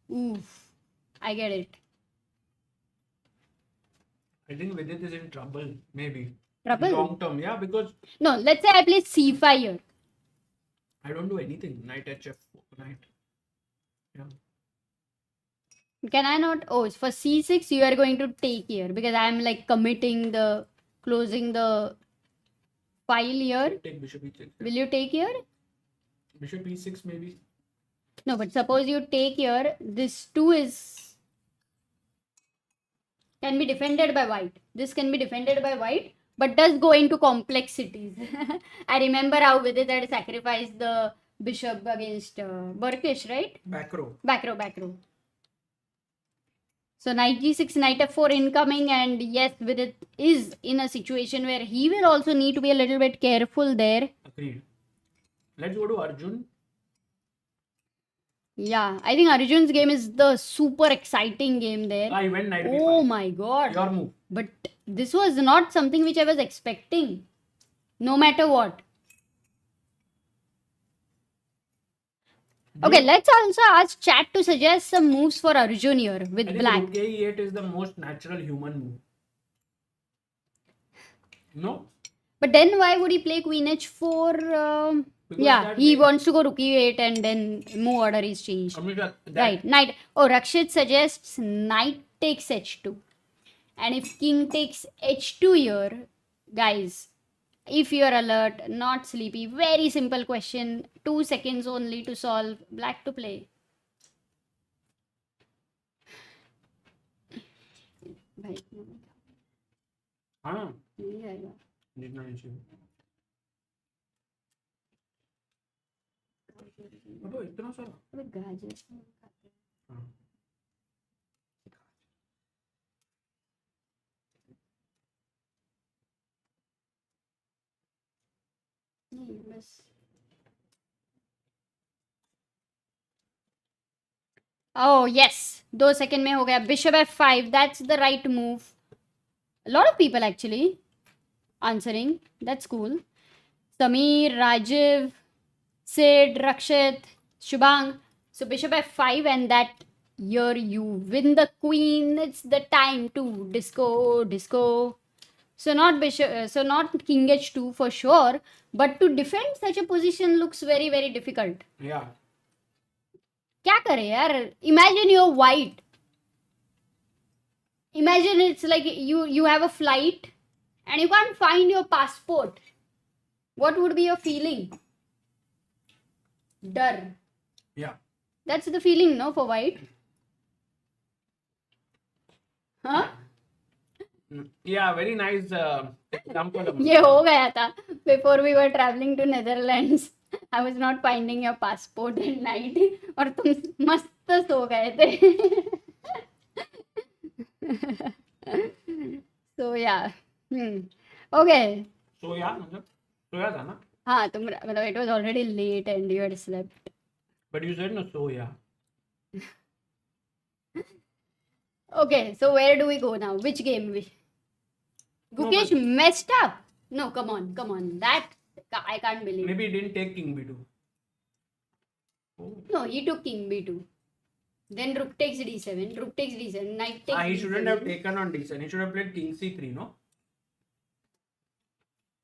Oof, I get it. I think Vidit is in trouble, maybe. Trouble? Long term, yeah, because No, let's say I play C5 here. I don't do anything. Knight HF4, knight. Yeah. Can I not? Oh, for C6 you are going to take here because I am like committing the closing the file here. Take bishop E6. Will you take here? Bishop E6 maybe. No, but suppose you take here. This 2 is can be defended by white. This can be defended by white, but does go into complexities. I remember how Vidit had sacrificed the bishop against Gukesh, right? Back row. Back row. So knight G6, knight F4 incoming, and yes, Vidit is in a situation where he will also need to be a little bit careful there. Agreed. Let's go to Arjun. Yeah, I think Arjun's game is the super exciting game there. I went knight B5. Oh my god. Your move. But this was not something which I was expecting. No matter what. Okay, let's also ask chat to suggest some moves for Arjun here with I think black. Rook E8 is the most natural human move. No? But then why would he play Queen H4? Because Yeah, that he way- wants to go Rook E8 and then move order is changed. That, Right, knight. Oh, Rakshit suggests knight takes H2. And if king takes H2 here, guys, if you're alert, not sleepy, very simple question, 2 seconds only to solve, black to play. भाई, हाँ, नहीं आएगा. देखना नहीं चाहिए. अबे इतना सारा. अबे गाजर. हाँ. नहीं, बस. Oh yes, 2 seconds में हो गया. Bishop F5, that's the right move. A lot of people actually answering. That's cool. Sameer, Rajiv, Sid, Rakshit, Shubhang. So Bishop F5, and that here you win the queen. It's the time to disco. So not bishop, so not king H2 for sure. But to defend such a position looks very, very difficult. Yeah. क्या करे यार? Imagine you're white. Imagine it's like you have a flight and you can't find your passport. What would be your feeling? Dar. Yeah. That's the feeling, no, for white? Huh? Yeah, very nice example. ये हो गया था. Before we were traveling to Netherlands, I was not finding your passport at night. और तुम मस्त सो गए थे. So yeah. Okay. So yeah, मतलब सोया था ना? हाँ तुम मतलब it was already late and you had slept. But you said no, so yeah. Okay, so where do we go now? Which game? Gukesh messed up. No, come on. That I can't believe. Maybe he didn't take king b2. Oh. No, he took king b2. Then rook takes d7. Rook takes d7. Knight takes. He d7. shouldn't have taken on d7. He should have played king c3, no?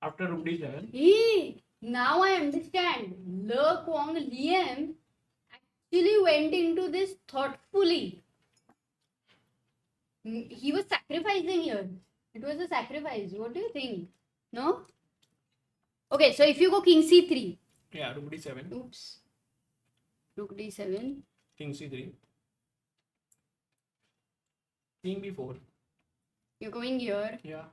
After rook d7. Hey, now I understand. Le Quang Liem actually went into this thoughtfully. He was sacrificing here. It was a sacrifice. What do you think? No? Okay, so if you go king c3. Yeah, rook d7. Oops. Rook d7. King c3. King b4. You're going here. Yeah.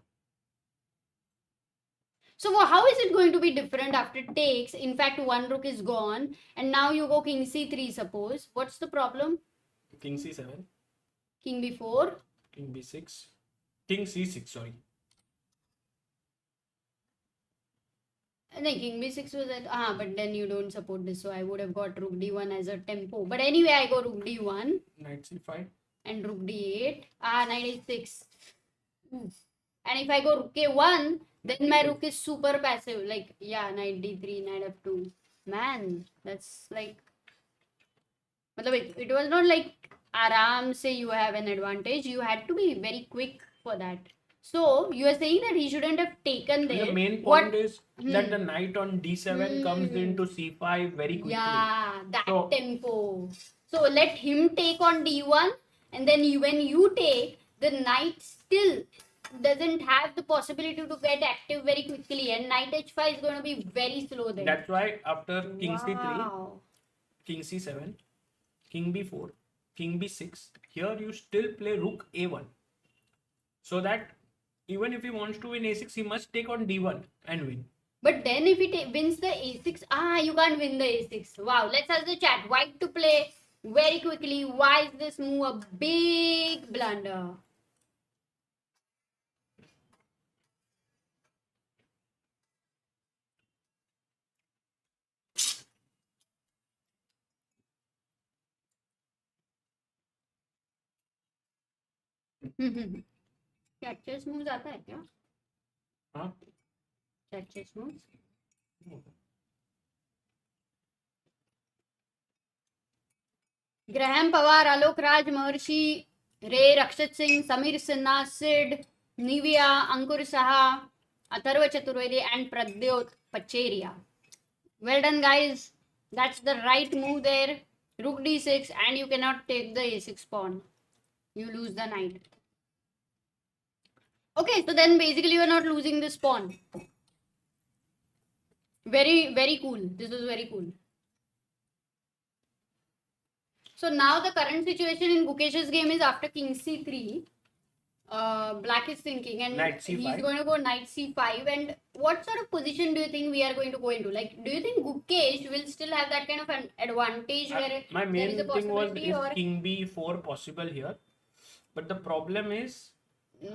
So how is it going to be different after takes? In fact, one rook is gone. And now you go king c3, suppose. What's the problem? King c7. King b4. King b6. King c6, sorry. No, king b6 was at... but then you don't support this. So I would have got rook d1 as a tempo. But anyway, I go rook d1. Knight c5. And rook d8. Knight h6. And if I go rook a1, then my rook is super passive. Like, yeah, knight d3, knight f2. Man, that's like... It was not like aram say you have an advantage. You had to be very quick for that. So, you are saying that he shouldn't have taken there. The main point is that the knight on d7 comes into c5 very quickly. Yeah, that tempo. So, let him take on d1. And then when you take, the knight still doesn't have the possibility to get active very quickly. And knight h5 is going to be very slow there. That's why after king c3, king c7, king b4, king b6, here you still play rook a1. So that even if he wants to win a6, he must take on d1 and win. But then if he wins the a6, you can't win the a6. Wow, let's ask the chat. White to play very quickly. Why is this move a big blunder? क्या chess moves आता है क्या? हाँ? क्या chess moves? Graham Pawar, Alok Raj, Maharshi Ray, Rakshat Singh, Sameer Sinha, Sid, Nivia, Ankur Saha, Atharva Chaturvedi and Pradyot Pacheria. Well done guys. That's the right move there. Rook d6 and you cannot take the a6 pawn. You lose the knight. Okay, so then basically you are not losing this pawn. Very, very cool. This was very cool. So now the current situation in Gukesh's game is after king c3, black is thinking and he's going to go knight c5. And what sort of position do you think we are going to go into? Like, do you think Gukesh will still have that kind of an advantage where my main there is a thing was possibility is king b4 possible here? But the problem is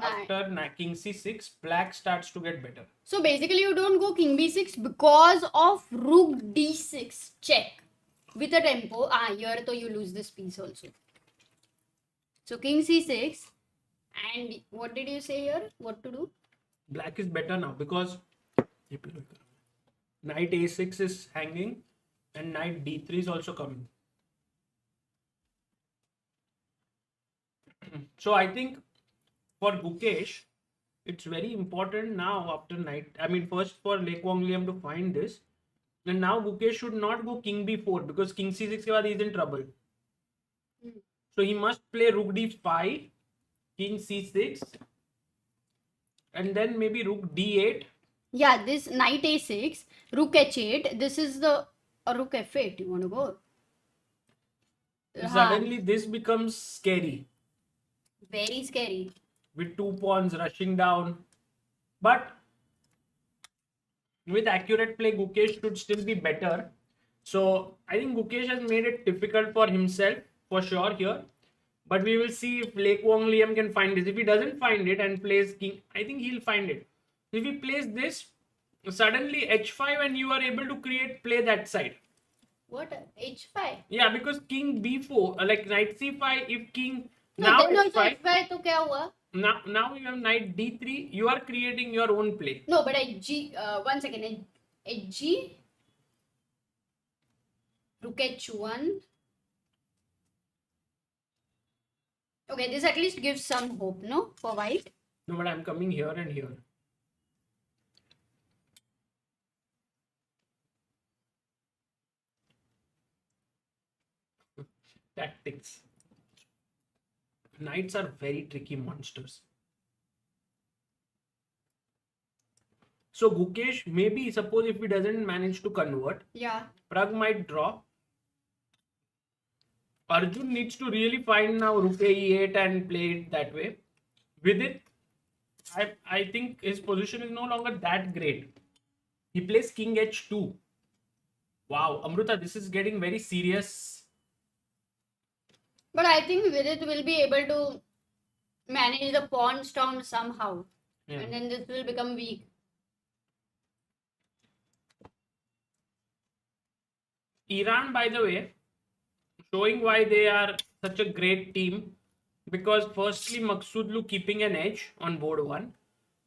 after king c6, black starts to get better. So basically you don't go king b6 because of rook d6 check with a tempo. Here so you lose this piece also. So king c6 and what did you say here? What to do? Black is better now because knight a6 is hanging and knight d3 is also coming. So I think for Gukesh, it's very important now after knight. I mean, first for Quang Liem to find this. And now Gukesh should not go king b4 because king c6 ke baad he is in trouble. So he must play rook d5, king c6, and then maybe rook d8. Yeah, this knight a6, rook h8. This is the or rook f8? You want to go? Suddenly this becomes scary. Very scary. With 2 pawns rushing down. But with accurate play, Gukesh should still be better. So I think Gukesh has made it difficult for himself for sure here. But we will see if Quang Liem can find this. If he doesn't find it and plays king, I think he'll find it. If he plays this, suddenly h5 and you are able to create play that side. What? h5? Yeah, because king b4, like knight c5, if king No, now then also h5, h5 तो क्या हुआ? now you have knight d3, you are creating your own play. No, but hg, one second, hg, rook h1. Okay, this at least gives some hope, no, for white. No, but I'm coming here and here. Tactics. Knights are very tricky monsters. So Gukesh, maybe suppose if he doesn't manage to convert, Yeah. Prag might draw. Arjun needs to really find now rook e8 and play it that way. Vidit, I think his position is no longer that great. He plays king h2. Wow, Amruta, this is getting very serious. But I think Vidit will be able to manage the pawn storm somehow. Yeah. And then this will become weak. Iran, by the way, showing why they are such a great team, because firstly Maksudlu keeping an edge on board 1,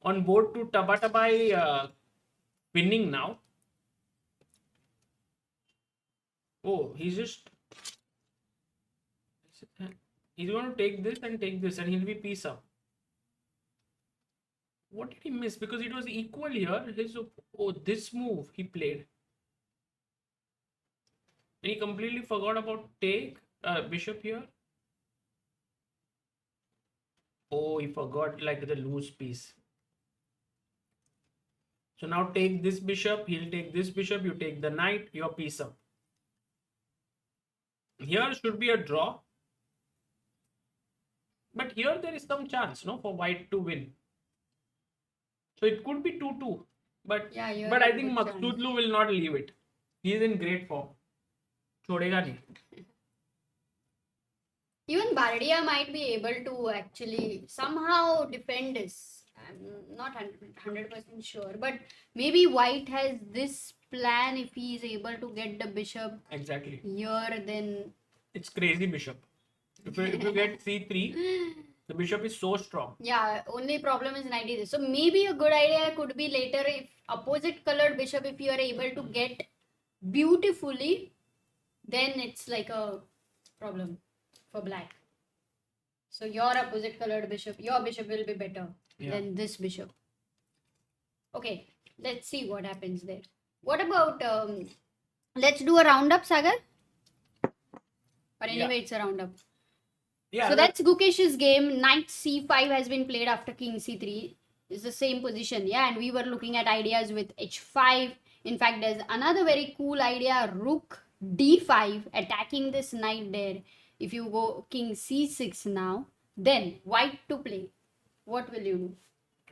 on board 2 Tabatabai winning now. Oh, he's going to take this and he'll be piece up. What did he miss? Because it was equal here. This move he played. And he completely forgot about take bishop here. Oh, he forgot like the loose piece. So now take this bishop, he'll take this bishop, you take the knight, your piece up. Here should be a draw. But here there is some chance, no, for white to win. So it could be 2-2. But Yeah, but I think Maksudlu will not leave it. He is in great form. Chodega nahi. Even Bardia might be able to actually somehow defend this. I'm not 100% sure. But maybe white has this plan if he is able to get the bishop Exactly. here, then... It's crazy bishop. If you get c3, the bishop is so strong. Yeah, only problem is knight is. So maybe a good idea could be later if opposite colored bishop, if you are able to get beautifully, then it's like a problem for black. So your opposite colored bishop, your bishop will be better than this bishop. Okay, let's see what happens there. What about, let's do a roundup, Sagar? But anyway, it's a roundup. Yeah. So that's Gukesh's game. Knight c5 has been played after king c3. It's the same position, yeah. And we were looking at ideas with h5. In fact, there's another very cool idea, rook d5, attacking this knight there. If you go king c6 now, then white to play. What will you do?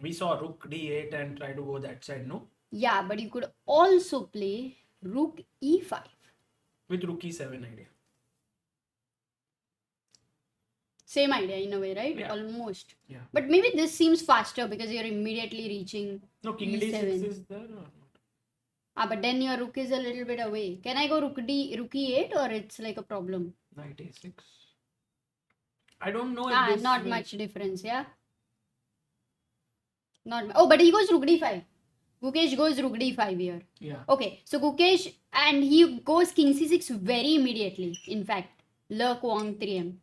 We saw rook d8 and try to go that side, no? Yeah, but you could also play rook e5. With rook e7 idea. Same idea in a way, right? Yeah. Almost. Yeah. But maybe this seems faster because you're immediately reaching No, king e7. d6 is there or not? But then your rook is a little bit away. Can I go rook e8 or it's like a problem? Knight a6. I don't know if this not will... much difference, yeah? But he goes rook d5. Gukesh goes rook d5 here. Yeah. Okay, so Gukesh, and he goes king c6 very immediately. In fact, Le Quang 3M.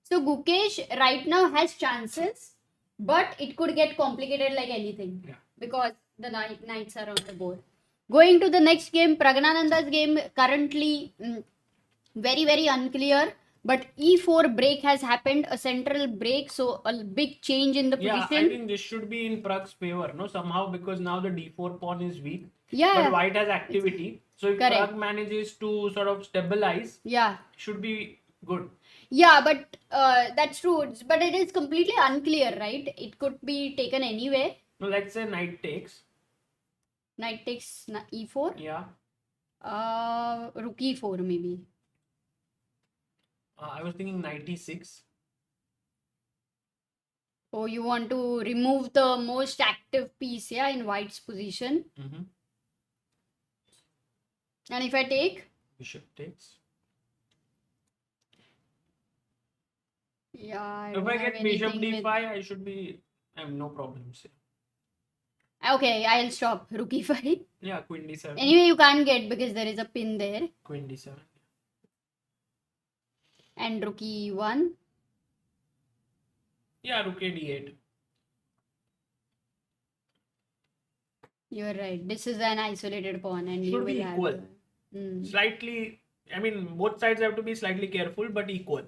So Gukesh right now has chances, but it could get complicated like anything. Yeah. Because the knights are on the board. Going to the next game, Praggnanandhaa's game currently very, very unclear. But e4 break has happened, a central break, so a big change in the position. Yeah, I think this should be in Prag's favor, no? Somehow, because now the d4 pawn is weak. Yeah. But white has activity. So if Correct. Prag manages to sort of stabilize, Yeah. should be good. Yeah, but that's true. But it is completely unclear, right? It could be taken anyway. No, let's say knight takes. Knight takes e4. Yeah. Rook e4 maybe. I was thinking knight e6. Oh, you want to remove the most active piece, yeah, in white's position. Mm-hmm. And if I take? Bishop takes. Yeah, If I get bishop d5, I should be. I have no problems. Okay, I'll stop. Rook e5. Yeah, queen d7. Anyway, you can't get because there is a pin there. Queen d7. And rook e1. Yeah, rook a d8. You're right. This is an isolated pawn, and you Should be will have. equal. Mm. Slightly. I mean, both sides have to be slightly careful, but equal.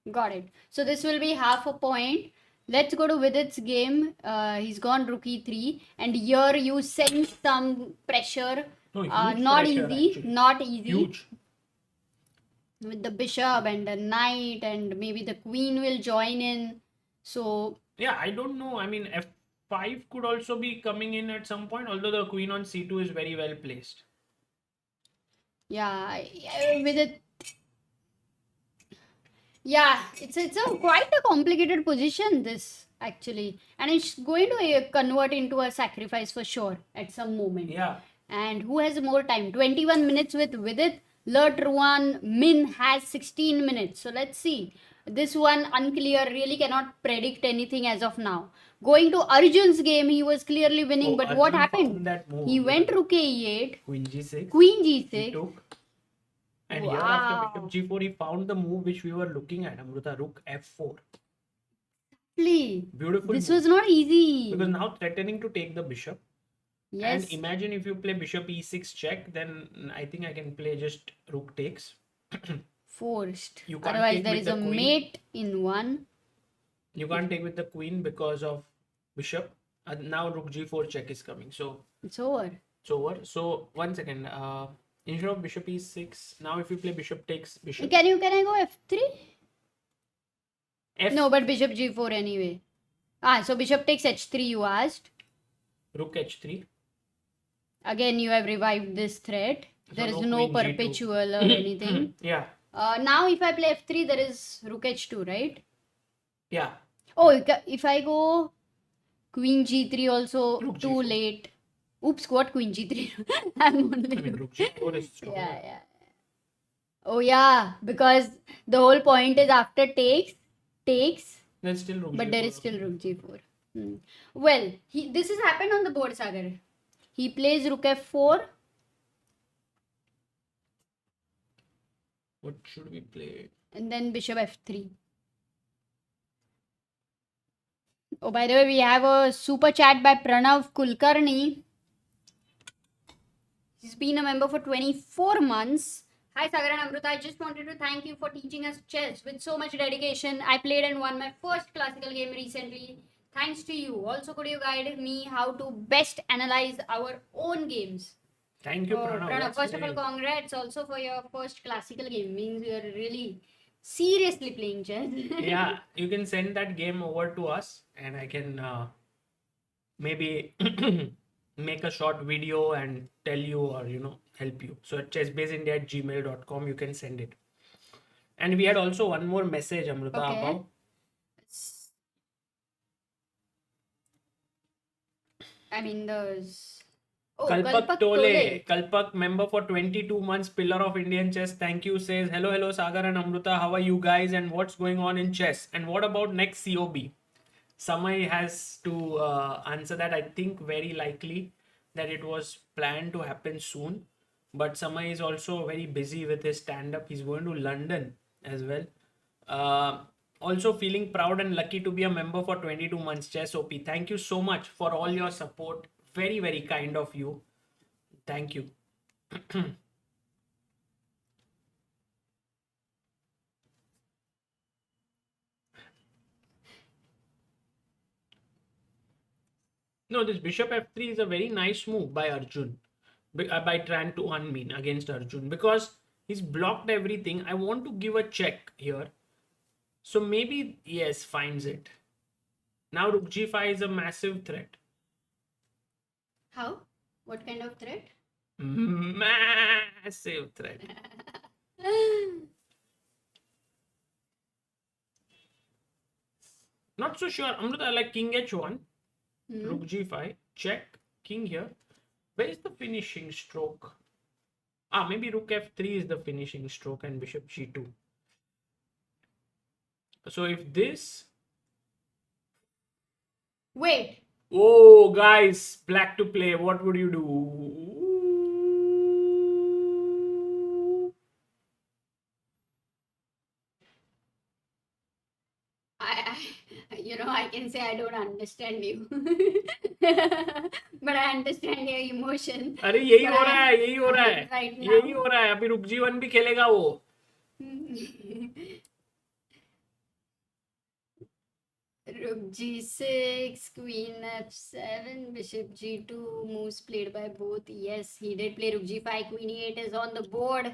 Got it. So this will be half a point. Let's go to Vidit's game. He's gone rook e3, and here you sense some pressure. No, huge Not pressure, easy. actually. Not easy. Huge. With the bishop and the knight, and maybe the queen will join in. So Yeah, I don't know. I mean, f5 could also be coming in at some point, although the queen on c2 is very well placed. yeah, with it. Yeah, it's a quite a complicated position, this actually, and it's going to convert into a sacrifice for sure at some moment. Yeah. And who has more time? 21 minutes with it. Le Tuan Minh has 16 minutes. So let's see. This one unclear, really cannot predict anything as of now. Going to Arjun's game, he was clearly winning, but what Arjun happened? found that move. He went rook a8, Queen g6. queen He g6. took. And Wow. here after bishop g4, he found the move which we were looking at, Amruta. Rook f4. Beautiful This move. was not easy. Because now threatening to take the bishop. Yes. And imagine if you play bishop e6 check, then I think I can play just rook takes. Forced. You can't Otherwise, take there with is the a queen. mate in one. You can't take with the queen because of bishop. And now rook g4 check is coming. So It's over. it's over. So 1 second. Instead of bishop e6, now if you play bishop takes bishop. Can I go f3? F, No, but bishop g4 anyway. So bishop takes h3 you asked. rook h3. Again, you have revived this threat. So There is no no queen G2. perpetual or anything. Yeah. Now if I play f3, there is rook h2, right? Yeah. Oh, if I go queen g3 also, Rook too G4. late. Oops, what queen g3? I'm only... I mean, rook g4 is strong. Yeah. Oh yeah, because the whole point is after takes, There's still rook but g4. there is still rook g4. Well, this has happened on the board, Sagar. He plays rook f4. What should we play? And then bishop f3. Oh, by the way, we have a super chat by Pranav Kulkarni. He's been a member for 24 months. Hi Sagar and Amruta, I just wanted to thank you for teaching us chess with so much dedication. I played and won my first classical game recently. Thanks to you. Also, could you guide me how to best analyze our own games? Thank you, Pranav. Pranav, That's first of all, very- congrats also for your first classical game. Means you are really seriously playing chess. Yeah, you can send that game over to us and I can maybe make a short video and tell you or help you. So at chessbaseindia@gmail.com you can send it. And we had also one more message, Amruta, Okay. about I mean, there's... Kalpak Tole. Kalpak, member for 22 months, pillar of Indian chess. Thank you. Says, hello, Sagar and Amruta. How are you guys and what's going on in chess? And what about next COB? Samay has to answer that. I think very likely that it was planned to happen soon. But Samay is also very busy with his stand-up. He's going to London as well. Also feeling proud and lucky to be a member for 22 months. Chess OP. Thank you so much for all your support. Very, very kind of you. Thank you. No, this bishop f3 is a very nice move by Arjun. by Tran Tuan Minh against Arjun because he's blocked everything. I want to give a check here. So maybe, yes, finds it. Now Rook G5 is a massive threat. How? What kind of threat? Massive threat. Not so sure. Amrita, like King H1, Rook G5, check, King here. Where is the finishing stroke? Maybe Rook F3 is the finishing stroke and Bishop G2. So if this... Wait. Oh, guys, black to play. What would you do? I can say I don't understand you. But I understand your emotion. अरे यही हो रहा है, यही हो रहा है, Right now. यही हो रहा है. अभी रुक G1 भी खेलेगा वो. Rook G6, Queen F7, Bishop G2, moves played by both. Yes, he did play Rook G5, Queen E8 is on the board.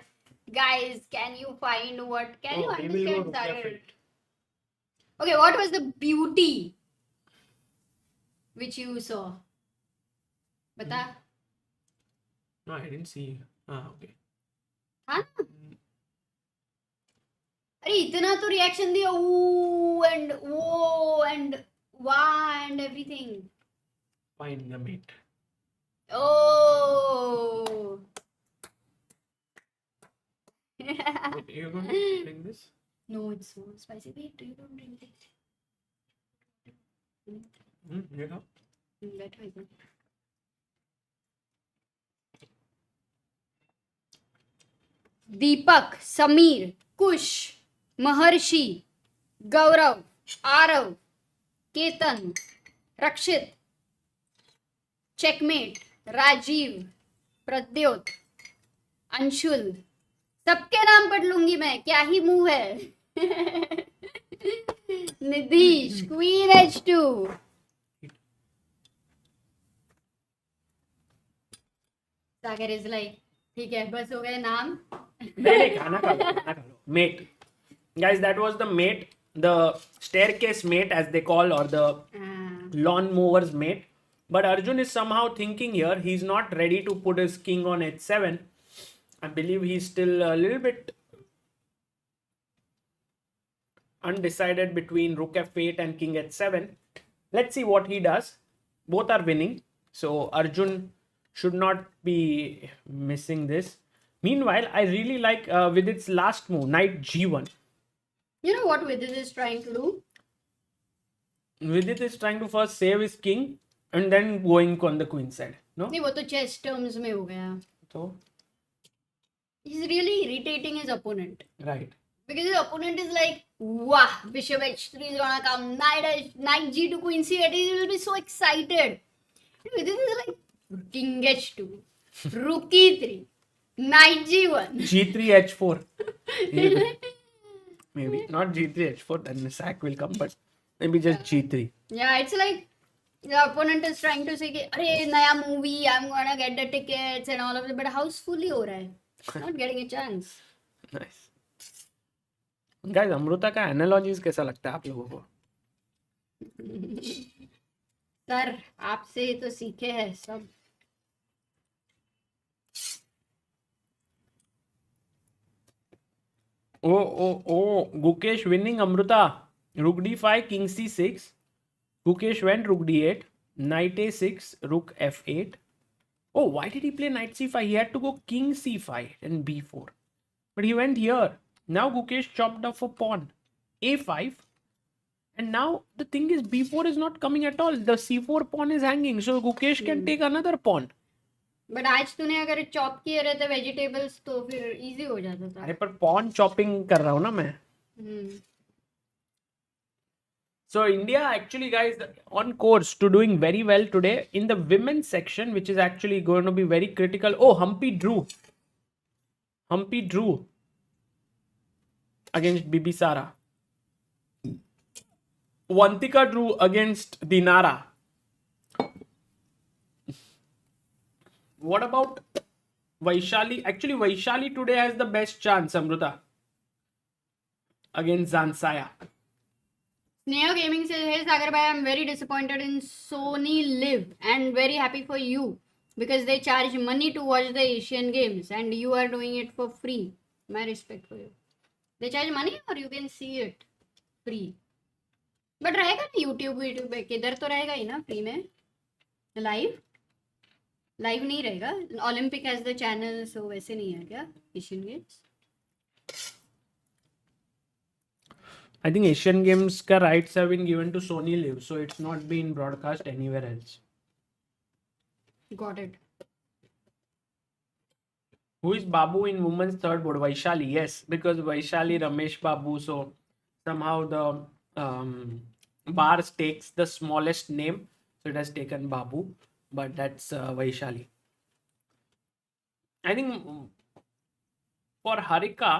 Guys, can you find what? Can you He will go understand, Rook Sagar? F8. Okay, what was the beauty which you saw? Bata? No, I didn't see. Okay. हाँ अरे इतना तो reaction दिया ooh and वो and wah and everything. Find the mate. Oh. Wait, you're going to drink this? No, it's so spicy. Wait, do you don't drink it? You know? That way. Deepak, Sameer, Kush, Maharshi, Gaurav, Arav, Ketan, Rakshit, Checkmate, Rajiv, Pradyot, Anshul, सबके नाम पढ़ लूंगी मैं. क्या ही मुंह है. Nidheesh, Queen H2. Sagar is like ठीक है बस हो गए नाम. नहीं, खाना खा लो. Mate. Guys, that was the mate, the staircase mate as they call, or the lawn mower's mate. But Arjun is somehow thinking here, he's not ready to put his king on H7. I believe he's still a little bit undecided between Rook F8 and King H7. Let's see what he does. Both are winning. So Arjun should not be missing this. Meanwhile, I really like Vidit's last move, Knight G1. You know what Vidit is trying to do? Vidit is trying to first save his king and then going on the queen side. No? नहीं वो तो chess terms में हो गया. So, He's really irritating his opponent. right. Because his opponent is like, wow, Bishop H3 is gonna come, Knight G2, Queen C8, he will be so excited. Vidit is like, King H2, Rook E3, Knight G1. G3 H4. Maybe. Not G3 H4, then the sack will come, but maybe just G3. Yeah, it's like the opponent is trying to say, "Arey, naya movie, I'm gonna get the tickets and all of it," but housefully हो रहा है. Not getting a chance. Nice. Guys, Amrita का analogies कैसा लगता है आप लोगों को? सर, आपसे ही तो सीखे हैं सब. Oh, Gukesh winning Amruta. Rook D5, King C6. Gukesh went Rook D8, Knight A6, Rook F8. Oh, why did he play Knight C5? He had to go King C5 and B4. But he went here. Now Gukesh chopped off a pawn. A5. And now the thing is B4 is not coming at all. The C4 pawn is hanging. So Gukesh can take another pawn. But आज तूने अगर chop किए रहते vegetables तो फिर easy हो जाता था. अरे पर pawn chopping कर रहा हूँ ना मैं. So India actually, guys, on course to doing very well today in the women's section, which is actually going to be very critical. Oh, Humpy drew against Bibisara. Vantika drew against Dinara. What about Vaishali today has the best chance, Amruta, against Zansaya. Neo Gaming says, "Hey Sagar bhai, I'm very disappointed in Sony Live and very happy for you because they charge money to watch the Asian Games and you are doing it for free. My respect for you. They charge money or you can see it free. But रहेगा ना YouTube पे किधर तो रहेगा ही ना free में live live नहीं रहेगा Olympic has the channel so वैसे नहीं है क्या Asian games I think Asian Games ka rights have been given to Sony Live, so it's not been broadcast anywhere else. Got it Who is Babu in women's third board? Vaishali, yes, because Vaishali Ramesh Babu. So somehow the bars takes the smallest name, so it has taken Babu, but that's Vaishali. I think for Harika,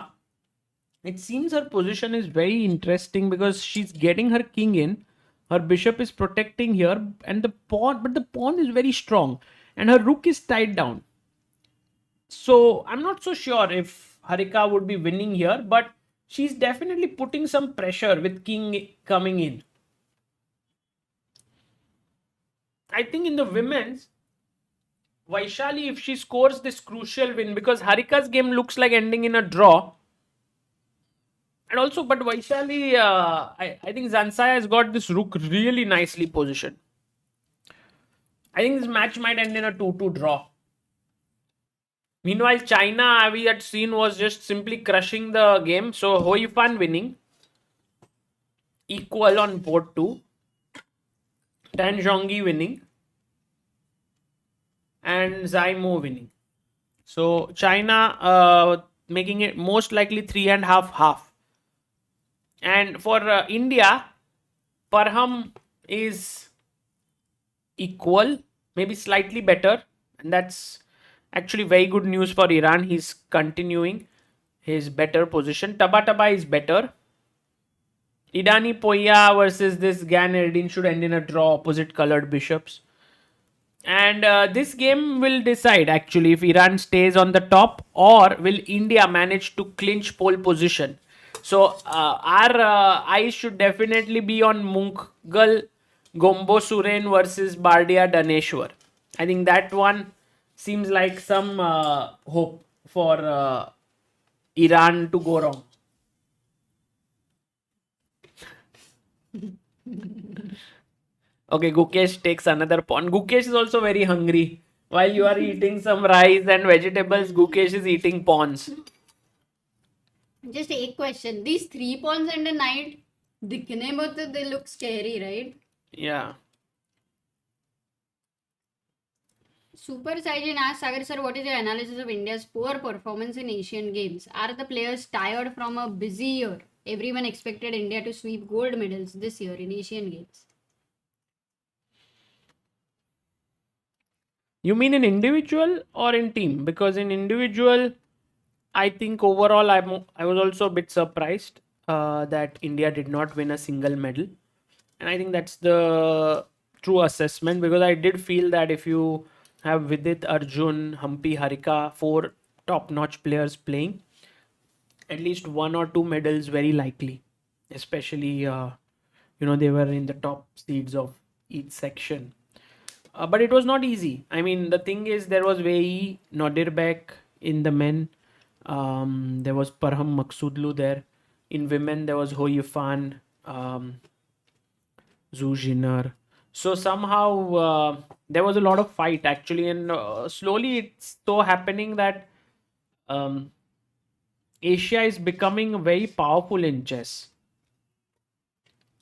it seems her position is very interesting because she's getting her king in, her bishop is protecting here, and the pawn is very strong, and her rook is tied down. So I'm not so sure if Harika would be winning here, but she's definitely putting some pressure with king coming in. I think in the women's, Vaishali, if she scores this crucial win, because Harika's game looks like ending in a draw. And also, but Vaishali, I think Zansaya has got this rook really nicely positioned. I think this match might end in a 2-2 draw. Meanwhile, China, we had seen, was just simply crushing the game. So, Hoi Fan winning. Equal on board 2. Tan Zhongyi winning. And Zhai Mo winning. So, China making it most likely 3.5-half. And for India, Parham is equal, maybe slightly better. And that's actually very good news for Iran. He's continuing his better position. Taba is better. Idani Poya versus this Gan Erdin should end in a draw, opposite colored bishops. And this game will decide actually if Iran stays on the top or will India manage to clinch pole position. So our eyes should definitely be on Mughal Gombo Suren versus Bardia Daneshwar. I think that one seems like some hope for Iran to go wrong. Okay, Gukesh takes another pawn. Gukesh is also very hungry. While you are eating some rice and vegetables, Gukesh is eating pawns. Just a question, these 3 pawns and a knight दिखने में तो they look scary, right? Yeah. Super Saijan asks, Sagar sir, what is your analysis of India's poor performance in Asian Games? Are the players tired from a busy year? Everyone expected India to sweep gold medals this year in Asian Games. You mean in individual or in team? Because in individual, I think overall I was also a bit surprised that India did not win a single medal. And I think that's the true assessment, because I did feel that if you have Vidit, Arjun, Hampi, Harika, 4 top-notch players playing, at least 1 or 2 medals very likely. Especially, they were in the top seeds of each section. But it was not easy. I mean, the thing is, there was Wei, Nodirbek in the men. There was Parham Maksudlu there. In women, there was Ho Yifan, Zhu Jinar. So somehow there was a lot of fight actually, and slowly it's so happening that Asia is becoming very powerful in chess.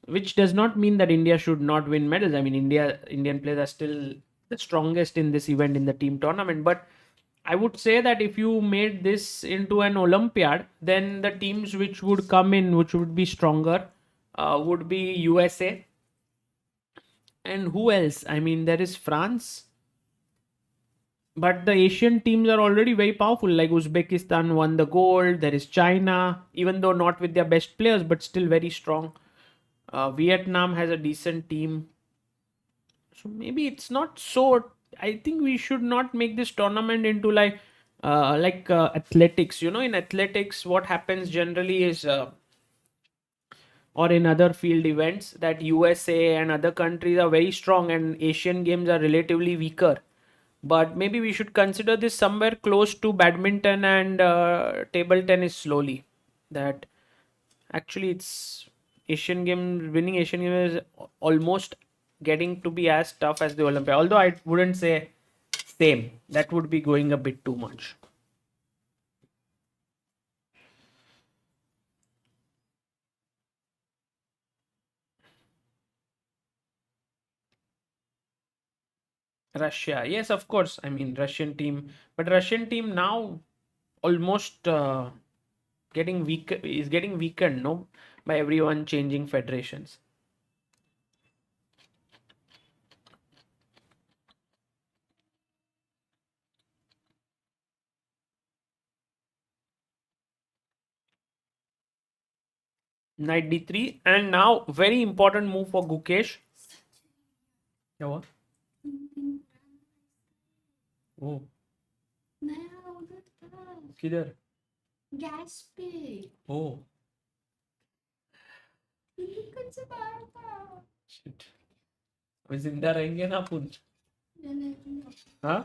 Which does not mean that India should not win medals. I mean, Indian players are still the strongest in this event in the team tournament. But I would say that if you made this into an Olympiad, then the teams which would come in, which would be stronger, would be USA. And who else? I mean, there is France. But the Asian teams are already very powerful. Like Uzbekistan won the gold. There is China, even though not with their best players, but still very strong. Vietnam has a decent team. So maybe it's not so. I think we should not make this tournament into like like athletics. You know, in athletics, what happens generally is, or in other field events, that USA and other countries are very strong and Asian games are relatively weaker. But maybe we should consider this somewhere close to badminton and table tennis slowly. That actually it's Asian games, winning Asian games is almost getting to be as tough as the Olympia. Although I wouldn't say same. That would be going a bit too much. Russia, yes, of course. I mean, Russian team, but Russian team now almost getting weak is getting weakened, no, by everyone changing federations. Knight d3, and now very important move for Gukesh. क्या हुआ? ओ किधर? Gas पे ओ कौन से बाहर था? Shit, अभी जिंदा रहेंगे ना अपन? हाँ,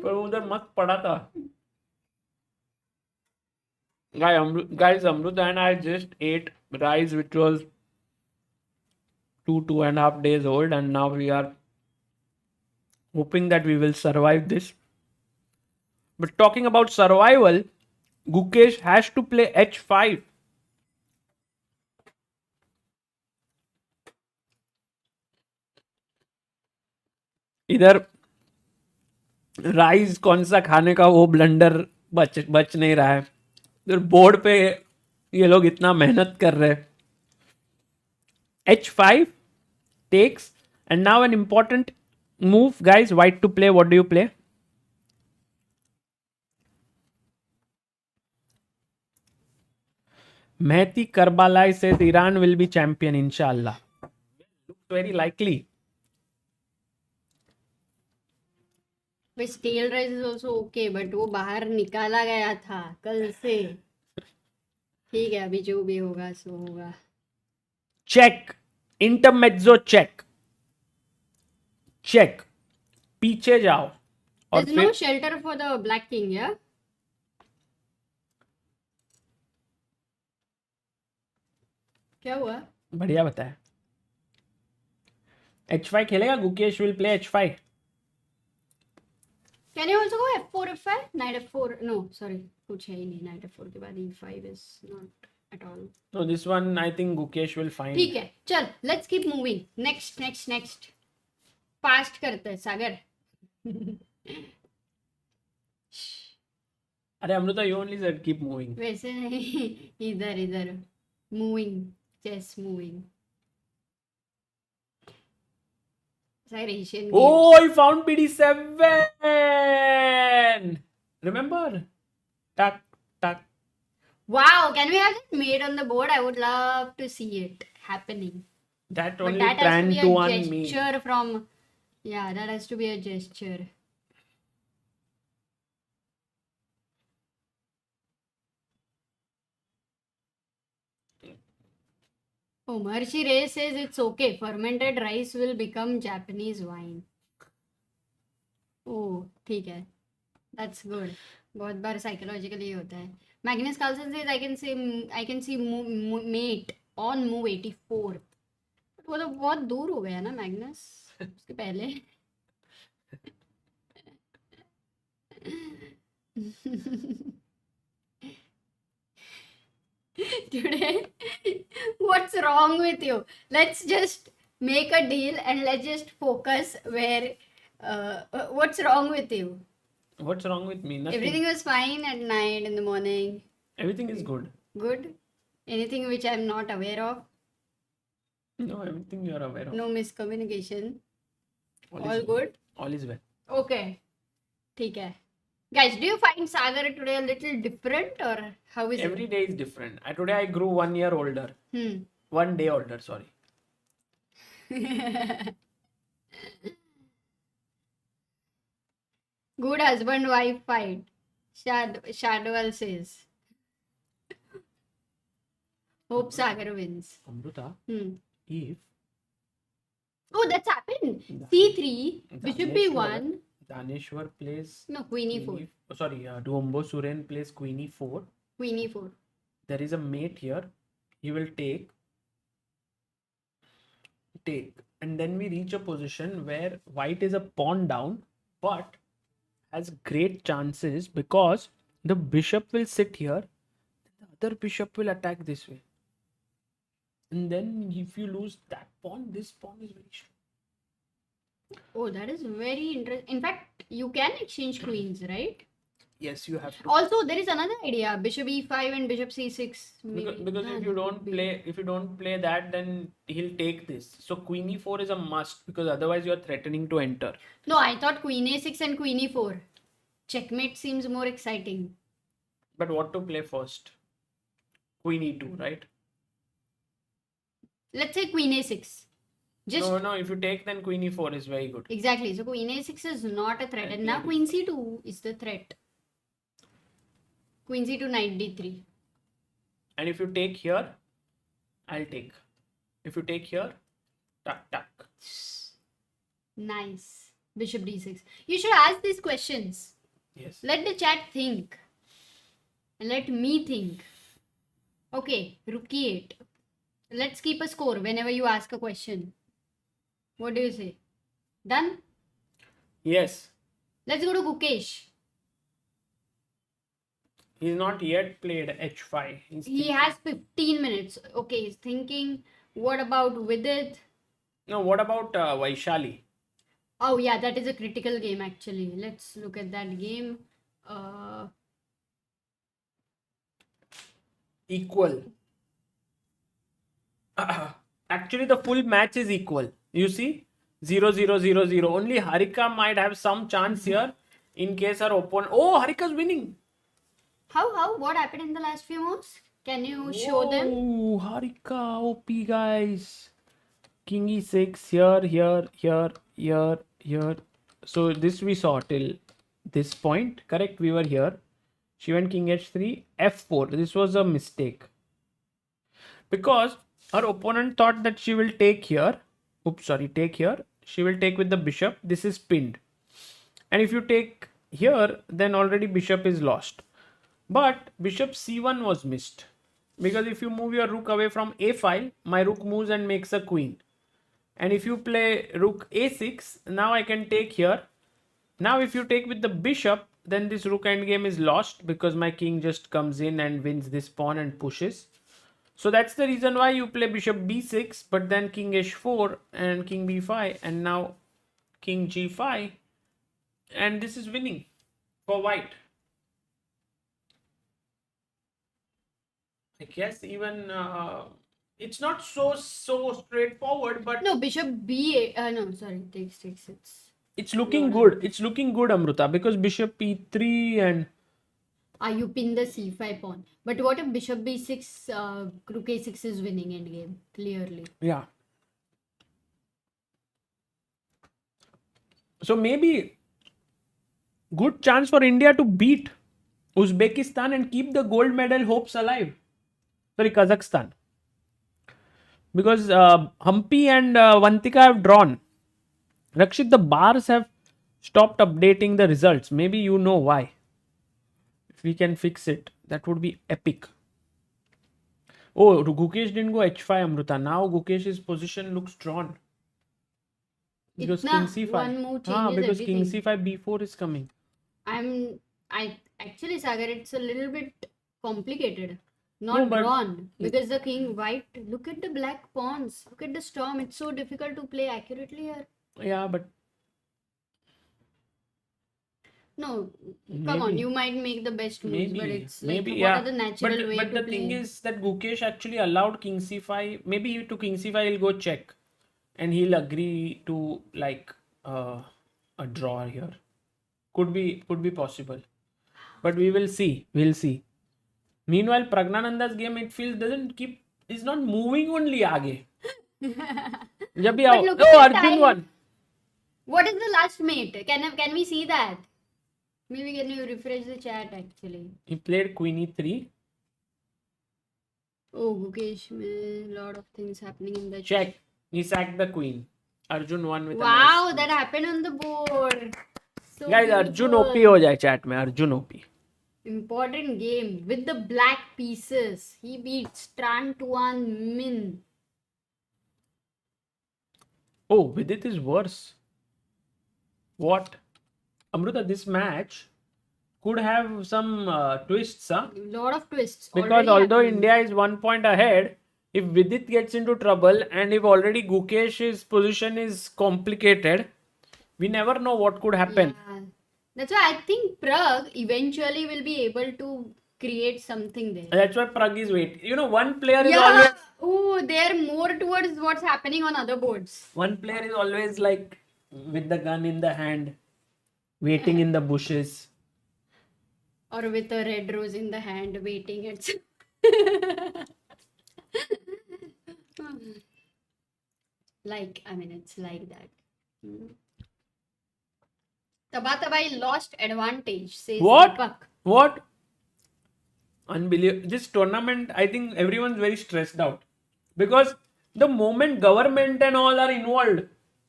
पर उधर मत पड़ा था. Guys, Amrut and I just ate rice which was 2.5 days old, and now we are hoping that we will survive this. But talking about survival, Gukesh has to play h5. इधर राइस कौन सा खाने का वो blunder बच नहीं रहा है. इधर बोर्ड पे ये लोग इतना मेहनत कर रहे हैं. h5 takes, and now an important move, guys. White to play. What do you play? Mehdi Karbala says Iran will be champion, inshallah. Looks very likely. But stale rice is also okay, but वो बाहर निकाला गया था कल से. ठीक है, अभी जो भी होगा सो होगा. Check. Intermezzo check. Check. पीछे जाओ. और There's no shelter for the black king, yeah? क्या हुआ? बढ़िया बताया. h5 खेलेगा. Gukesh will play h5. Can you also go f4 f5? Knight f4. No, sorry. कुछ है ही नहीं. Knight f4 के बाद e5 is not at all. No, this one I think Gukesh will find. ठीक है, चल. Let's keep moving. Next. Fast करते हैं सागर. अरे Amrita, you only said keep moving. वैसे नहीं. इधर moving. Chess moving. Asian games. Oh, I found BD7. Remember? Tuck. Wow, can we have it made on the board? I would love to see it happening. That But only that has to Tuan be a Tuan me. gesture from. Yeah, that has to be a gesture. Oh, Mercy Ray says it's okay. Fermented rice will become Japanese wine. Oh, ठीक है. That's good. बहुत बार psychologically होता है. Magnus Carlson says I can see mate on move 84. वो तो बहुत दूर हो गया ना मैग्नस उसके पहले. Today, what's wrong with you? Let's just make a deal and let's just focus where. What's wrong with you? What's wrong with me? Nothing. Everything was fine at night, in the morning. Everything is good. Good? Anything which I'm not aware of? No, everything you are aware of. No miscommunication? All All is good? All is well. Okay. ठीक है. Guys, do you find Sagar today a little different or how is Every day is different. Today I grew 1 year older. it? 1 day older, sorry. Good husband-wife fight. Shadwell says. Hope Sagar wins. Amruta, Hmm. if Oh, that's happened. C3, bishop B1. Daneshwar plays No, queen E4. Duombo Suren plays queen E4. Queen E4. There is a mate here. He will take, and then we reach a position where white is a pawn down, but has great chances because the bishop will sit here, the other bishop will attack this way, and then if you lose that pawn, this pawn is very strong. Oh, that is very interesting. In fact, you can exchange queens, right? Yes, you have to. Also, there is another idea: bishop E5 and bishop C6. Because if you don't play that, then he'll take this. So queen E4 is a must because otherwise you are threatening to enter. No, I thought queen A6 and queen E4. Checkmate seems more exciting. But what to play first? Queen E2, right? Let's say queen A6. No, if you take, then queen E4 is very good. Exactly. So queen A6 is not a threat. And now queen C2 is the threat. Queen C2, knight D3. And if you take here, I'll take. If you take here, tuck. Nice. Bishop D6. You should ask these questions. Yes. Let the chat think. And let me think. Okay, rook E8. Let's keep a score whenever you ask a question. What do you say? Done? Yes. Let's go to Gukesh. He's not yet played H5. He has 15 minutes. Okay, he's thinking. What about Vidit? No, what about Vaishali? Oh yeah, that is a critical game actually. Let's look at that game. Equal. Actually, the full match is equal. You see? 0-0-0-0. Only Harika might have some chance here in case her opponent... Oh, Harika's winning. How? What happened in the last few moves? Can you show them? Oh, Harika, OP guys. King E6, here. So this we saw till this point. Correct? We were here. She went King H3, F4. This was a mistake. Because her opponent thought that she will take here. Take here. She will take with the bishop. This is pinned. And if you take here, then already bishop is lost. But bishop C1 was missed. Because if you move your rook away from A file, my rook moves and makes a queen. And if you play rook A6, now I can take here. Now if you take with the bishop, then this rook endgame is lost because my king just comes in and wins this pawn and pushes. So that's the reason why you play bishop B6, but then king H4 and king B5 and now king G5. And this is winning for white. I guess even it's not so straightforward, but No, bishop B8. No, sorry, takes. it's looking good. It's looking good, Amruta, because bishop E3 and You pin the C5 pawn. But what if bishop B6, rook A6 is winning endgame? Clearly. yeah. So maybe good chance for India to beat Uzbekistan and keep the gold medal hopes alive. Sorry, Kazakhstan. Because Humpy and Vantika have drawn. Rakshit, the bars have stopped updating the results. Maybe you know why. If we can fix it, that would be epic. Oh, Gukesh didn't go H5, Amruta. Now Gukesh's position looks drawn. Because king C5. One move changes because everything. king C5 B4 is coming. Actually, Sagar, it's a little bit complicated. Not drawn. Because the king white, look at the black pawns. Look at the storm. It's so difficult to play accurately here. Yeah, but No, come on. You might make the best moves, but it's like, maybe, what are the natural way but to the play? thing is that Gukesh actually allowed king C5. Maybe to king C5 he'll go check. And he'll agree to like a draw here. Could be possible. But we will see. We'll see. Meanwhile, Praggnanandhaa's game, it feels is not moving only aage. जब भी आओ, look at the Arjun time. won. What is the last mate? Can we see that? Maybe can you refresh the chat actually? He played queen e3. Oh, Gukesh, man, lot of things happening in the Check. He sacked the queen. Arjun won with Wow, a nice that happened on the board. So Guys, Arjun OP beautiful. हो जाए chat में. Arjun OP. Important game with the black pieces. He beats Tuan, Minh. Oh, Vidit is worse. What? Amruta, this match could have some twists, huh? Lot of twists. Because already although happening. India is 1 point ahead, if Vidit gets into trouble and if already Gukesh's position is complicated, we never know what could happen. Yeah. That's why I think Prague eventually will be able to create something there. That's why Pragg is waiting. You know, one player is always Oh, they're more towards what's happening on other boards. like with the gun in the hand, waiting in the bushes. Or with a red rose in the hand, waiting at. It's like that. Tabatabai lost advantage, says What? Deepak. What? Unbelievable. This tournament, I think everyone's very stressed out because the moment government and all are involved,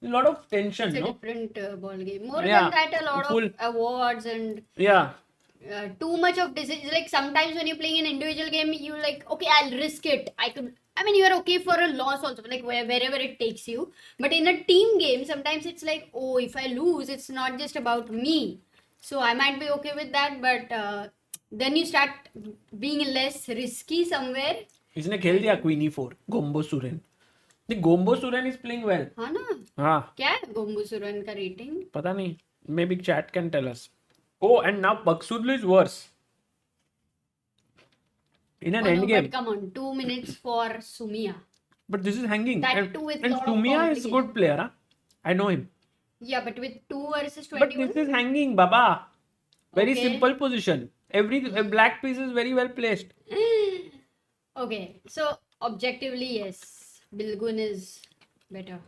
a lot of tension. It's a No? different ball game. More Yeah, than that, a lot full- of awards and Yeah. too much of decisions. Like sometimes when you're playing an individual game, you like, okay, I'll risk it. You are okay for a loss also, like wherever it takes you. But in a team game, sometimes it's like, oh, if I lose, it's not just about me. So I might be okay with that, but then you start being less risky somewhere. इसने खेल दिया Queen E4, Gombo Suren. The Gombo Suren is playing well. हाँ ना? हाँ. क्या है गोम्बू सुरन का रेटिंग? पता नहीं. Maybe chat can tell us. Oh, and now Paksudlu is worse. In an Oh, no, endgame. but come on, 2 minutes for Sumia. But this is hanging. That and too with and lot of Sumia is complication. good player. Huh? I know him. Yeah, but with 2 versus But 21. this is hanging, Baba. Very Okay. simple position. Every black piece is very well placed. Okay, so objectively, yes, Bilgun is better.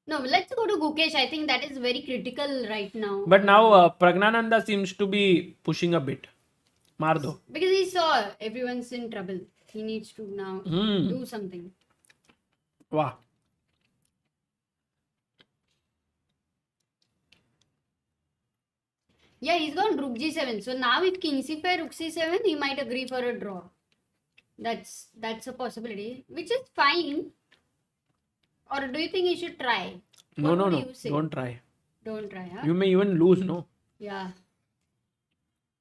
No, let's go to Gukesh. I think that is very critical right now. But now Praggnanandhaa seems to be pushing a bit. Mardo. Because he saw everyone's in trouble. He needs to now do something. Wow. Yeah, he's gone Rook G7. So now if King C5, Rook C7, he might agree for a draw. That's a possibility, which is fine. Or do you think he should try? No, What would no. you say? Don't try. Don't try, huh? You may even lose, no? Yeah.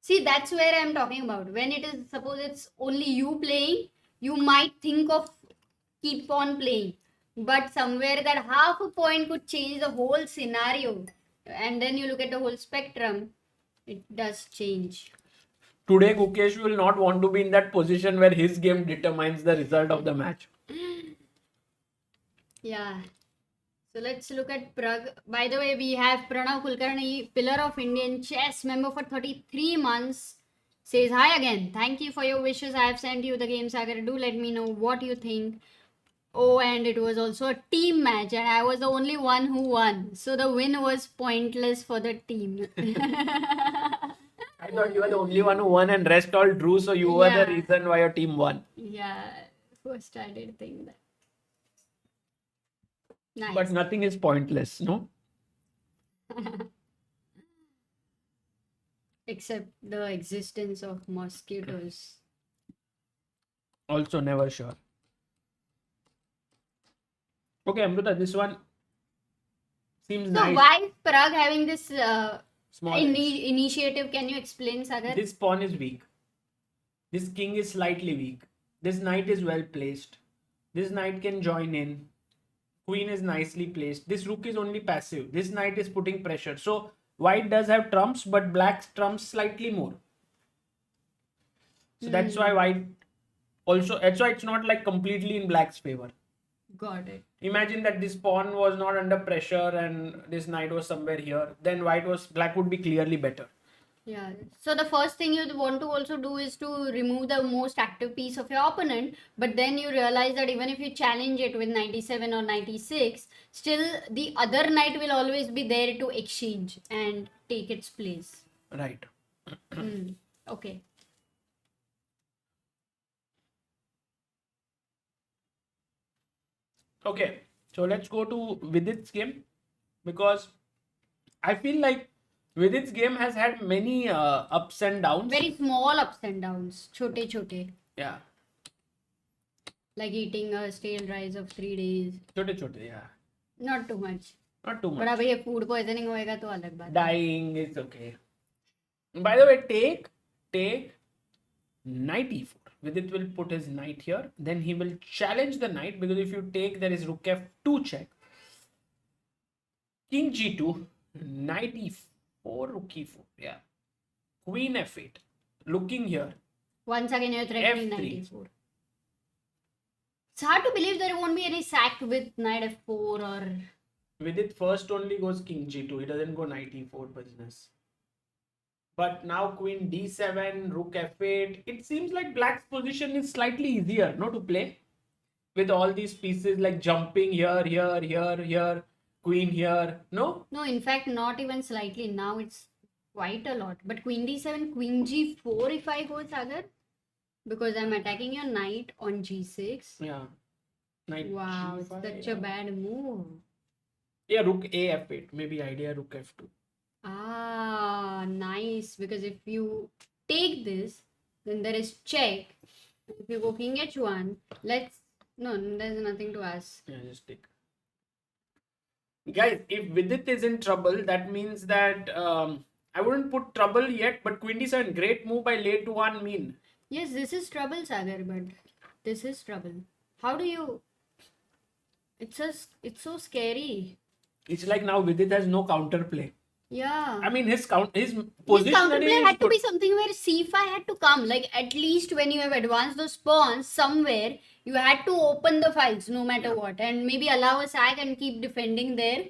See, that's where I'm talking about. When it is, suppose it's only you playing, you might think of keep on playing. But somewhere that half a point could change the whole scenario. And then you look at the whole spectrum, it does change. Today, Gukesh will not want to be in that position where his game determines the result of the match. Yeah. So let's look at Prague. By the way, we have Pranav Kulkarni, pillar of Indian chess, member for 33 months. Says hi again. Thank you for your wishes. I have sent you the game saga. Do let me know what you think. Oh, and it was also a team match, and I was the only one who won. So the win was pointless for the team. I thought you were the only one who won and rest all drew, so you were the reason why your team won. Yeah, first I did think that. Nice. But nothing is pointless, no? Except the existence of mosquitoes. Also never sure. Okay, Amruta, this one seems So nice. why is Prague having this Small. initiative? Can you explain, Sagar? This pawn is weak. This king is slightly weak. This knight is well placed. This knight can join in. Queen is nicely placed. This rook is only passive. This knight is putting pressure. So white does have trumps, but black trumps slightly more. So that's why white also, that's why it's not like completely in black's favor. Got it. Imagine that this pawn was not under pressure and this knight was somewhere here. Then black would be clearly better. Yeah. So the first thing you want to also do is to remove the most active piece of your opponent, but then you realize that even if you challenge it with 97 or 96, still the other knight will always be there to exchange and take its place. Right. Hmm. Okay. Okay. So let's go to Vidit's game, because I feel like Vidit's game has had many ups and downs. Very small ups and downs. Chote chote. Yeah. Like eating a stale rice of 3 days. Chote chote, yeah. Not too much. Not too But much. अब ये food poisoning होएगा तो अलग बात है. Dying is okay. By the way, take knight e4. Vidit will put his knight here. Then he will challenge the knight, because if you take, there is rook f2 check. King g2, knight e4, rook e4. Yeah. Queen f8. Looking here. Once again, you're threatening F3. 94. It's hard to believe there won't be any sack with knight f4 or. Vidit first only goes king g2. He doesn't go knight e4 business. But now queen d7, rook f8. It seems like black's position is slightly easier, no, to play. With all these pieces like jumping here, here, queen here. No? No, in fact, not even slightly. Now it's quite a lot. But queen d7, queen g4 if I go, Sagar. Because I'm attacking your knight on g6. Yeah. Knight Wow, g5, it's such yeah. a bad move. Yeah, rook a f8. Maybe idea rook f2. Ah, nice. Because if you take this, then there is check. If you go king h1, let's. No, there's nothing to ask. Yeah, just take. Guys, if Vidit is in trouble, that means that I wouldn't put trouble yet, but queen d7, great move by late Tuan Minh. Yes, this is trouble, Sagar, but this is trouble. How do you? It's so scary. It's like now Vidit has no counterplay. Yeah. I mean, his His positioning counterplay is had to good. be something where c5 had to come. Like at least when you have advanced those pawns somewhere, you had to open the files no matter what, and maybe allow a sack and keep defending there.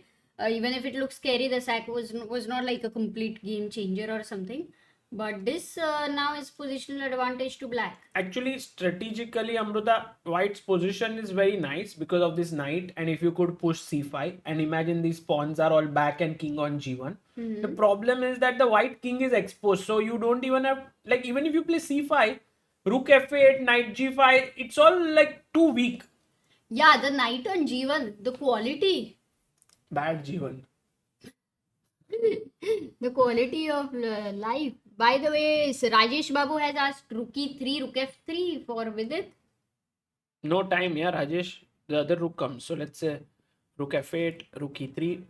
Even if it looks scary, the sack was not like a complete game changer or something. But this now is positional advantage to black. Actually, strategically, Amruta, white's position is very nice because of this knight. And if you could push c5, and imagine these pawns are all back and king on g1. The problem is that the white king is exposed. So you don't even have, like, even if you play c5, rook f8, knight g5, it's all like too weak. Yeah, the knight on g1, the quality. Bad g1. The quality of life. By the way, Rajesh Babu has asked rook e3, rook f3 for Vidit. No time, yeah, Rajesh. The other rook comes. So let's say rook f8, rook e3.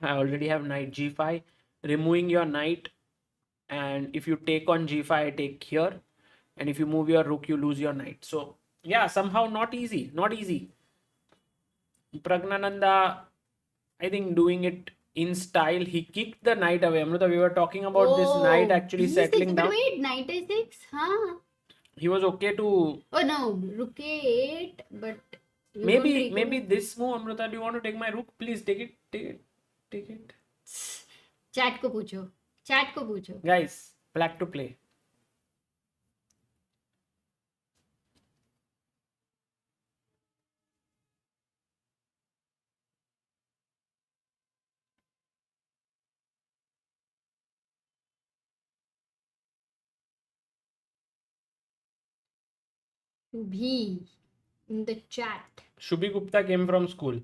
I already have knight g5. Removing your knight. And if you take on g5, I take here. And if you move your rook, you lose your knight. So, yeah, somehow not easy. Not easy. Praggnanandhaa, I think doing it in style. He kicked the knight away. Amrita, we were talking about this knight actually B6, settling but down. wait, knight a6, huh? He was okay to... Oh no, rook a8, but... you Maybe don't take maybe this move, Amrita, do you want to take my rook? Please take it. Take it. Take it. Chat को पूछो. Chat को पूछो. Guys, black to play. To be in the chat. Shubhi Gupta came from school.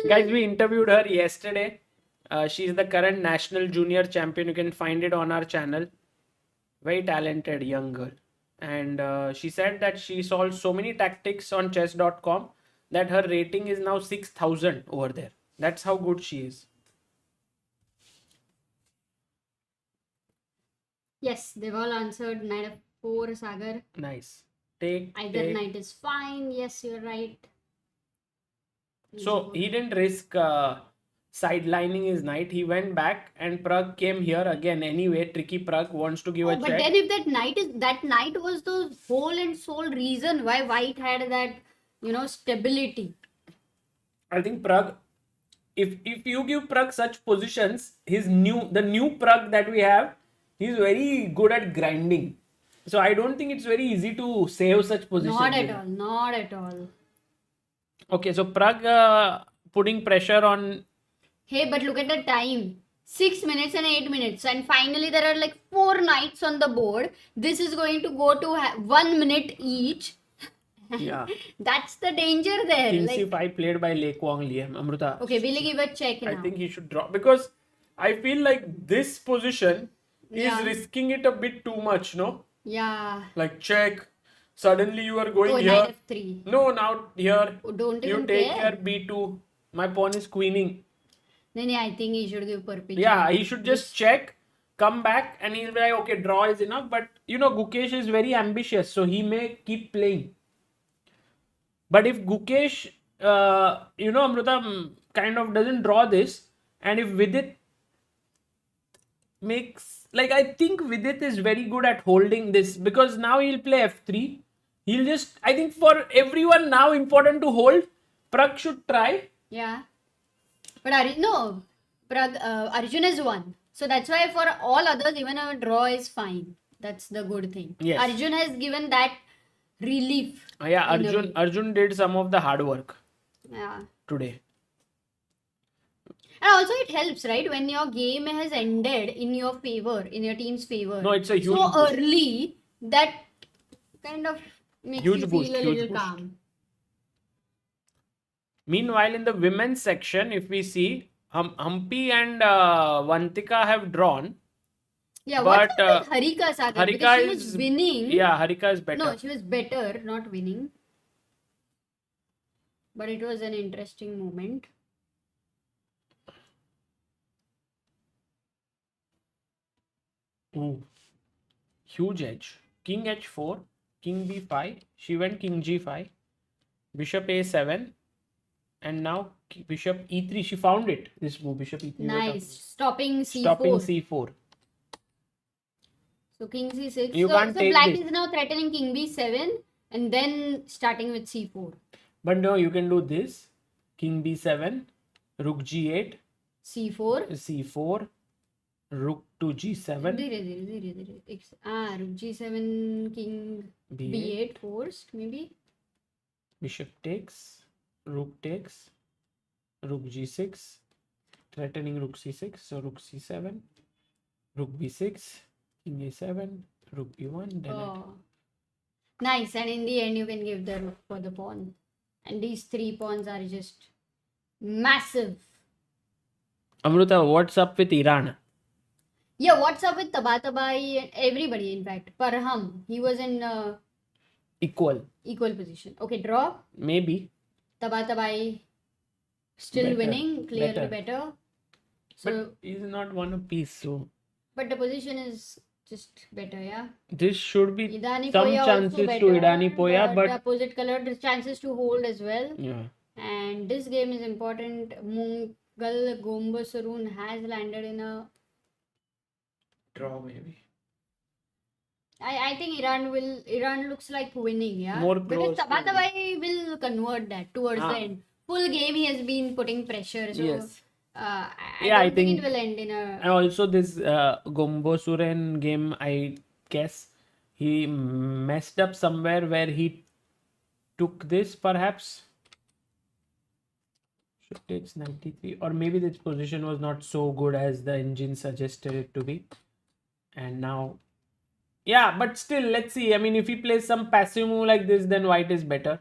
Guys, we interviewed her yesterday. She's the current national junior champion. You can find it on our channel. Very talented young girl. And she said that she solved so many tactics on chess.com that her rating is now 6,000 over there. That's how good she is. Yes, they've all answered knight f4, Sagar. Nice. Take. Either knight is fine. Yes, you're right. So he didn't risk sidelining his knight. He went back and Pragg came here again. Anyway, tricky Pragg wants to give a But check. then if that knight was the whole and sole reason why white had that, stability. I think Pragg if you give Prag such positions, the new Prag that we have, he's very good at grinding. So I don't think it's very easy to save such positions. Not at all. Not at all. Okay, so Prag putting pressure on. Hey, but look at the time. 6 minutes and 8 minutes, and finally there are like 4 knights on the board. This is going to go to 1 minute each. Yeah. That's the danger there. King Like, C5 played by Quang, Liem, Amruta. okay, we'll give a check now. I think he should draw because I feel like this position Yeah. is risking it a bit too much, no? Yeah. Like check. Suddenly you are going Oh, here. knight f3. No, now here. Oh, don't You even take care. here b2. My pawn is queening. Then I think he should give perpetuity. Yeah, he should just check, come back, and he'll be like, okay, draw is enough. But you know, Gukesh is very ambitious, so he may keep playing. But if Gukesh, Amruta kind of doesn't draw this, and if Vidit makes, like, I think Vidit is very good at holding this because now he'll play f3. He'll just, I think for everyone now important to hold, Prag should try. Yeah. But Arjun has won. So that's why for all others, even a draw is fine. That's the good thing. Yes. Arjun has given that relief. Yeah, in a way. Arjun did some of the hard work Yeah. today. And also it helps, right? When your game has ended in your favor, in your team's favor. No, it's a huge so boost. early that kind of makes Huge you boost, feel a huge little boost. calm. Meanwhile, in the women's section, if we see, Humpy and Vantika have drawn. Yeah, But, what's up with Harika Sagar? Harika Because she was is winning. Yeah, Harika is better. No, she was better, not winning. But it was an interesting moment. Ooh. Huge edge. King h4, King b5. She went King g5, Bishop a7, and now Bishop e3. She found it. This move, Bishop e3. Nice. Stopping c4. Stopping c4. So king c6. You can't so take black this. is now threatening king b7 and then starting with c4. But no, you can do this. King b7, Rook g8, c4. c4, Rook to g7, धीरे. Rook g7, king b8 forced maybe. Bishop takes, Rook takes, Rook g6, threatening Rook c6. So Rook c7, Rook b6, King a7, Rook b1. Then Oh. Nice, and in the end you can give the rook for the pawn. And these 3 pawns are just massive. Amruta, what's up with Iran? Yeah, what's up with Tabatabai and everybody in fact. Parham, he was in Equal. equal position. Okay, draw. Maybe. Tabatabai still Better, winning, clearly better. So, But he's not one apiece. So but the position is just better, yeah. this should be Idani some Poya chances also to better. Idani Poya, The but opposite color, the chances to hold as well. yeah. And this game is important. Mungal Gombosaroon has landed in a. Draw maybe. I think Iran looks like winning, yeah. More because close to- Tabatabai will convert that towards the end. Full game he has been putting pressure. So Yes. I Yeah, I don't think think- it will end in a. And also this Gombosuren game, I guess he messed up somewhere where he took this perhaps. Should takes 93, or maybe this position was not so good as the engine suggested it to be. And now, yeah, but still, let's see. I mean, if he plays some passive move like this, then white is better.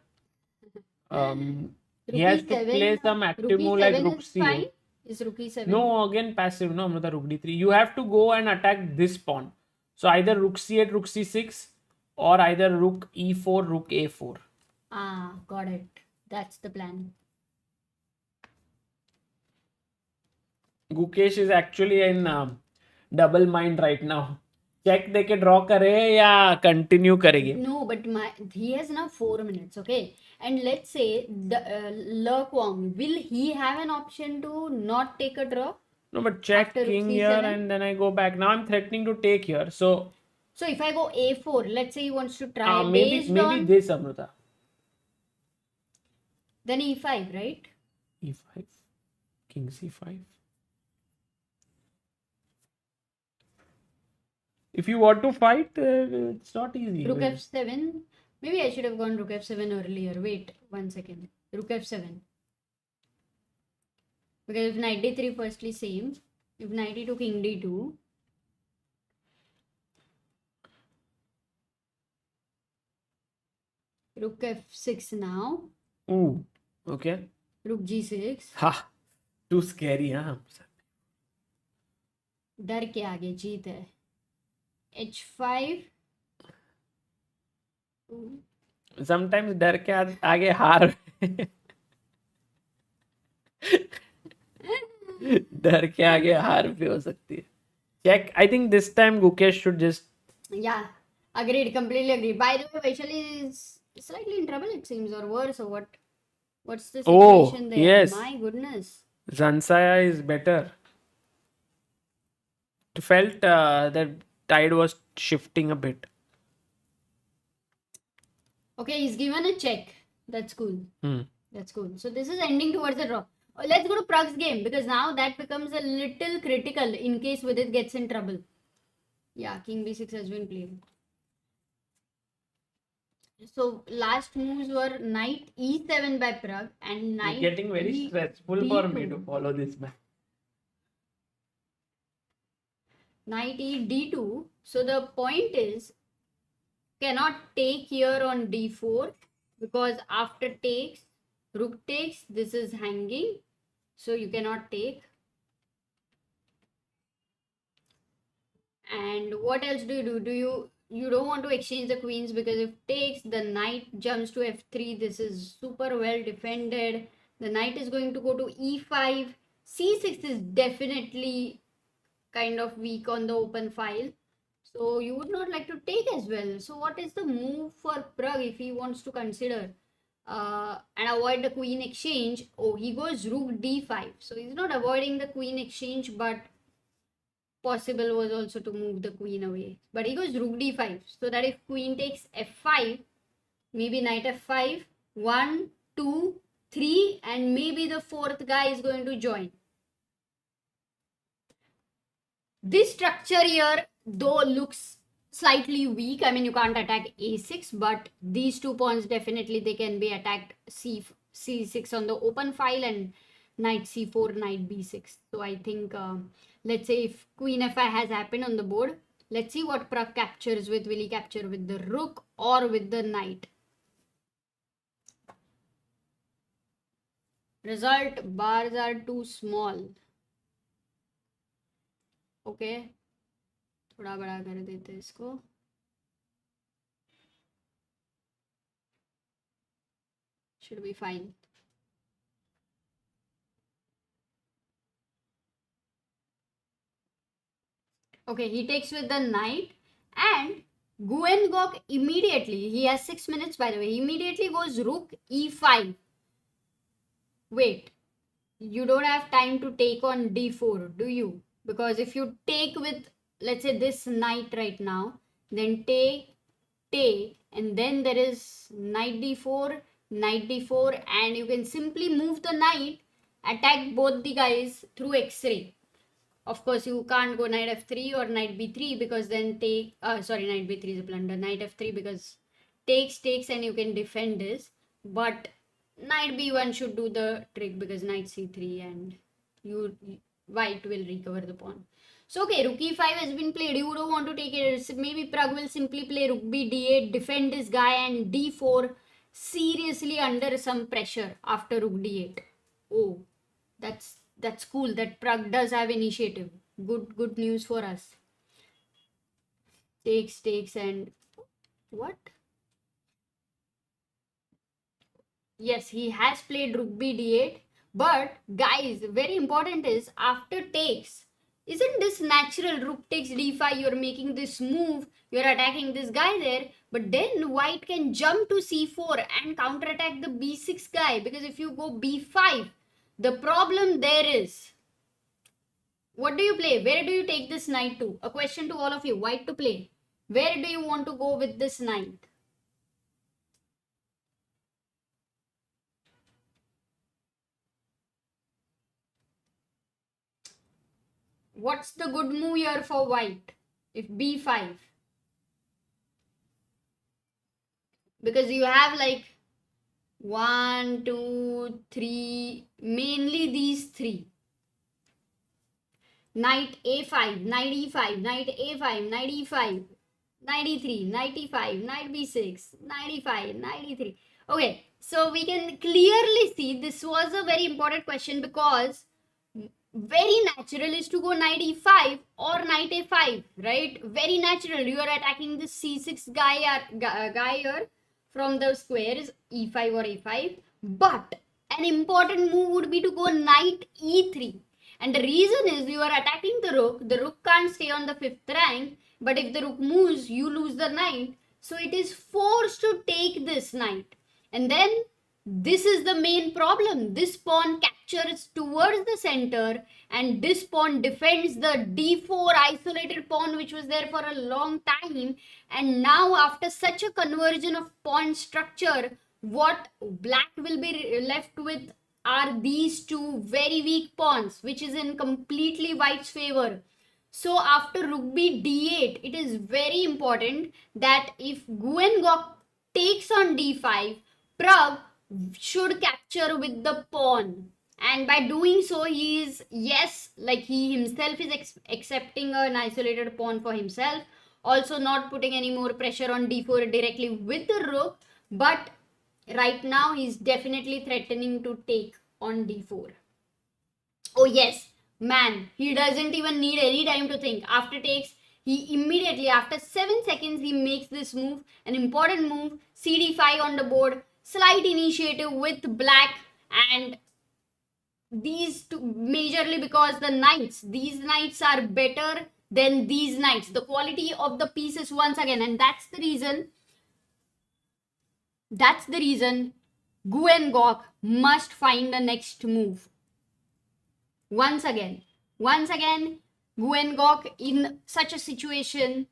He has to Rook E7, play some active Rook move like E7 Rook is C8. fine. Is Rook E7? No, again passive, no, Amruta, Rook D3. You have to go and attack this pawn. So either Rook C8, Rook C6, or either Rook E4, Rook A4. Ah, got it. That's the plan. Gukesh is actually in double mind right now. Check देके draw करे या continue करेगी? No, but he has now 4 minutes, okay? And let's say the Quang, will he have an option to not take a draw? No, but check After Rook king here C7? and then I go back. Now I'm threatening to take here. So So if I go A4, let's say he wants to try maybe based maybe on this, Amruta. then E5, right? E5. King c5. If you want to fight, it's not easy. Rook f7. Maybe I should have gone rook f7 earlier. Wait, 1 second. Rook f7. Because if knight d3, firstly same. If knight e2, king d2. Rook f6 now. Ooh, okay. Rook g6. Ha, too scary, huh? डर के आगे जीत है. h5. Sometimes डर के आगे हार. डर के आगे हार भी हो सकती है. Check. I think this time Gukesh should just. Yeah, agreed. Completely agreed. By the way, Vaishali is slightly in trouble, it seems, or worse, or what? What's the situation there? Yes. My goodness. Zansaya is better. Felt that tide was shifting a bit. Okay, he's given a check. That's cool. Hmm. That's cool. So this is ending towards a draw. Let's go to Prag's game because now that becomes a little critical in case Vidit gets in trouble. Yeah, King b6 has been played. So last moves were knight e7 by Prag and knight. It's getting very stressful for me to follow this match. Knight e d2. So the point is, cannot take here on d4 because after takes, rook takes, this is hanging. So you cannot take. And what else do you do? You don't want to exchange the queens because if takes, the knight jumps to f3. This is super well defended. The knight is going to go to e5. c6 is definitely kind of weak on the open file. So you would not like to take as well. So what is the move for Prag if he wants to consider and avoid the queen exchange? Oh, he goes rook d5. So he's not avoiding the queen exchange, but possible was also to move the queen away. But he goes rook d5. So that if queen takes f5, maybe knight f5, 1, 2, 3, and maybe the fourth guy is going to join. This structure here, though, looks slightly weak. I mean, you can't attack a6, but these two pawns definitely they can be attacked c6 on the open file and knight c4, knight b6. So I think, let's say if queen fi has happened on the board, let's see what Prag captures with. Will he capture with the rook or with the knight? Result, bars are too small. Okay थोड़ा बड़ा कर देते इसको. Should be fine. Okay, he takes with the knight and Guen got immediately. He has 6 minutes by the way. He immediately goes rook e5. Wait, you don't have time to take on d4, do you? Because if you take with, let's say, this knight right now, then take, and then there is knight d4, and you can simply move the knight, attack both the guys through x-ray. Of course, you can't go knight f3 or knight b3 because then take, knight b3 is a blunder, knight f3 because takes, and you can defend this. But knight b1 should do the trick because knight c3 and white will recover the pawn. So okay, rook e5 has been played. You don't want to take it. Maybe Prag will simply play rook b d8, defend this guy, and d4 seriously under some pressure after rook d8. Oh, that's cool. That Prag does have initiative. Good news for us. Takes and what? Yes, he has played rook b d8. But guys, very important is after takes, isn't this natural? Rook takes d5, you're making this move, you're attacking this guy there, but then white can jump to c4 and counterattack the b6 guy, because if you go b5, the problem there is, what do you play? Where do you take this knight to? A question to all of you, white to play. Where do you want to go with this knight? what's the good move here for white? If b5. Because you have like 1, 2, 3, mainly these three. Knight a5, knight e5, knight a5, knight e5, knight e3, knight e5, knight b6, knight e5, knight e3. Okay, so we can clearly see this was a very important question because very natural is to go knight e5 or knight a5, right? Very natural. You are attacking the c6 guy here from the squares e5 or a5. But an important move would be to go knight e3. And the reason is you are attacking the rook can't stay on the 5th rank, but if the rook moves, you lose the knight. So it is forced to take this knight. And then this is the main problem. This pawn captures towards the center and this pawn defends the d4 isolated pawn which was there for a long time. And now after such a conversion of pawn structure, what black will be left with are these two very weak pawns which is in completely white's favor. So after rook b d8, it is very important that if Guen takes on d5, Prag should capture with the pawn, and by doing so he is, yes, like he himself is accepting an isolated pawn for himself, also not putting any more pressure on d4 directly with the rook, but right now he's definitely threatening to take on d4. Oh yes, man, he doesn't even need any time to think. After takes, he immediately, after 7 seconds, he makes this move, an important move, cd5 on the board, slight initiative with black, and these two, majorly because these knights are better than these knights. The quality of the pieces once again, and that's the reason Guen must find the next move. Once again, Guen in such a situation.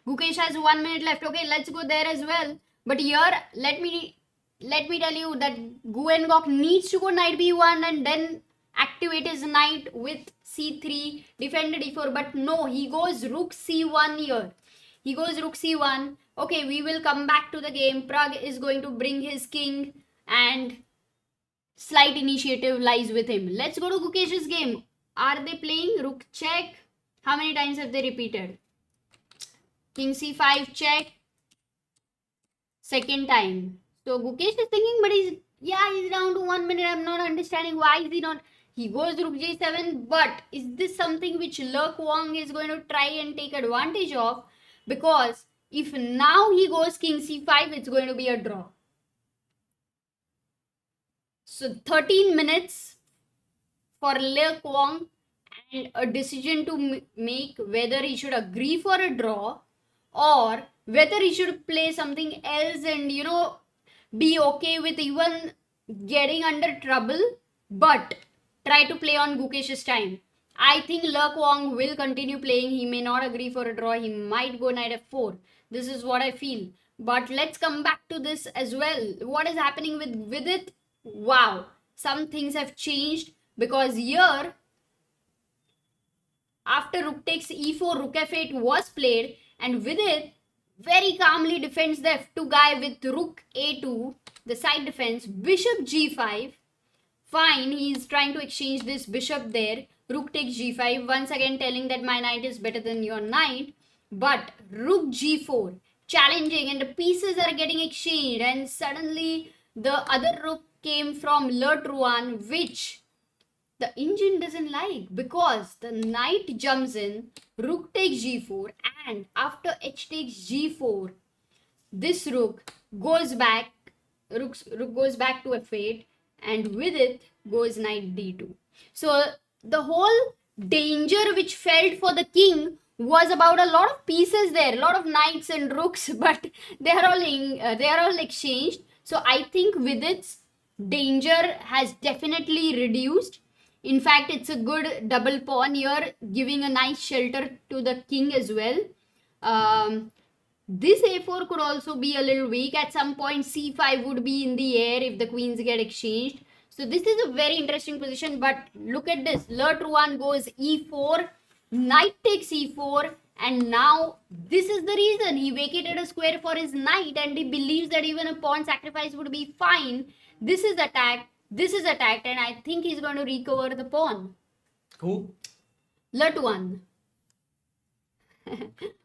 Gukesh has 1 minute left. Okay, let's go there as well. But here, let me tell you that Guen needs to go knight b1 and then activate his knight with c3, defend d4. But no, he goes rook c1 here. He goes rook c1. Okay, we will come back to the game. Prag is going to bring his king and slight initiative lies with him. Let's go to Gukesh's game. Are they playing rook check? How many times have they repeated? King c5 check. Second time. So Gukesh is thinking, but he's down to 1 minute. I'm not understanding why is he not. He goes rook j7, but is this something which Quang is going to try and take advantage of? Because if now he goes king c5, it's going to be a draw. So 13 minutes for Quang and a decision to make whether he should agree for a draw or whether he should play something else and, be okay with even getting under trouble, but try to play on Gukesh's time. I think Quang will continue playing. He may not agree for a draw. He might go knight f4. This is what I feel. But let's come back to this as well. What is happening with Vidit? Wow, some things have changed because here, after rook takes e4, rook f8 was played, and Vidit very calmly defends the f2 guy with rook a2, the side defense, bishop g5. Fine, he's trying to exchange this bishop there. Rook takes g5, once again telling that my knight is better than your knight. But rook g4, challenging, and the pieces are getting exchanged, and suddenly the other rook came from Tuan, which the engine doesn't like because the knight jumps in, rook takes g4, and after h takes g4, this rook goes back, rook goes back to f8, and with it goes knight d2. So the whole danger which felt for the king was about a lot of pieces there, a lot of knights and rooks, but they are all exchanged. So I think Vidit's danger has definitely reduced. In fact, it's a good double pawn here, giving a nice shelter to the king as well. This a4 could also be a little weak. At some point, c5 would be in the air if the queens get exchanged. So this is a very interesting position. But look at this. Tuan goes e4. Knight takes e4, and now this is the reason he vacated a square for his knight, and he believes that even a pawn sacrifice would be fine. This is attacked, and I think he's going to recover the pawn. Who? Tuan.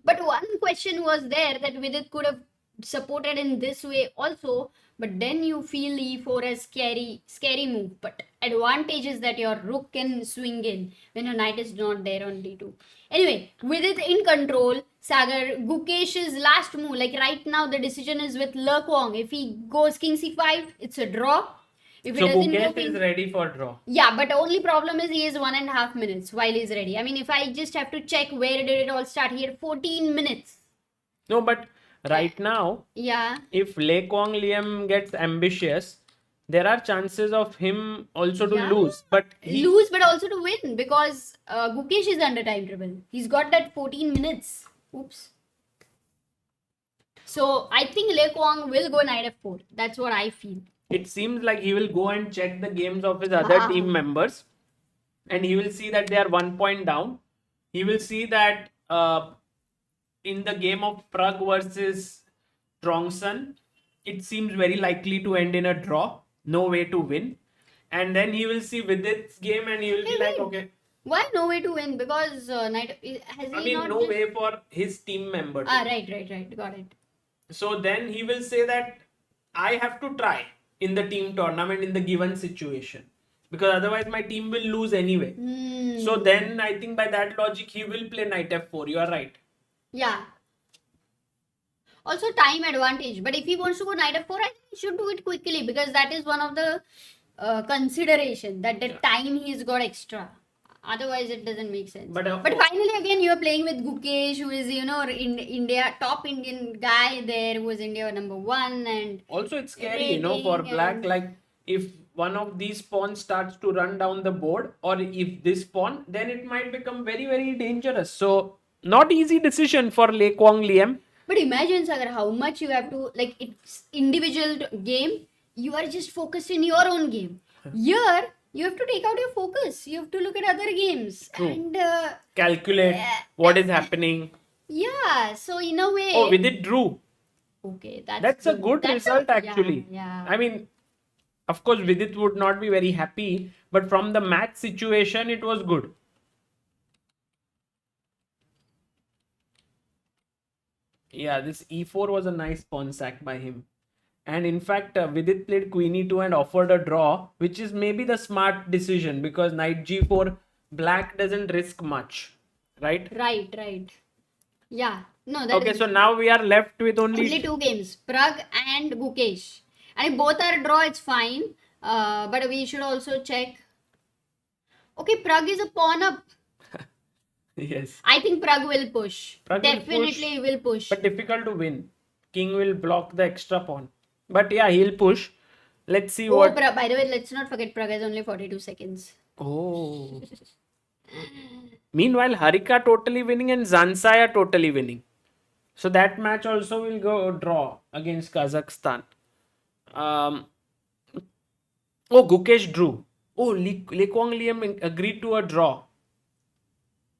But one question was there that Vidit could have supported in this way also, but then you feel e4 as scary move. But advantage is that your rook can swing in when your knight is not there on d2. Anyway, Vidit in control. Sagar, Gukesh's last move, like right now the decision is with Quang. If he goes king c5, it's a draw. If So it doesn't go Gukesh king... is ready for draw. Yeah, but the only problem is he is 1.5 minutes while he's ready. I mean, if I just have to check where did it all start, he had 14 minutes. No, but right now, Yeah. if Quang Liem gets ambitious, there are chances of him also to Yeah. lose. But Lose, but also to win, because Gukesh is under time trouble. He's got that 14 minutes. Oops. So I think Quang will go knight f4. That's what I feel. it seems like he will go and check the games of his other team members, and he will see that they are 1 point down. He will see that in the game of Prague versus Trongson, it seems very likely to end in a draw, no way to win. And then he will see Vidit's game and he will be like, okay, Why no way to win? Because knight has he I mean, not no just... way for his team member. Right. Got it. So then he will say that I have to try in the team tournament in the given situation, because otherwise my team will lose anyway. So then I think by that logic he will play knight f4. You are right. Yeah. Also time advantage. But if he wants to go knight f4, I think he should do it quickly, because that is one of the consideration, that the time he's got extra. Otherwise, it doesn't make sense. But finally, again, you are playing with Gukesh, who is, in India, top Indian guy there, who was India #1. And also it's scary, for black. Like if one of these pawns starts to run down the board, or if this pawn, then it might become very, very dangerous. So not easy decision for Quang Liem. But imagine, Sagar, how much you have to, like, it's individual game. You are just focused in your own game. Here, you have to take out your focus. You have to look at other games. True. And Calculate what is happening. yeah, so in a way... Oh, Vidit drew. Okay, That's a good result actually. Yeah. I mean, of course, Vidit would not be very happy, but from the match situation, it was good. Yeah, this e4 was a nice pawn sack by him. And in fact, Vidit played queen e2 and offered a draw, which is maybe the smart decision, because knight g4, black doesn't risk much, right? Right. Yeah. No, that Okay, so now we are left with only 2 games, Prague and Gukesh. And if both are draw, it's fine. But we should also check. Okay, Prague is a pawn up. Yes. I think Prague will push. Prague Definitely will push. But difficult to win. King will block the extra pawn. But yeah, he'll push. Let's see what... By the way, let's not forget Prague has only 42 seconds. Oh. Meanwhile, Harika totally winning and Zansaya totally winning. So that match also will go draw against Kazakhstan. Oh, Gukesh drew. Oh, Quang Liem agreed to a draw.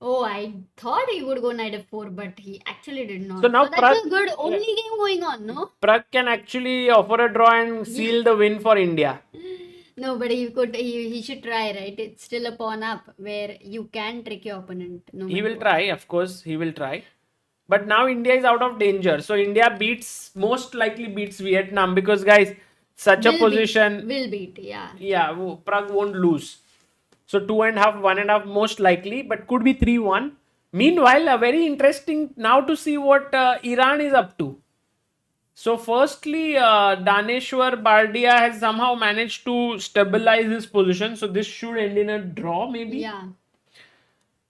Oh, I thought he would go knight f4, but he actually did not. So now that's a good only game going on, no? Prague can actually offer a draw and seal the win for India. No, but he should try, right? It's still a pawn up where you can trick your opponent. No He matter will what. try, of course, he will try. But now India is out of danger. So India most likely beats Vietnam, because guys, such a position... Will beat, yeah. Yeah, Prague won't lose. So 2.5, 1.5 most likely, but could be 3-1. Meanwhile, a very interesting now to see what Iran is up to. So firstly, Daneshwar Bardia has somehow managed to stabilize his position. So this should end in a draw maybe. Yeah.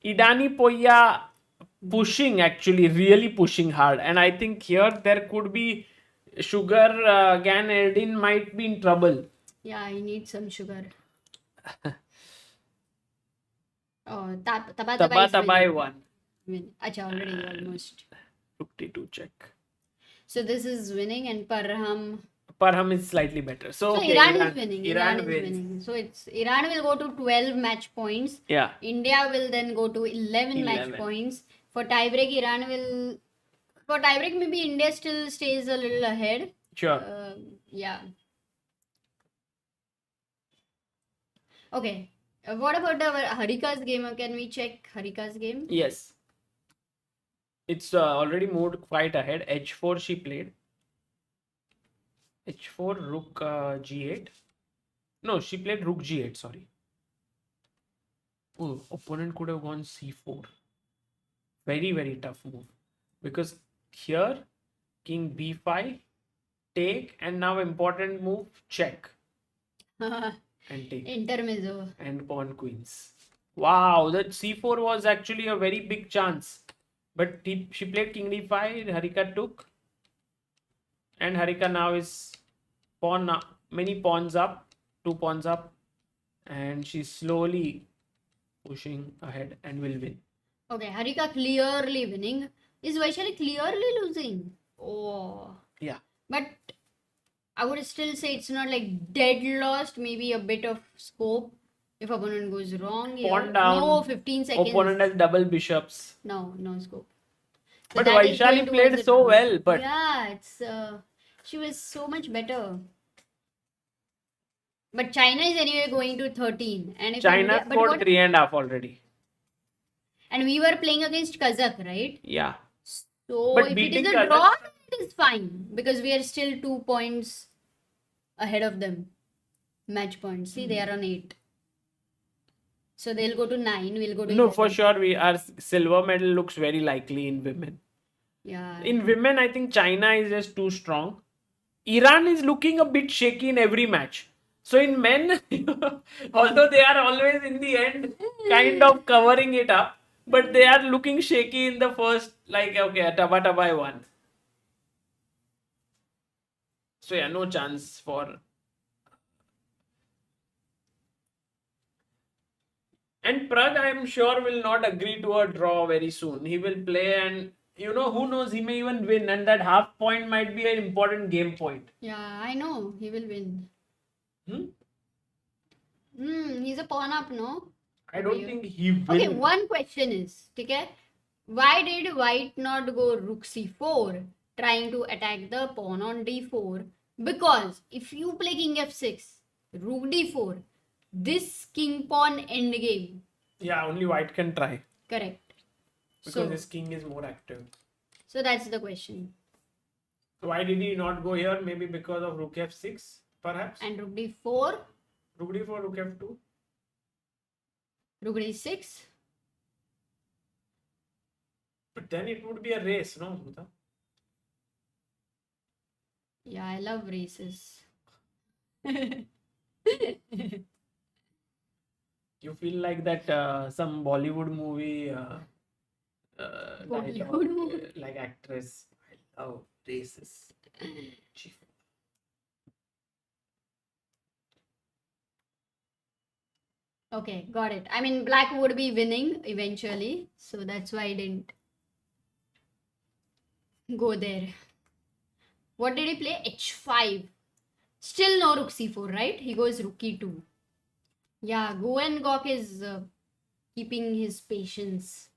Idani Poya pushing, actually really pushing hard. And I think here there could be Sugar Gan Erdin might be in trouble. Yeah, he needs some sugar. Oh, Tabai won. Acha, already almost. 52 check. So this is winning, and Parham Parham is slightly better. So, So okay, Iran is winning. Iran Iran is wins. winning. So it's Iran will go to 12 match points. Yeah. India will then go to 11 match 11. points. For tiebreak, Iran will. For tiebreak, maybe India still stays a little ahead. Sure. Yeah. Okay. What about our Harika's game? Can we check Harika's game? Yes. It's already moved quite ahead. H4 she played. H4, rook G8. No, she played rook G8, sorry. Oh, opponent could have gone C4. Very, very tough move. Because here, king B5, take, and now important move, check. And take. Intermezzo. And pawn queens. Wow, that C4 was actually a very big chance. But she played king D5, Harika took. And Harika now is pawn up, many pawns up, 2 pawns up. And she's slowly pushing ahead and will win. Okay, Harika clearly winning. Is Vaishali clearly losing? Oh. Yeah. But I would still say it's not like dead lost. Maybe a bit of scope if opponent goes wrong. Pawn down. No, 15 seconds. Opponent has double bishops. No scope. So But that is Vaishali going played towards so the- well. But yeah, it's she was so much better. But China is anyway going to 13, and if China India, but scored what- 3.5 already. and we were playing against Kazakh, right? Yeah. So But if it beating is a draw, Kazakhstan- it is fine because we are still 2 points ahead of them. Match points. See, they are on 8. So they'll go to 9. We'll go to No, 11. for sure, our silver medal looks very likely in women. Yeah. In women, I think China is just too strong. Iran is looking a bit shaky in every match. So in men, although they are always in the end kind of covering it up, but they are looking shaky in the first, like, okay, taba I won. So yeah, no chance for. And Prag, I am sure, will not agree to a draw very soon. He will play, and who knows, he may even win, and that half point might be an important game point. Yeah, I know. He will win. Hmm? He's a pawn up, no? I don't think he will. Okay, one question is, okay, why did white not go rook c4 trying to attack the pawn on d4? Because if you play king f6, rook d4, this king pawn endgame. Yeah, only white can try. Correct. Because his king is more active. So that's the question. Why did he not go here? Maybe because of rook f6, perhaps? And rook d4, Rook d4, rook f2. rook d6. But then it would be a race, no, Smita? Yeah, I love races. You feel like that some Bollywood movie Bollywood dialogue, movie? like actress. I love races. Chief. Okay, got it. I mean, black would be winning eventually, so that's why I didn't go there. What did he play? h5. Still no rook c4, right? He goes rook e2. Yeah, Guen is keeping his patience.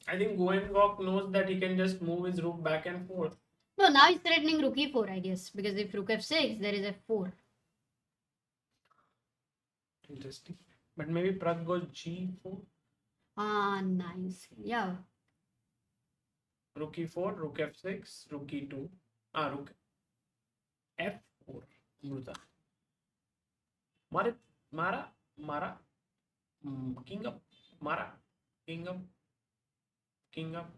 I think Guen knows that he can just move his rook back and forth. No, now he's threatening rook e4, I guess, because if rook f6, there is f4. Interesting. But maybe Prag goes g4. Ah, nice. Yeah. Rook e4, rook f6, rook e2. Rook f4. Mruta. Mara. King up. Mara. King up. King up.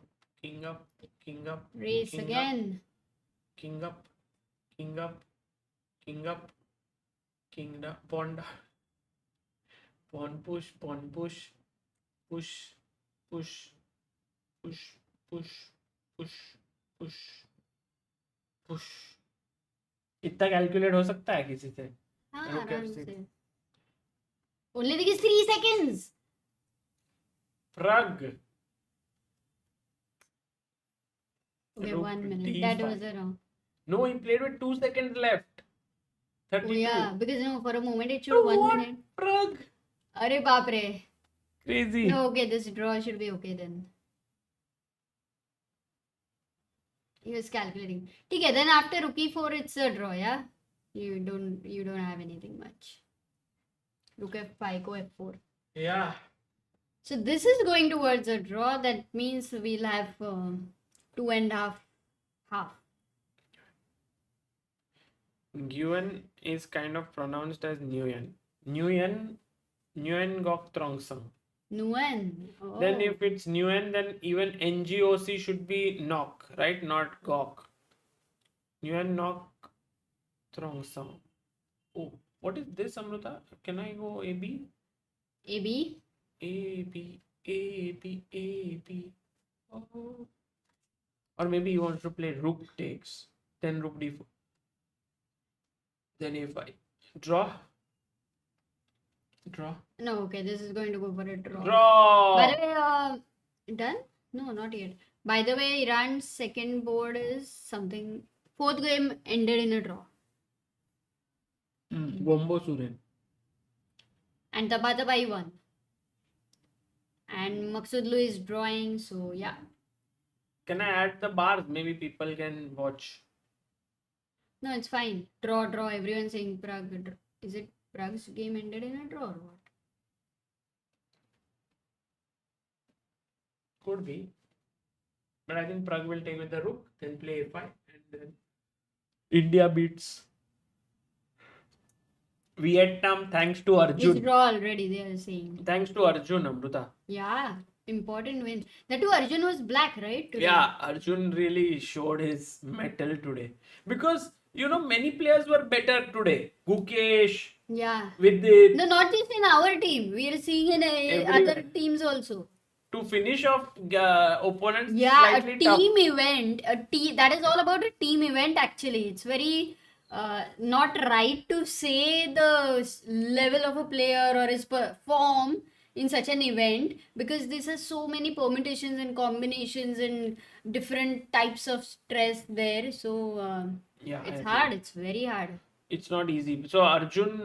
King up. King up. Race king again. Up, king up. King up. King up. King down. Pawn down. Pawn push. Pawn push. Push. Push. Push. Push. Push. Push. Push इतना calculate हो सकता है किसी से हाँ, आराम से. Only because 3 seconds. Prag. Okay, Rook 1 minute. D5. That was a wrong. No, he played with 2 seconds left. 32. Oh yeah, because for a moment it So showed 1 what? minute. Prag. Arey baapre. Crazy. No, okay, this draw should be okay then. He was calculating. Okay, then after rook e4 it's a draw, yeah? You don't have anything much. Rook f5, go f4. Yeah. So this is going towards a draw. That means we'll have 2.5. Guen is kind of pronounced as Nguyen. Nguyen Gok Trongsang. Nguyen. Oh. Then if it's Nguyen, then even NGOC should be Nok, right? Not Gok. Nguyen Nok Trongsang. Oh, what is this, Amrita? Can I go AB? AB. AB, AB, AB. Oh. Or maybe he wants to play rook takes. Then rook d4. Then a5. Draw. Draw. No, okay, this is going to go for a draw. Draw. By the way, done? No, not yet. By the way, Iran's second board is something. Fourth game ended in a draw. Wombo Suren. And Tabatabai won. And Maqsoodlu is drawing, so yeah. Can I add the bars? Maybe people can watch. No, it's fine. Draw. Everyone's saying Prague. Is it Prague's game ended in a draw or what? Could be. But I think Prague will take with the rook, then play a5, and then India beats Vietnam thanks to It's Arjun. draw already, they are saying. Thanks to Arjun, Amruta. Yeah, important win. That too, Arjun was black, right? Today? Yeah, Arjun really showed his mettle today. Because, many players were better today. Gukesh, Yeah. Vidit. No, not just in our team. We are seeing in Everywhere. other teams also. To finish off opponents Yeah, slightly a tough. team event. That is all about a team event actually. It's very not right to say the level of a player or his form in such an event, because this has so many permutations and combinations and different types of stress there. So Yeah, I it's agree. hard. It's very hard. It's not easy. So Arjun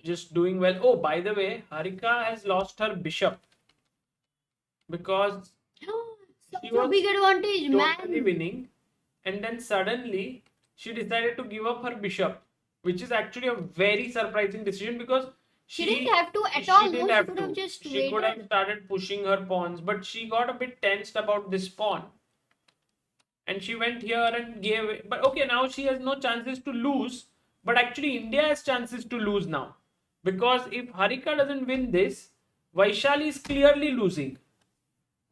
just doing well. Oh, by the way, Harika has lost her bishop because Such she a was big advantage, totally man. winning, and then suddenly she decided to give up her bishop, which is actually a very surprising decision because She didn't have to at she all. didn't No, she have could to. have just She could have waited. started pushing her pawns, but she got a bit tensed about this pawn. And she went here and gave it. But okay, now she has no chances to lose. But actually, India has chances to lose now. Because if Harika doesn't win this, Vaishali is clearly losing.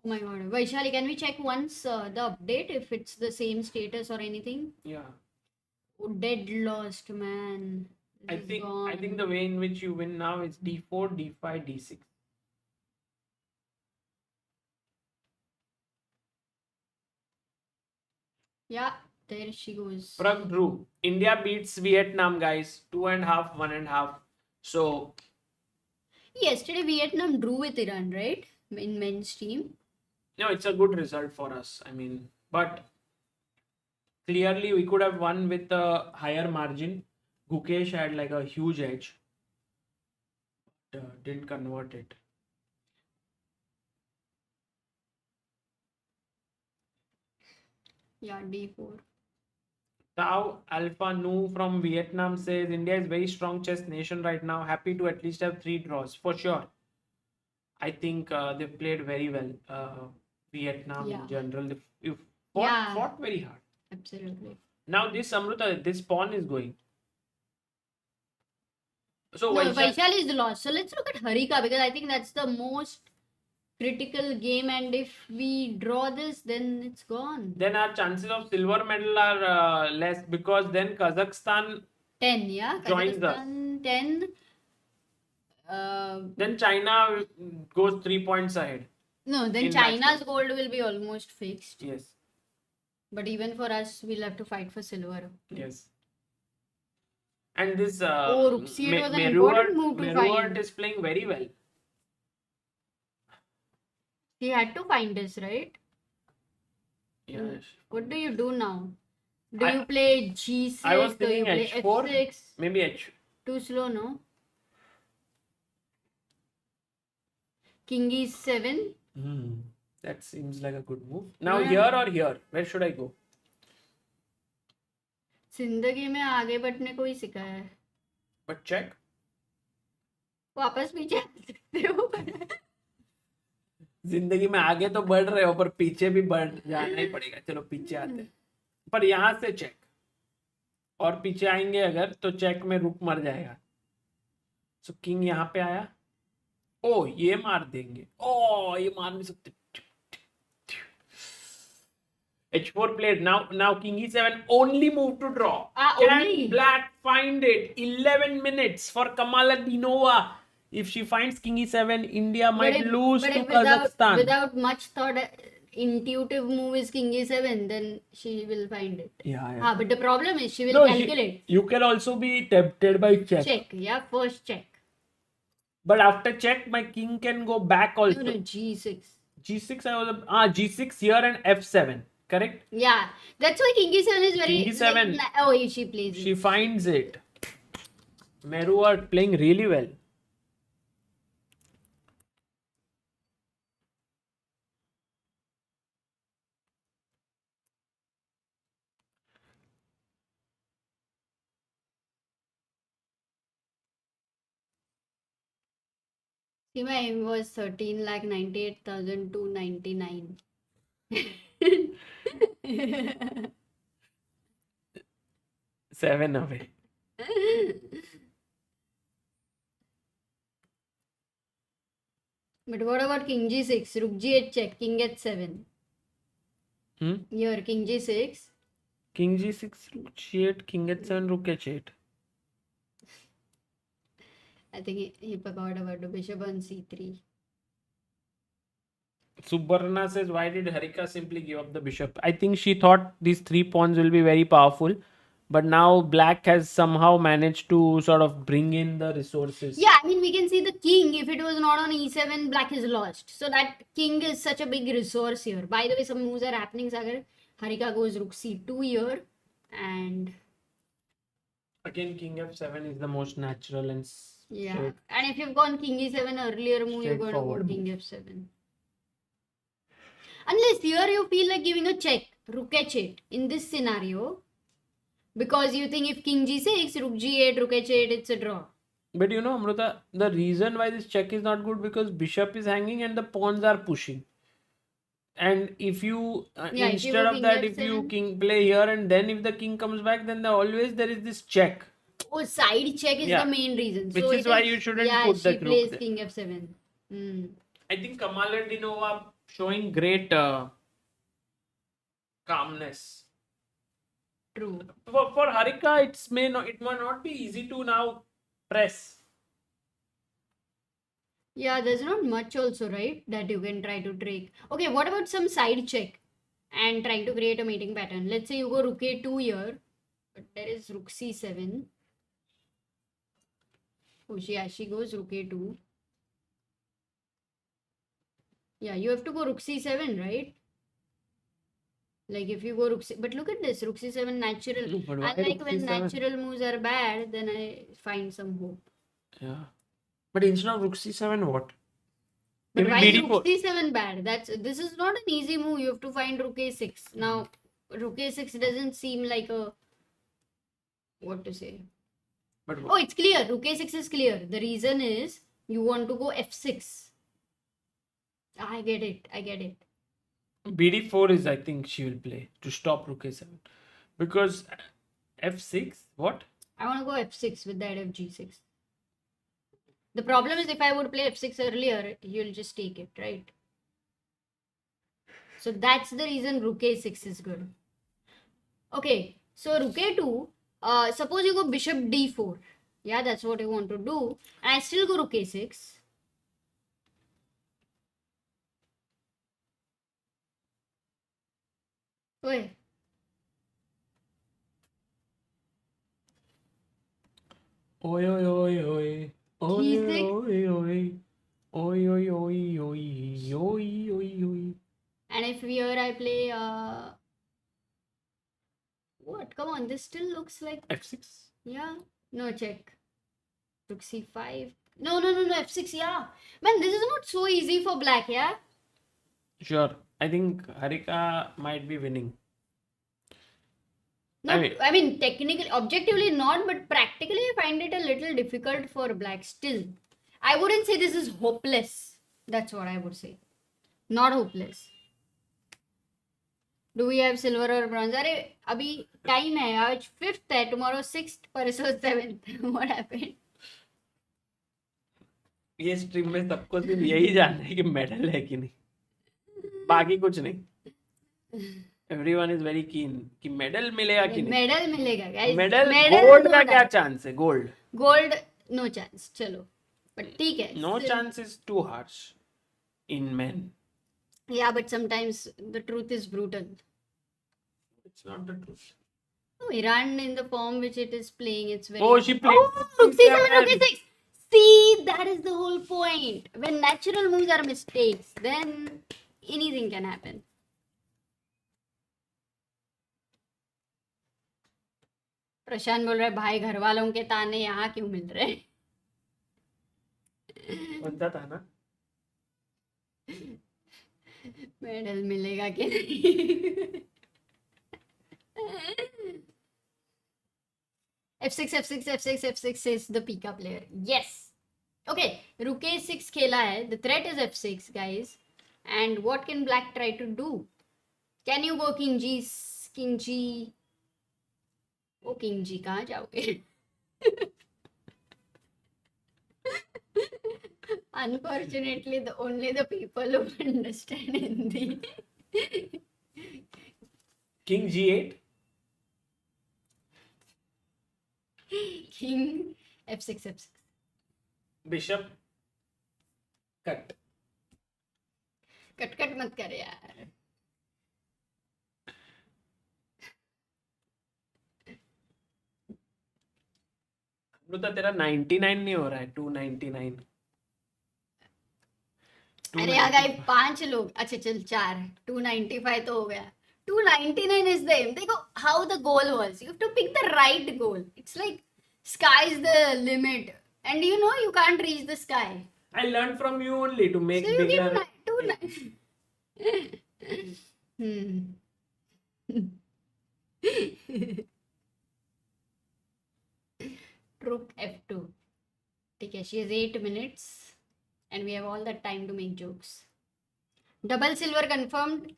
Oh my god. Vaishali, can we check once the update if it's the same status or anything? Yeah. Oh, dead lost, man. I This is think gone. the way in which you win now is d4, d5, d6. Yeah, there she goes. Prag drew. India beats Vietnam, guys. 2.5, 1.5. So Yesterday, Vietnam drew with Iran, right? In men's team. no, it's a good result for us. I mean, but clearly we could have won with a higher margin. Gukesh had like a huge edge. Didn't convert it. Yeah, D4. Tao Alpha Nu from Vietnam says India is very strong chess nation right now. Happy to at least have 3 draws for sure. I think they've played very well. Vietnam Yeah. in general, they've Yeah. fought very hard. Absolutely. Now this Amruta, this pawn is going. So No, Vaishali, Vaishali is the loss. So let's look at Harika because I think that's the most critical game, and if we draw this, then it's gone. then our chances of silver medal are less because then Kazakhstan 10, yeah? joins us. Kazakhstan 10. Then China goes 3 points ahead. No, then in match China's gold will be almost fixed. Yes. But even for us, we'll have to fight for silver. Yes. And this Oh, rook c8 was an important move to find. is playing very well. He had to find this, right? Yes. What do you do now? Do you play G6? I was Do you thinking play H4. F6? Maybe H. Too slow, no? King E7. That seems like a good move. Now Yeah. here or here? Where should I go? जिंदगी में आगे बढ़ने को ही सिखाया है. But check. वापस पीछे आ सकते हो. जिंदगी में आगे तो बढ़ रहे हो पर पीछे भी बढ़ जाना ही पड़ेगा. चलो पीछे आते हैं. पर यहाँ से चेक. और पीछे आएंगे अगर तो चेक में रुक मर जाएगा. सो किंग यहाँ पे आया. ओ ये मार देंगे. ओ ये मार नहीं सकते. H4 played. Now King E7 only move to draw. Can only? Black find it? 11 minutes for Kazakhstan. If she finds King E7, India might lose to Kazakhstan. Without much thought, intuitive move is King E7, then she will find it. Yeah. But the problem is she will calculate. You can also be tempted by check. Check, yeah, first check. But after check, my king can go back also. No, G6. G6, G6 here and F7. Correct? Yeah, that's why King E7 is very... King E7. She plays it. She finds it. Meru are playing really well. See, my aim was 13,98,299. 7 away. But what about King G6? Rook G8 check, King H7. Here, King G6. King G6, Rook G8, King H7, Rook H8. I think he forgot about the bishop on C3. Subarna says, why did Harika simply give up the bishop? I think she thought these 3 pawns will be very powerful. But now black has somehow managed to sort of bring in the resources. Yeah, I mean, we can see the king. If it was not on E7, black is lost. So that king is such a big resource here. By the way, some moves are happening, Sagar. Harika goes Rook C2 here. And... again, King F7 is the most natural and yeah. And if you've gone King E7 earlier move, you're going to go King F7. Unless here you feel like giving a check. Rook H8. In this scenario... because you think if King G6, Rook G8, Rook H8, it's a draw. But you know, Amruta, the reason why this check is not good because bishop is hanging and the pawns are pushing. And if you, instead of that, if you king play here and then if the king comes back, then there is this check. Oh, side check is the main reason. Which is why you shouldn't put the rook. She plays King F7. I think Kazakhstan showing great calmness. True. For Harika, it may not be easy to now press. Yeah, there's not much also, right? That you can try to trick. Okay, what about some side check and trying to create a mating pattern? Let's say you go Rook A2 here, but there is Rook C7. Oh, she goes Rook A2. Yeah, you have to go Rook C7, right? Like if you go Rook C, but look at this, Rook C7 natural. I like when natural moves are bad, then I find some hope. Yeah. But instead of Rook C7, what? But why is Rook C7 bad? This is not an easy move. You have to find Rook A6. Now, Rook A6 doesn't seem like a... what to say? But oh, it's clear. Rook A6 is clear. The reason is you want to go F6. I get it. BD4 is, I think, she will play to stop Rook A7. Because F6, what? I want to go F6 with the head of G6. The problem is if I would play F6 earlier, you'll just take it, right? So that's the reason Rook A6 is good. Okay, so Rook A2, suppose you go Bishop D4. Yeah, that's what you want to do. And I still go Rook A6. Wait. Oi, oi, oi, oi. Oi, G6. oi, oi. Oi, oi, oi, oi. Oi, oi, oi. And if here I play... What? Come on, this still looks like... f6. Yeah. No, check. Rook c5. No, f6, yeah. Man, this is not so easy for black, yeah? Sure. I think Harika might be winning. Not, mean- I mean, technically, objectively not, but practically I find it a little difficult for black still. I wouldn't say this is hopeless. That's what I would say. Not hopeless. Do we have silver or bronze? अरे अभी time है आज 5th है, tomorrow 6th, परसों 7th. What happened? ये stream में सबको सिर्फ यही जानना है कि मेडल है कि नहीं, बाकी कुछ नहीं. एवरीवन इज वेरी कीन कि मेडल मिलेगा कि नहीं. मेडल मिलेगा guys. Medal Medal gold no का क्या doubt. चांस है? Gold Gold no chance. चलो, but ठीक है. No Still- chance is too harsh in men. Yeah, but sometimes the truth is brutal. It's not the truth. No, Iran in the form which it is playing, it's very... Oh, she played Rook c7, c7. rook e6. See, that is the whole point. When natural moves are mistakes, then anything can happen. प्रशांत बोल रहा है भाई घर वालों के ताने यहाँ क्यों मिल रहे हैं? बनता था ना. मेडल मिलेगा कि नहीं? f6 f6 f6 f6 is the pika player. Yes. Okay, rook a6 खेला है. The threat is f6, guys. And what can black try to do? Can you go king g, king g? Oh, king g कहाँ जाओगे? Unfortunately, only the people who understand Hindi. King g8. King f6 f6. Bishop cut. Cut मत कर यार. तो तेरा 99 नहीं हो रहा है, 299. अरे आ गए 5 लोग. अच्छा चल 4. 295 तो हो गया. 299 is the aim. देखो how the goal was. You have to pick the right goal. It's like sky is the limit, and you know you can't reach the sky. I learned from you only to make So you bigger. give 2 Rook f2. ठीक है, she has 8 minutes and we have all the time to make jokes. Double silver confirmed.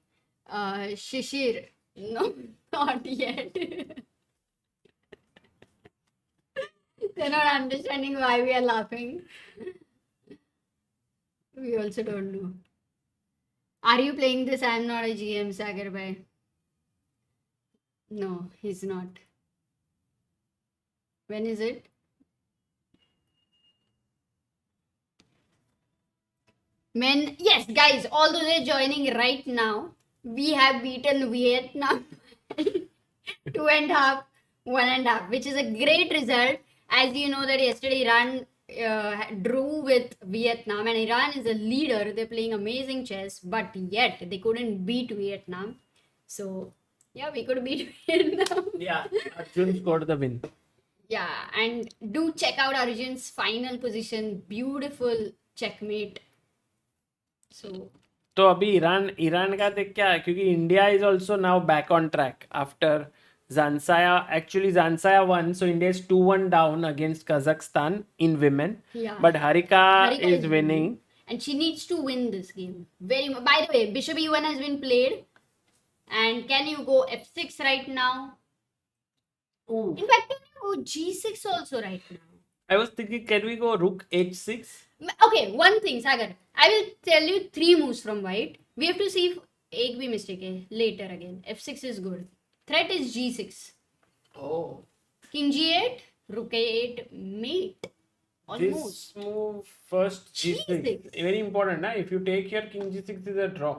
Shishir, no, not yet. They're not understanding why we are laughing. We also don't know. Are you playing this? I'm not a GM, Sagar bhai. No, he's not. When is it? Men, yes, guys, all those are joining right now. We have beaten Vietnam 2.5, 1.5, which is a great result. As you know that yesterday Iran drew with Vietnam, and Iran is a leader. They're playing amazing chess, but yet they couldn't beat Vietnam. So yeah, we could beat Vietnam. Yeah, Arjun scored the win. Yeah, and do check out Arjun's final position. Beautiful checkmate. So तो अभी Iran का देख क्या है, क्योंकि India is also now back on track after Zansaya. Actually, Zansaya won, so India is 2-1 down against Kazakhstan in women. yeah, But Harika is winning. and she needs to win this game very much. By the way, Bishop E1 has been played, and can you go F6 right now? Ooh. In fact, can you go G6 also right now? I was thinking, can we go Rook H6? Okay, one thing, Sagar. I will tell you 3 moves from white. We have to see if एक भी mistake है later again. F6 is good. Threat is G6. Oh. King G8, Rook A8, mate. Almost. This move first G6. G6. Very important, na? If you take here, King G6 is a draw.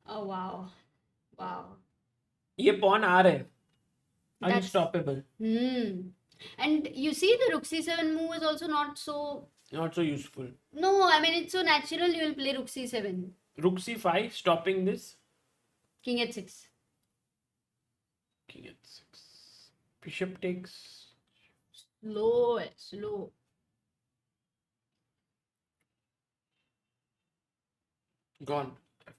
Oh wow. Wow. ये pawn आ रहे हैं. That's- Unstoppable. And you see the rook c7 move is also not so... Not so useful. No, I mean, it's so natural you will play rook c7. Rook c5, stopping this. King h6. King h6. Bishop takes. Slow. Gone.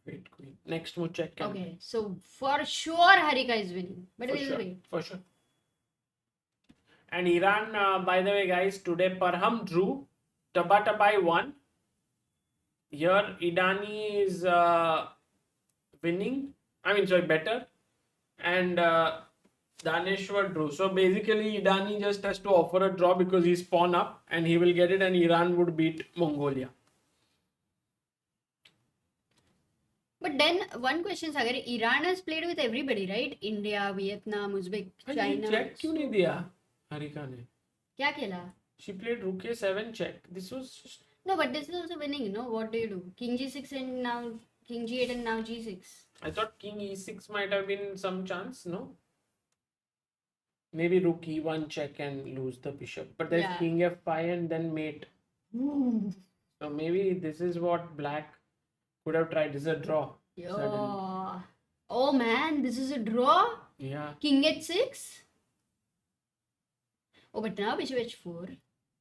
F8 queen. Next move check. Okay, so for sure Harika is winning. But we'll wait. For sure. And Iran, by the way, guys, today Parham drew. Tabatabai won. Here Idani is winning. Better. And Daneshwar drew. So basically, Idani just has to offer a draw because he's pawn up and he will get it, and Iran would beat Mongolia. But then one question, Sagar, Iran has played with everybody, right? India, Vietnam, Uzbek, China. Check क्यों नहीं दिया Harika ने? क्या खेला? She played rook a7 check. This was just... No, but this is also winning, no? What do you do? King g6 and now king g8 and now g6. I thought king e6 might have been some chance, no? Maybe rook e1 check and lose the bishop. But there's king f5 and then mate. So maybe this is what black could have tried. This is a draw. Oh man, this is a draw? Yeah. King h6? Oh, but now bishop h4.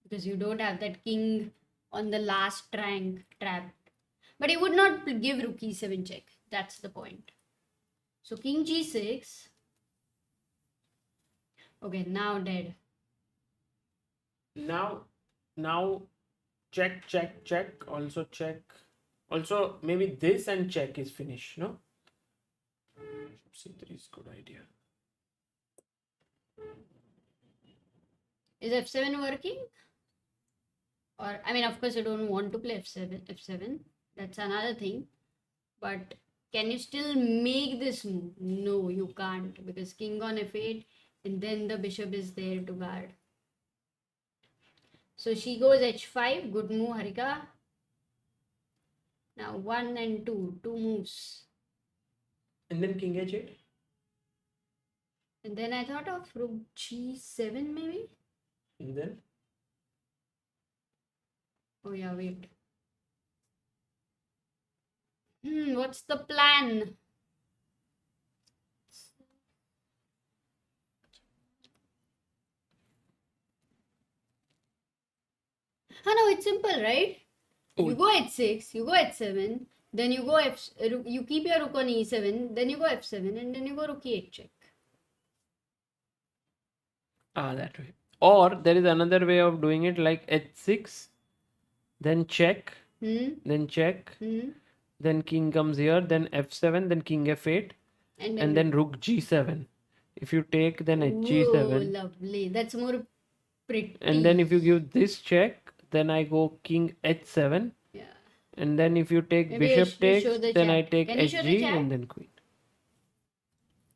Because you don't have that king on the last rank trapped. But he would not give rook e7 check. That's the point. So king g6. Okay, now dead. Now check. Also check. Also maybe this and check is finished, no? C3 is good idea. Is f7 working? Or, I mean, of course, you don't want to play f7. That's another thing. But can you still make this move? No, you can't. Because king on f8 and then the bishop is there to guard. So she goes h5. Good move, Harika. Now 1 and 2. 2 moves. And then king h8. And then I thought of rook g7 maybe. And then? Oh yeah, wait. What's the plan? No, it's simple, right? You go h6, you go h7, then you go you keep your rook on e7, then you go f7, and then you go rook e8 check. That way. Or there is another way of doing it, like h6, then check, then check, then king comes here, then f7, then king f8, and then rook g7. If you take, then hg7. Oh, lovely. That's more pretty. And then if you give this check, then I go king h7. Yeah. And then if you take Maybe bishop takes, the then chat. I take Can you show the hg chat? and then queen.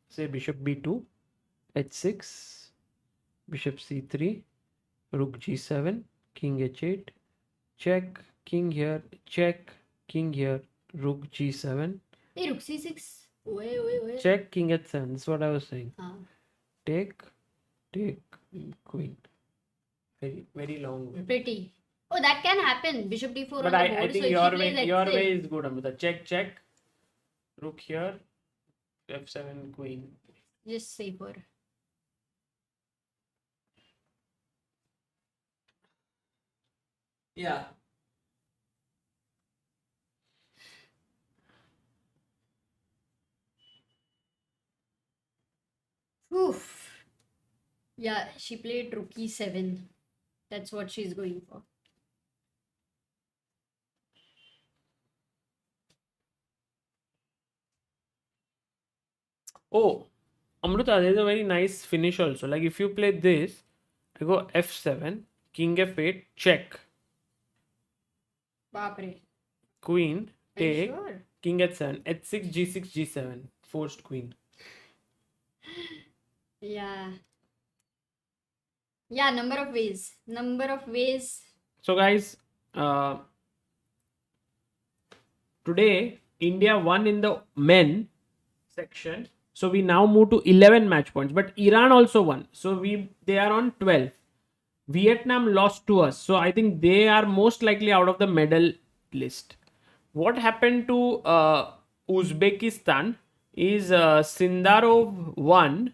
Say bishop b2, h6, bishop c3, rook g7, king h8, check, king here, check, king here, rook g7. Hey, rook c6. Wait. Check, king h7. That's what I was saying. Take, queen. Very, very long way. Pretty. Oh, that can happen. Bishop d4 But on the I board. think So your if she way plays is good, Amrita. Check. Rook here, f7, queen. just safer. Yeah. Oof. Yeah, she played rook e7. That's what she's going for. Oh, Amrita, there's a very nice finish also. Like if you play this, I go f7, king f8, check. Bapre. Queen, Are you take, sure? king h7, h6, g6, g7. Forced queen. Yeah. Yeah, number of ways. So guys, today India won in the men section. So we now move to 11 match points. But Iran also won. So they are on 12. Vietnam lost to us. So I think they are most likely out of the medal list. What happened to Uzbekistan is Sindarov won,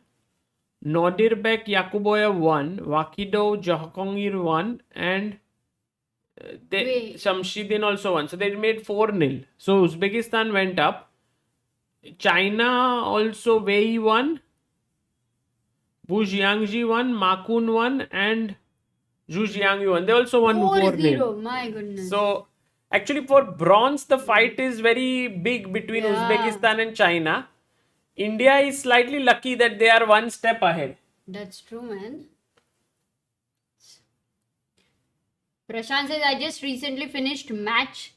Nodirbek Yakuboyev won, Vakidov Jahongir won, and Shamshidin also won. So they made 4-0. So Uzbekistan went up. China also Wei won, Wu Jiangji won, Makun won, and Zhu Jiangyu won. They also won 4-0. My goodness. So actually for bronze, the fight is very big between Uzbekistan and China. India is slightly lucky that they are one step ahead. That's true, man. Prashant says, I just recently finished match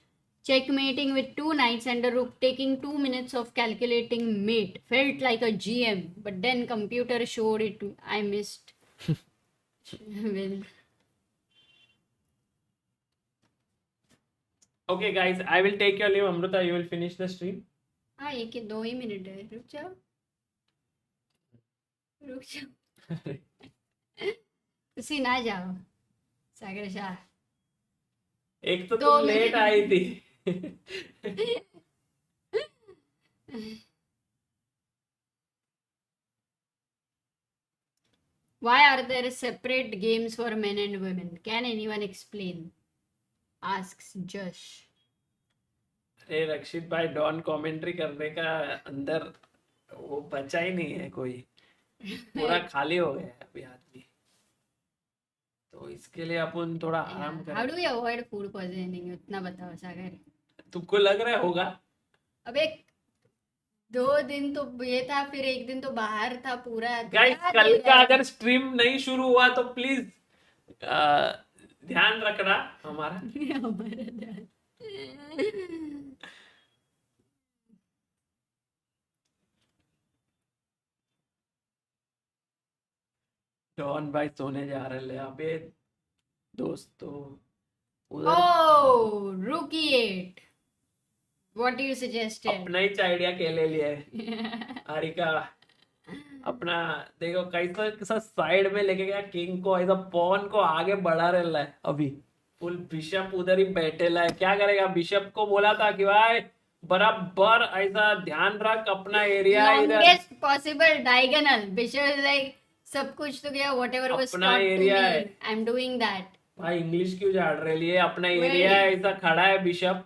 checkmating with 2 knights and a rook, taking 2 minutes of calculating mate. Felt like a GM, but then computer showed it. I missed. Well. Okay, guys, I will take your leave. Amruta, you will finish the stream. हाँ एक 2 ही minute है रुक जाओ तुसी ना जाओ सागर शाह एक तो तुम लेट आई थी Why are there separate games for men and women? Can anyone explain? Asks Josh. अरे रक्षित भाई डॉन कमेंट्री करने का अंदर वो बचा ही नहीं है कोई पूरा खाली हो गया है अभी आदमी तो इसके लिए अपन थोड़ा आराम करें. How do we avoid food poisoning? उतना बताओ सागर. तुमको लग रहा होगा? अबे 2 दिन तो ये था फिर 1 दिन तो बाहर था पूरा. गाइस कल का अगर स्ट्रीम नहीं शुरू हुआ तो प्लीज ध्यान रखना हमारा ध्यान. डॉन भाई सोने जा रहे हैं अबे दोस्तों उधर. Oh, rookie 8. What do you suggest? अपना ही आइडिया के ले लिया है हारिका अपना देखो कैसा साइड में लेके गया किंग को ऐसा पॉन को आगे बढ़ा रहा है अभी फुल बिशप उधर ही बैठेला है. क्या करेगा? बिशप को बोला था कि भाई बराबर ऐसा ध्यान रख अपना एरिया इधर longest possible diagonal. Bishop is like सब कुछ तो गया whatever was अपना taught to एरिया है. me. I'm doing that. भाई इंग्लिश क्यों झाड़ रही है? अपना एरिया है ऐसा खड़ा है बिशप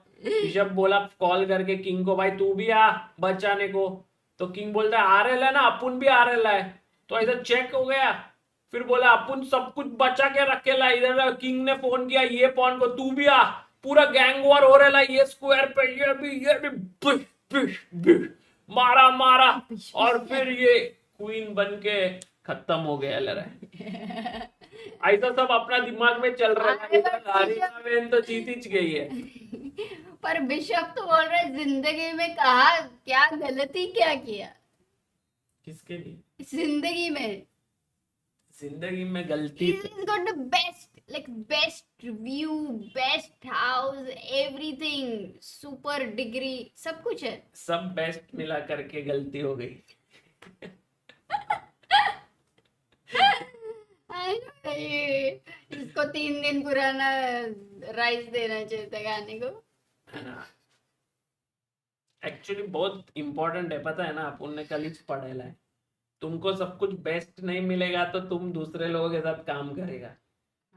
बोला कॉल करके किंग को भाई तू भी आ बचाने को तो किंग बोलता है आ रहा है ना अपन भी आ रहा है तो ऐसा चेक हो गया. फिर बोला अपन सब कुछ बचा के रखेला. इधर किंग ने फोन किया ये पॉन को तू भी आ पूरा गैंग वॉर हो रहा है ये स्क्वायर पे ये भी मारा और फिर ये क्वीन बन के खत्म हो गया लड़ाई. ऐसा सब अपना दिमाग में चल रहा है. हारिका तो जीत गई है. पर बिशप तो बोल रहा है जिंदगी में कहा क्या गलती क्या किया. किसके लिए? जिंदगी में गलती He's got the best view, best house, everything, super degree, सब कुछ है. सब बेस्ट मिला करके गलती हो गई. इसको 3 दिन पुराना राइस देना चाहिए था गाने को. एक्चुअली बहुत इम्पोर्टेंट है पता है ना. अपन ने कल ही पढ़ेला है तुमको सब कुछ बेस्ट नहीं मिलेगा तो तुम दूसरे लोगों के साथ काम करेगा.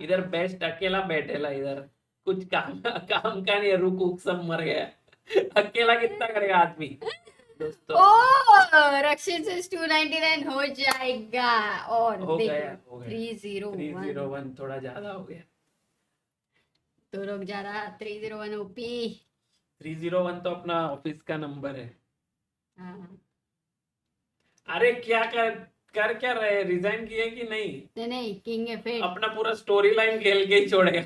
इधर बेस्ट अकेला बैठेला इधर कुछ काम का नहीं. रुक सब मर गया. अकेला कितना करेगा आदमी दोस्तों. रक्षित से 299 हो जाएगा. और हो देखो गया 301 थोड़ा ज्यादा हो गया. तो रुक जा रहा 301 ओपी. 301 तो अपना ऑफिस का नंबर है. हाँ. अरे क्या कर क्या रहे? रिजाइन किए कि नहीं? नहीं किंग है फिर अपना पूरा स्टोरी लाइन खेल के ही छोड़ेगा.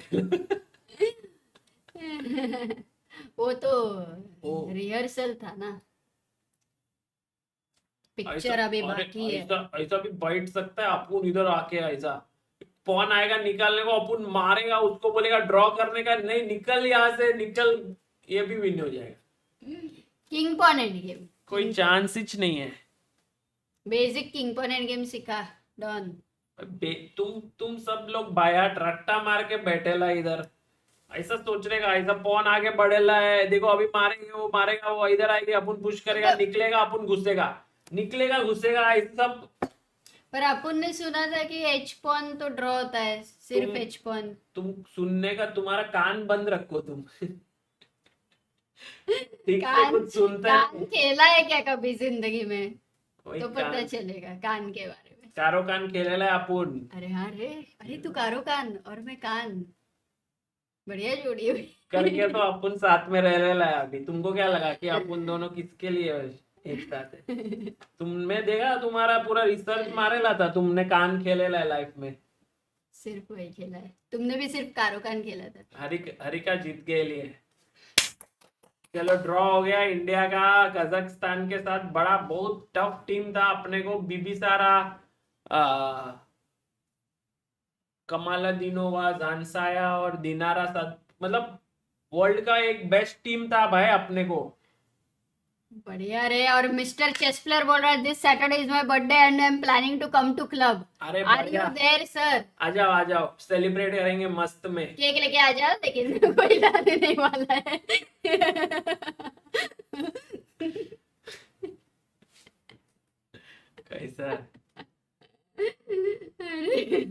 वो तो रिहर्सल था ना. पिक्चर अभी बाकी है. ऐसा भी बैठ सकता है अपन इधर आके. ऐसा पॉन आएगा निकालने को अपन मारेगा उसको बोलेगा ड्रॉ करने का नहीं निकल यहाँ से निकल ये भी विन हो जाएगा. किंग पॉन एंड गेम कोई चांस ही नहीं है. Basic king pawn end game सीखा डन। तुम सब लोग बायाट रट्टा मार के बैठेला इधर, ऐसा सोच रहेगा, ऐसा पौन आगे बढ़ेला है, देखो अभी मारेंगे वो मारेगा, वो इधर आएंगे, अपन पुश करेगा, निकलेगा अपन घुसेगा, निकलेगा घुसेगा, ऐसा सब। पर अपन ने सुना था कि एच पॉन तो ड्रॉ होता है, सिर्फ तुम एच पॉन। तुम सुनने का तुम्हारा कान बंद रखो तुम। ठीक से कान कुछ सुनते कान खेला है क्या कभी जिंदगी में? वही तो पता कान, चलेगा कान के बारे में। चारों कान खेलेला है अपन। अरे हाँ रे, अरे तू कारो कान और मैं कान, बढ़िया जोड़ी हुई। करके तो अपन साथ में रह लेला है अभी, तुमको क्या लगा कि अपन दोनों किसके लिए एक साथ है? तुमने देखा, तुम्हारा पूरा रिसर्च मारेला था, तुमने कान खेलेला है लाइफ में। सिर्फ वही खेला है, तुमने भी सिर्फ कारो कान खेला था। हरिका जीत के लिए। चलो ड्रॉ हो गया इंडिया का कजाकिस्तान के साथ, बड़ा बहुत टफ टीम था अपने को, बिबिसारा, कमालदीनोवा, जानसाया और दिनारा साथ, मतलब वर्ल्ड का एक बेस्ट टीम था भाई अपने को। बढ़िया रे। और मिस्टर चेस प्लेयर बोल रहा है this Saturday is my birthday and I am planning to come to club. अरे आर यू बढ़िया, देयर सर? आ जाओ सेलिब्रेट करेंगे मस्त में। केक लेके आ जाओ, लेकिन कोई लाने नहीं वाला है। कैसा? अरे